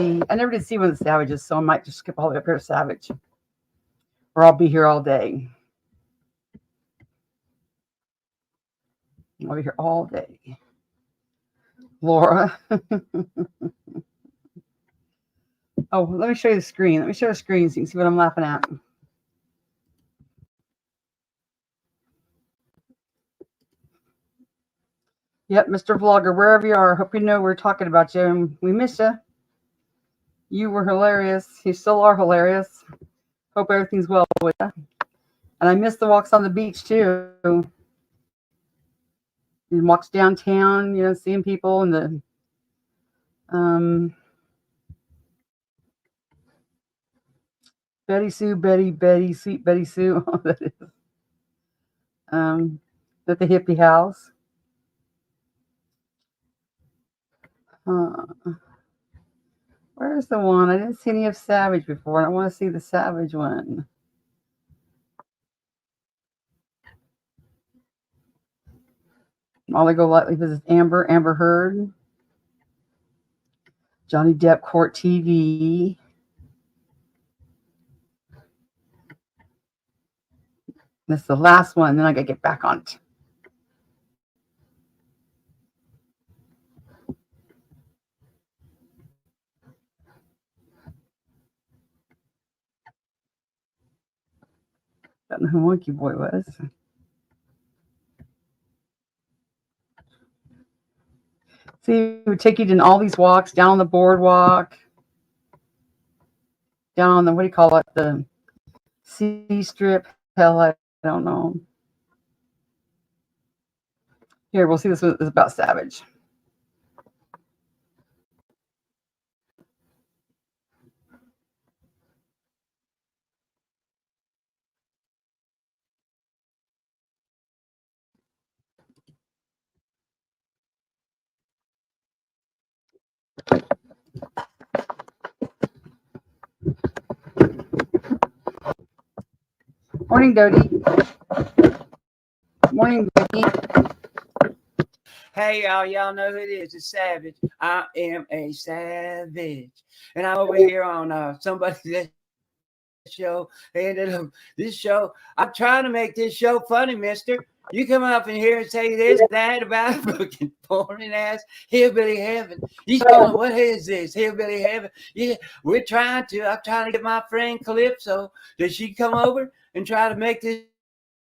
see. I never did see one of the Savages, so I might just skip all the way up here to Savage, or I'll be here all day. I'll be here all day. Laura. Oh, let me show you the screen. Let me show the screen so you can see what I'm laughing at. Yep, Mr. Vlogger, wherever you are, hope you know we're talking about you. And we miss you. You were hilarious. You still are hilarious. Hope everything's well with you. And I miss the walks on the beach, too. And walks downtown, you know, seeing people and the Betty Sue, Betty, sweet Betty Sue. That is. At the hippie house. Where's the one? I didn't see any of Savage before, and I want to see the Savage one. Molly Golightly visits Amber Heard. Johnny Depp Court TV. This is the last one, then I gotta get back on it. Don't know who Monkey Boy was. See, it would take you to all these walks, down the boardwalk, down on the, what do you call it, the C strip. Hell, I don't know. Here, we'll see this is about Savage. Morning, Dodie. Morning, Dodie. Hey, y'all know who it is. It's Savage. I am a savage. And I'm over here on somebody's show. And this show, I'm trying to make this show funny, mister. You come up in here and say this, that about fucking boring ass hillbilly heaven. You going, what is this? Hillbilly heaven? Yeah, I'm trying to get my friend Calypso. Does she come over and try to make this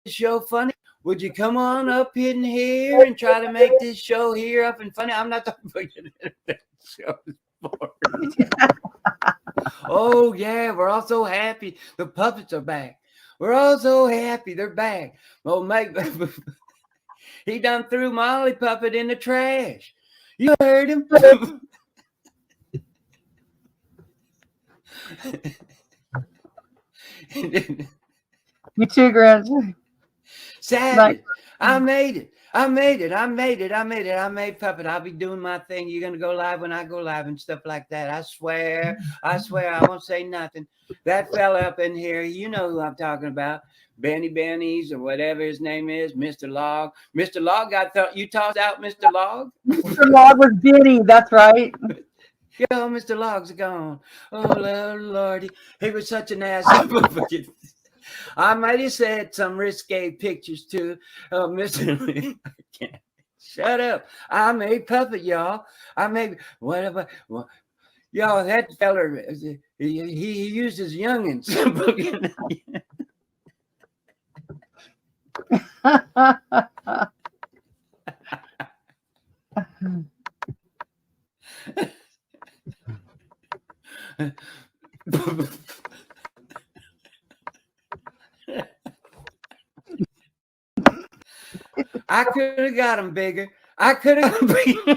show funny? Would you come on up in here and try to make this show here up and funny? I'm not talking about that show. Oh, yeah, we're all so happy. The puppets are back. We're all so happy they're back. Oh, mate, he done threw Molly Puppet in the trash. You heard him? You too, Grant. Savage. I made it. I made Puppet. I'll be doing my thing. You're gonna go live when I go live and stuff like that. I swear. I won't say nothing. That fella up in here, you know who I'm talking about. Benny's or whatever his name is, Mr. Log. Mr. Log you tossed out Mr. Log? Mr. Log was Benny, that's right. Yo, Mr. Log's gone. Oh, Lordy. He was such an asshole. I might have said some risque pictures too. Mr. Shut up. I made Puppet, y'all. Whatever. Y'all, that feller, he uses youngins. I could have got him bigger. I could have got bigger.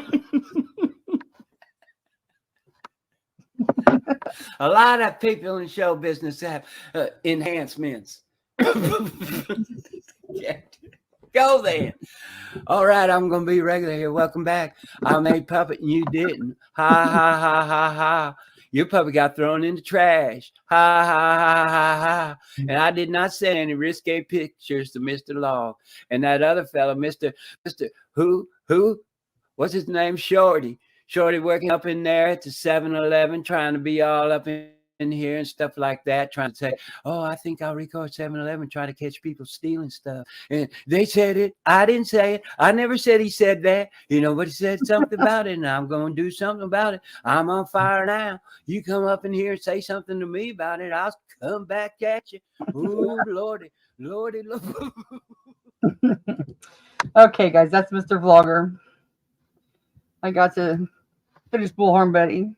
A lot of people in show business have enhancements. Yeah. Go then. All right, I'm going to be regular here. Welcome back. I made Puppet and you didn't. Ha, ha, ha, ha, ha. Your puppet got thrown in the trash. Ha, ha, ha, ha, ha. And I did not send any risque pictures to Mr. Log. And that other fellow, Mr. Who? What's his name? Shorty. Shorty working up in there at the 7-Eleven, trying to be all up in here and stuff like that, trying to say, oh, I think I'll record 7-Eleven, try to catch people stealing stuff. And they said it. I didn't say it. I never said he said that. You know, but he said something about it, and I'm going to do something about it. I'm on fire now. You come up in here and say something to me about it, I'll come back at you. Ooh, Lordy, Lordy, Lordy. Okay, guys, that's Mr. Vlogger. I got to finish Bullhorn Betty.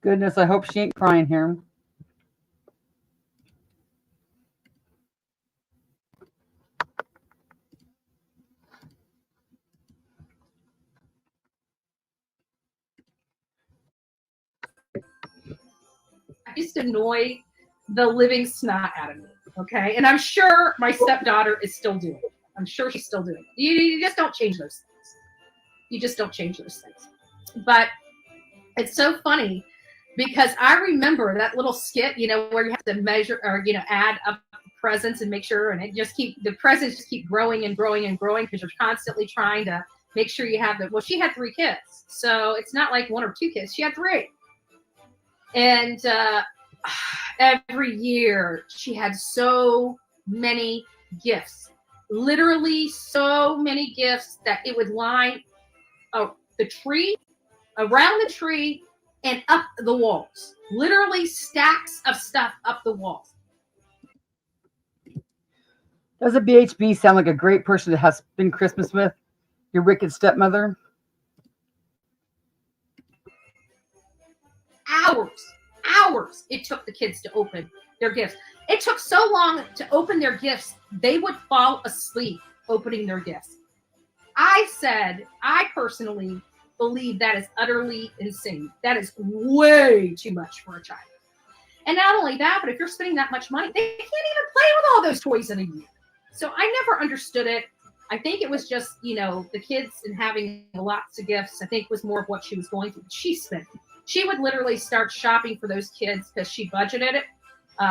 Goodness, I hope she ain't crying here. I used to annoy the living snot out of me. Okay. And I'm sure my stepdaughter is still doing it. I'm sure she's still doing it. You just don't change those things. You just don't change those things. But it's so funny because I remember that little skit, you know, where you have to measure or, you know, add up presents and make sure, and the presents just keep growing and growing and growing because you're constantly trying to make sure you have well, she had 3 kids. So it's not like 1 or 2 kids. She had 3. And every year she had so many gifts, literally so many gifts that it would line the tree, around the tree, and up the walls. Literally stacks of stuff up the walls. Does a BHB sound like a great person to have spend Christmas with? Your wicked stepmother? Hours it took the kids to open their gifts. It took so long to open their gifts, they would fall asleep opening their gifts. I personally believe that is utterly insane. That is way too much for a child. And not only that, but if you're spending that much money, they can't even play with all those toys in a year. So I never understood it. I think it was just, you know, the kids and having lots of gifts, I think was more of what she was going through. She would literally start shopping for those kids because she budgeted it.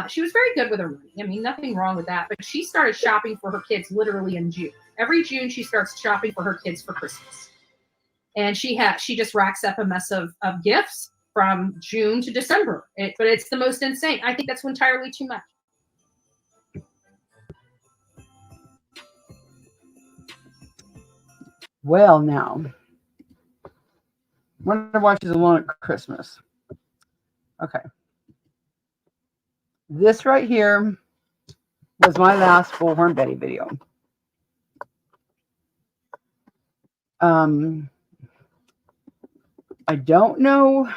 She was very good with her money. I mean, nothing wrong with that. But she started shopping for her kids literally in June. Every June, she starts shopping for her kids for Christmas. And she just racks up a mess of gifts from June to December. But it's the most insane. I think that's entirely too much. Well, now, wonder why she's alone at Christmas. Okay. This right here was my last Bullhorn Betty video. I don't know.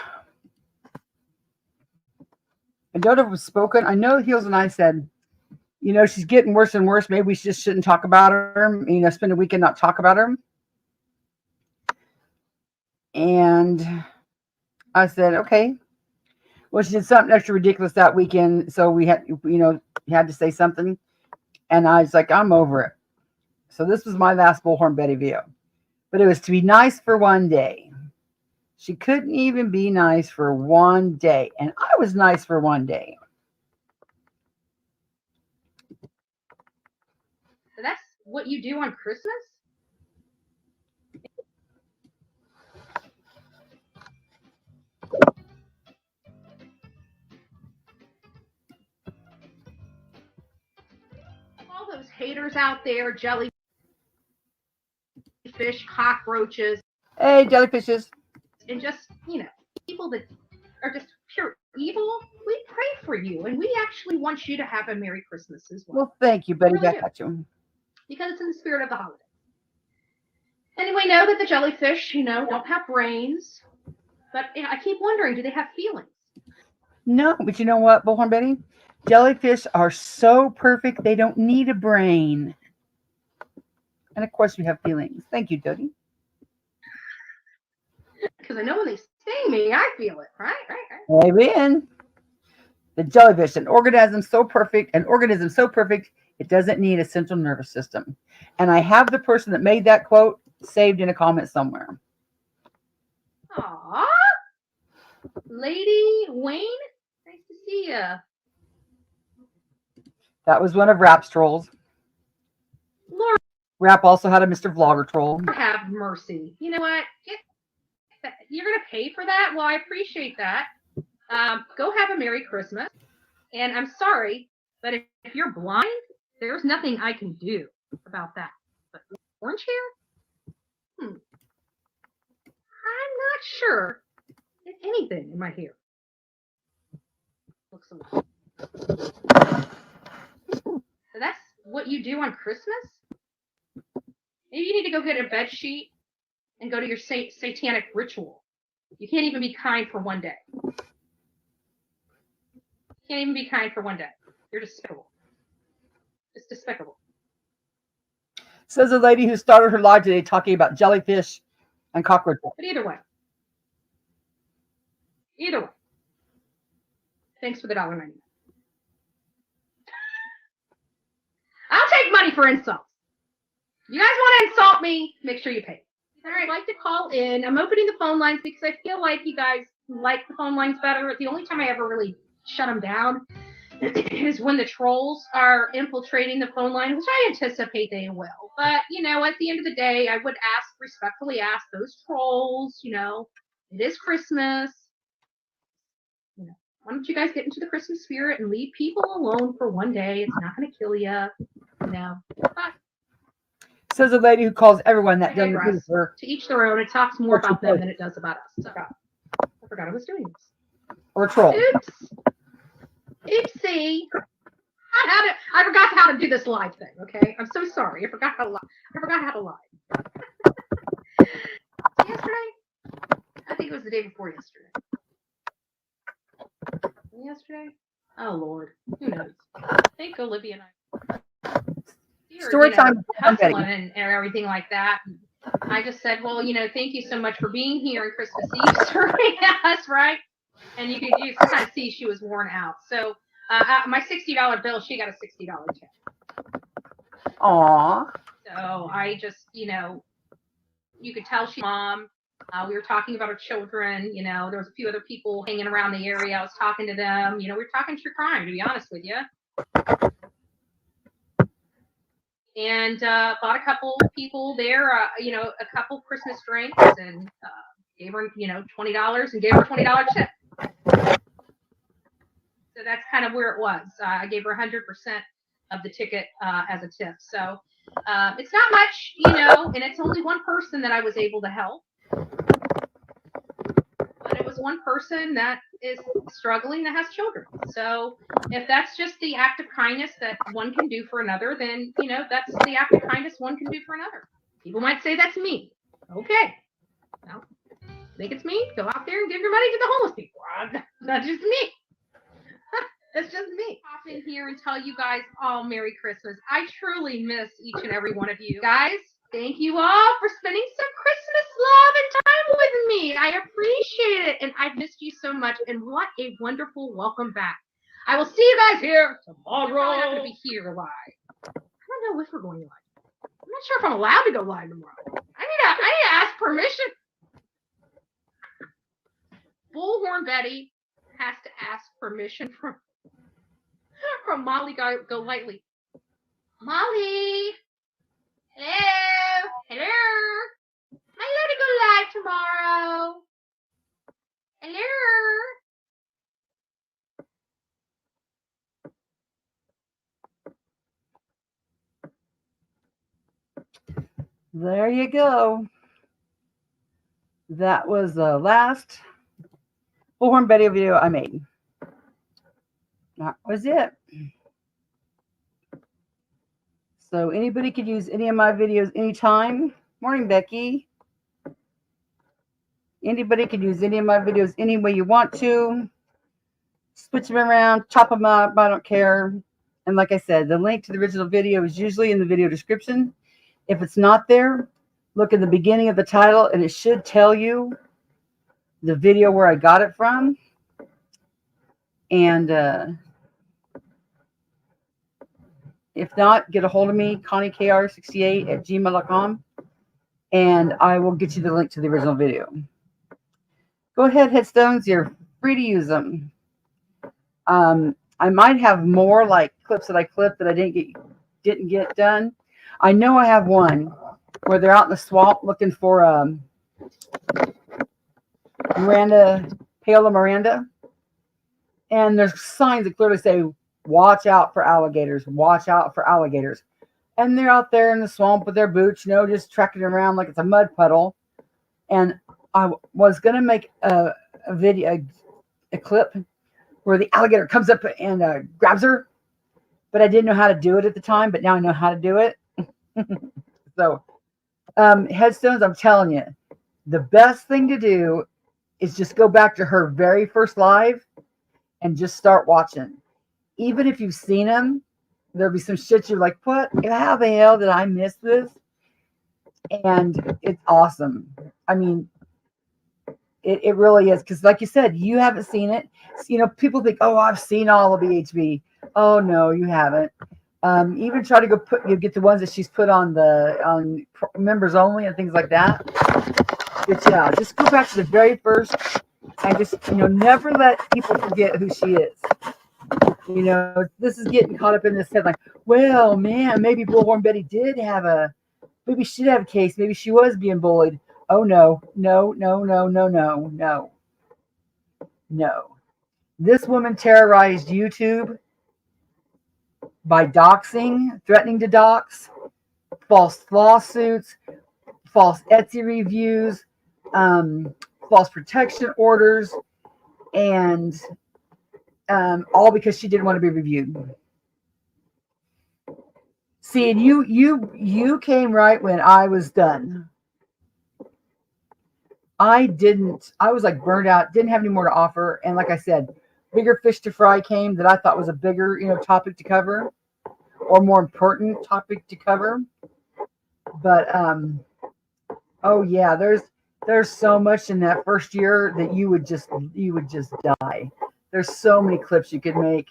I don't know if it was spoken. I know Heels and I said, you know, she's getting worse and worse. Maybe we just shouldn't talk about her. You know, spend a weekend not talk about her. And I said, okay. Well, she did something extra ridiculous that weekend, so we had, you know, had to say something. And I was like, I'm over it. So this was my last Bullhorn Betty video. But it was to be nice for one day. She couldn't even be nice for one day. And I was nice for one day. So that's what you do on Christmas? All those haters out there, jellyfish, cockroaches. Hey, jellyfishes. And just, you know, people that are just pure evil, we pray for you. And we actually want you to have a Merry Christmas as well. Well, thank you, Betty. Really I got you. Because it's in the spirit of the holiday. And we know that the jellyfish, you know, don't have brains. But you know, I keep wondering, do they have feelings? No, but you know what, Bullhorn Betty? Jellyfish are so perfect, they don't need a brain. And of course, you have feelings. Thank you, Dodie. Because I know when they sting me, I feel it. Right. Amen. The jellyfish, an organism so perfect, it doesn't need a central nervous system. And I have the person that made that quote saved in a comment somewhere. Aww. Lady Wayne, nice to see you. That was one of Rap's trolls. Lord Rap also had a Mr. Vlogger troll. have mercy. You know what? You're going to pay for that? Well, I appreciate that. Go have a Merry Christmas. And I'm sorry, but if you're blind, there's nothing I can do about that. But orange hair? I'm not sure if anything in my hair looks alike. So that's what you do on Christmas? Maybe you need to go get a bed sheet and go to your satanic ritual. You can't even be kind for one day. Can't even be kind for one day. You're despicable. It's despicable. Says a lady who started her live today talking about jellyfish and cockroaches. But either way. Thanks for the $1.99. I'll take money for insults. You guys want to insult me? Make sure you pay. All right, I'd like to call in. I'm opening the phone lines because I feel like you guys like the phone lines better. The only time I ever really shut them down is when the trolls are infiltrating the phone line, which I anticipate they will. But, you know, at the end of the day, I would respectfully ask those trolls, you know, it is Christmas. You know, why don't you guys get into the Christmas spirit and leave people alone for one day? It's not going to kill you, you know. But says a lady who calls everyone that doesn't agree with her. To each their own. It talks more about them than it does about us. So, I forgot I was doing this. Or a troll. Oops. Oopsie. I forgot how to do this live thing. Okay, I'm so sorry. I forgot how to live. Yesterday, I think it was the day before yesterday. Yesterday? Oh Lord, who knows? I think Olivia and I. Story time. Hustling and everything like that. I just said, well, you know, thank you so much for being here on Christmas Eve serving us, right? And you could kind of see she was worn out. So my $60 bill, she got a $60 check. Aww. So I just, you know, you could tell she's mom. We were talking about our children. You know, there was a few other people hanging around the area. I was talking to them. You know, we were talking true crime, to be honest with you. And bought a couple people there, you know, a couple Christmas drinks and gave her, you know, $20 and gave her a $20 tip. So that's kind of where it was. I gave her 100% of the ticket as a tip. So it's not much, you know, and it's only one person that I was able to help. But it was one person that is struggling that has children. So if that's just the act of kindness that one can do for another, then, you know, that's the act of kindness one can do for another. People might say that's me. Okay. Well, think it's me? Go out there and give your money to the homeless people. That's just me. That's just me. Pop in here and tell you guys all Merry Christmas. I truly miss each and every one of you. Guys, thank you all for spending some Christmas love and time with me. I appreciate it. And I've missed you so much. And what a wonderful welcome back. I will see you guys here tomorrow. You're probably not going to be here live. I don't know if we're going live. I'm not sure if I'm allowed to go live tomorrow. I need to ask permission. Bullhorn Betty has to ask permission from Molly Go Lightly. Molly. Hello. Hello. Am I allowed to go live tomorrow? Hello. There you go. That was the last Bullhorn Betty video I made. That was it. So anybody could use any of my videos anytime. Morning, Becky. Anybody could use any of my videos any way you want to. Switch them around, chop them up, I don't care. And like I said, the link to the original video is usually in the video description. If it's not there, look at the beginning of the title and it should tell you the video where I got it from. And if not, get a hold of me, ConnieKR68@gmail.com, and I will get you the link to the original video. Go ahead, Headstones. You're free to use them. I might have more like clips that I clipped that I didn't get done. I know I have one where they're out in the swamp looking for Paola Miranda, and there's signs that clearly say, "Watch out for alligators! Watch out for alligators!" And they're out there in the swamp with their boots, just trekking around like it's a mud puddle. And I was gonna make a video, a clip where the alligator comes up and grabs her, but I didn't know how to do it at the time, but now I know how to do it. So headstones, I'm telling you, the best thing to do is just go back to her very first live and just start watching. Even if you've seen them, there'll be some shit you're like, what? How the hell did I miss this? And it's awesome. I mean, it really is, because like you said, you haven't seen it. People think, oh, I've seen all of BHB. Oh no, you haven't. Even try to get the ones that she's put on members only and things like that. But yeah, just go back to the very first and just never let people forget who she is. This is getting caught up in this headline. Well, man, maybe Bullhorn Betty maybe she did have a case. Maybe she was being bullied. Oh, no. This woman terrorized YouTube by doxing, threatening to dox, false lawsuits, false Etsy reviews, false protection orders, and all because she didn't want to be reviewed. See, and you came right when I was done. I was like burned out, didn't have any more to offer. And like I said, bigger fish to fry came that I thought was a bigger, topic to cover, or more important topic to cover. But, oh yeah, there's so much in that first year that you would just die. There's so many clips you could make.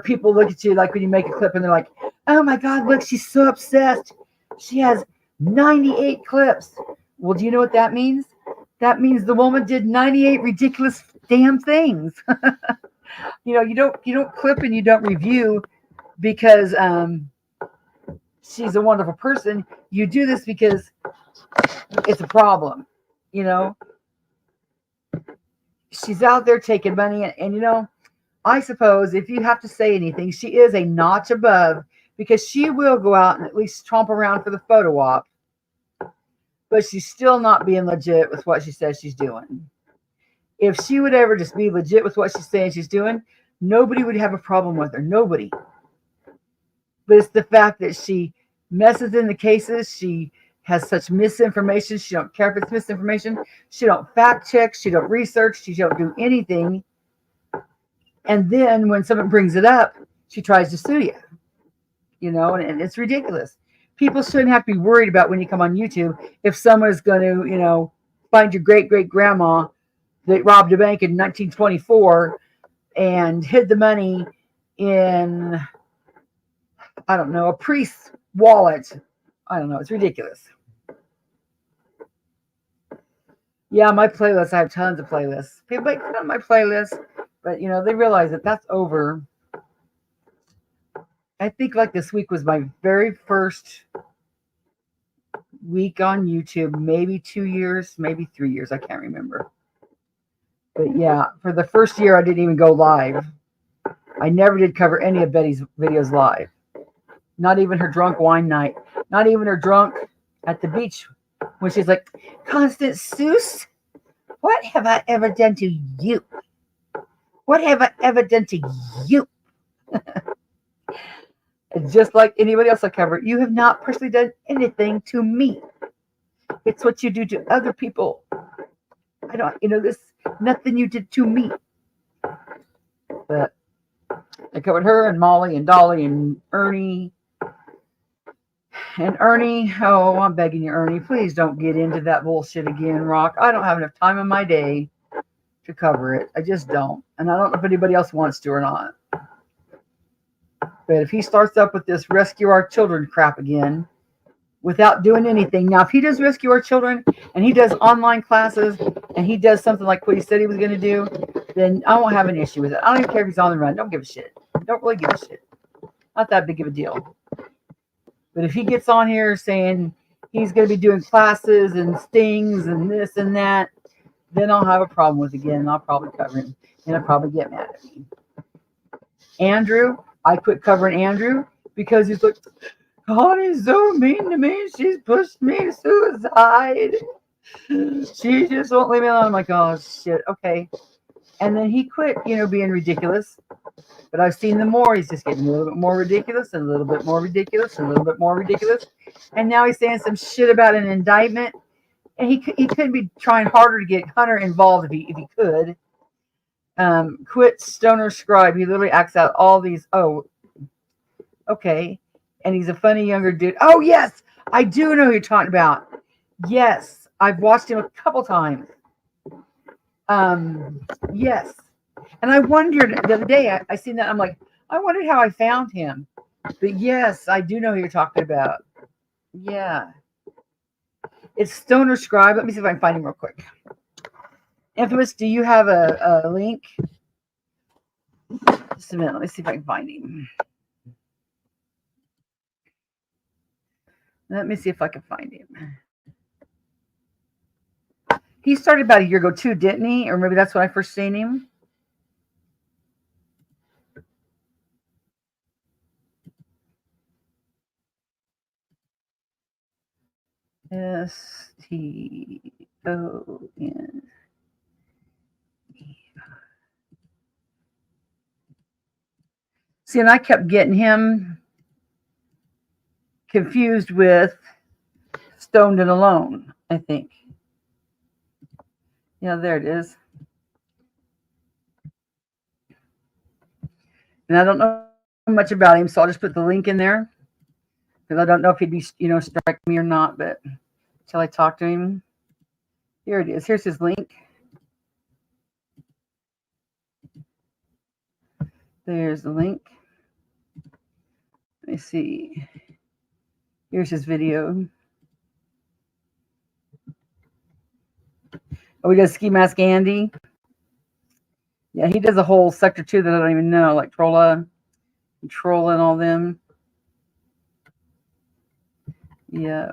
People look at you like when you make a clip and they're like, oh my God, look, she's so obsessed. She has 98 clips. Well, do you know what that means? That means the woman did 98 ridiculous damn things. You don't clip and you don't review because she's a wonderful person. You do this because it's a problem. She's out there taking money, and I suppose if you have to say anything, she is a notch above, because she will go out and at least tromp around for the photo op, but she's still not being legit with what she says she's doing. If she would ever just be legit with what she's saying she's doing, nobody would have a problem with her. Nobody. But it's the fact that she messes in the cases. She has such misinformation. She don't care if it's misinformation. She don't fact check. She don't research. She don't do anything. And then when someone brings it up, she tries to sue you. And it's ridiculous. People shouldn't have to be worried about when you come on YouTube if someone is going to, find your great-great-grandma that robbed a bank in 1924 and hid the money in, I don't know, a priest's wallet. I don't know. It's ridiculous. Yeah, my playlist, I have tons of playlists. People make fun of my playlist, but, they realize that that's over. I think like this week was my very first week on YouTube, maybe 2 years, maybe 3 years. I can't remember. But yeah, for the first year, I didn't even go live. I never did cover any of Betty's videos live. Not even her drunk wine night. Not even her drunk at the beach when she's like, Constance Seuss, what have I ever done to you? What have I ever done to you? And just like anybody else I cover, you have not personally done anything to me. It's what you do to other people. I don't, this, nothing you did to me. But I covered her and Molly and Dolly and Ernie. And Ernie, oh, I'm begging you, Ernie, please don't get into that bullshit again, Rock. I don't have enough time in my day to cover it. I just don't. And I don't know if anybody else wants to or not. But if he starts up with this rescue our children crap again, without doing anything. Now, if he does rescue our children and he does online classes and he does something like what he said he was going to do, then I won't have an issue with it. I don't even care if he's on the run. Don't give a shit. Don't really give a shit. Not that big of a deal. But if he gets on here saying he's going to be doing classes and stings and this and that, then I'll have a problem with it again, and I'll probably cover him, and he'll probably get mad at me. Andrew, I quit covering Andrew because he's like, Connie's so mean to me. She's pushed me to suicide. She just won't leave me alone. I'm like, oh, shit, okay. And then he quit, being ridiculous. But I've seen the more. He's just getting a little bit more ridiculous and a little bit more ridiculous and a little bit more ridiculous. And now he's saying some shit about an indictment. And he could be trying harder to get Hunter involved if he could. Quit Stoner Scribe. He literally acts out all these. Oh, okay. And he's a funny younger dude. Oh, yes. I do know who you're talking about. Yes. I've watched him a couple times. Yes. And I wondered the other day, I seen that. I'm like, I wondered how I found him. But yes, I do know who you're talking about. Yeah. It's Stoner Scribe. Let me see if I can find him real quick. Infamous, do you have a link? Just a minute. Let me see if I can find him. Let me see if I can find him. He started about a year ago too, didn't he? Or maybe that's when I first seen him. S-T-O-N. See, and I kept getting him confused with Stoned and Alone, I think. Yeah, there it is. And I don't know much about him, so I'll just put the link in there. Because I don't know if he'd be, strike me or not, but until I talk to him. Here it is. Here's his link. There's the link. Let me see. Here's his video. Oh, he does Ski Mask Andy. Yeah, he does a whole sector 2 that I don't even know, like Trolla and all them. Yeah.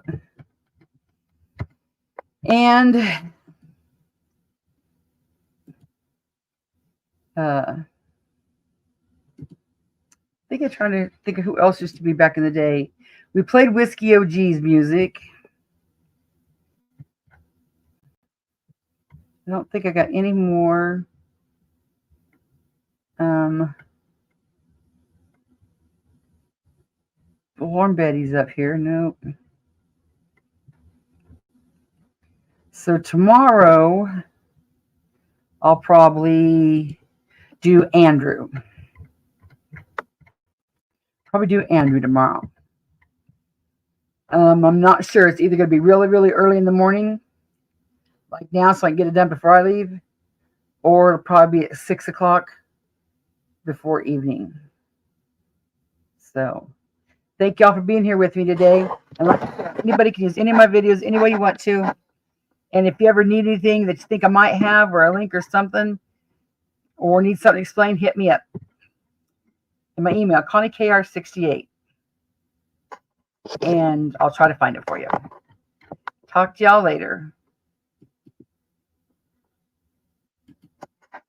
And I think I'm trying to think of who else used to be back in the day. We played Whiskey OG's music. I don't think I got any more. Bullhorn Betty's up here. Nope. So tomorrow, I'll probably do Andrew. Probably do Andrew tomorrow. I'm not sure. It's either going to be really, really early in the morning, like now, so I can get it done before I leave, or it'll probably be at 6 o'clock before evening. So thank y'all for being here with me today. And like I said, anybody can use any of my videos any way you want to. And if you ever need anything that you think I might have, or a link or something, or need something explained, hit me up. In my email, ConnieKR68. And I'll try to find it for you. Talk to y'all later.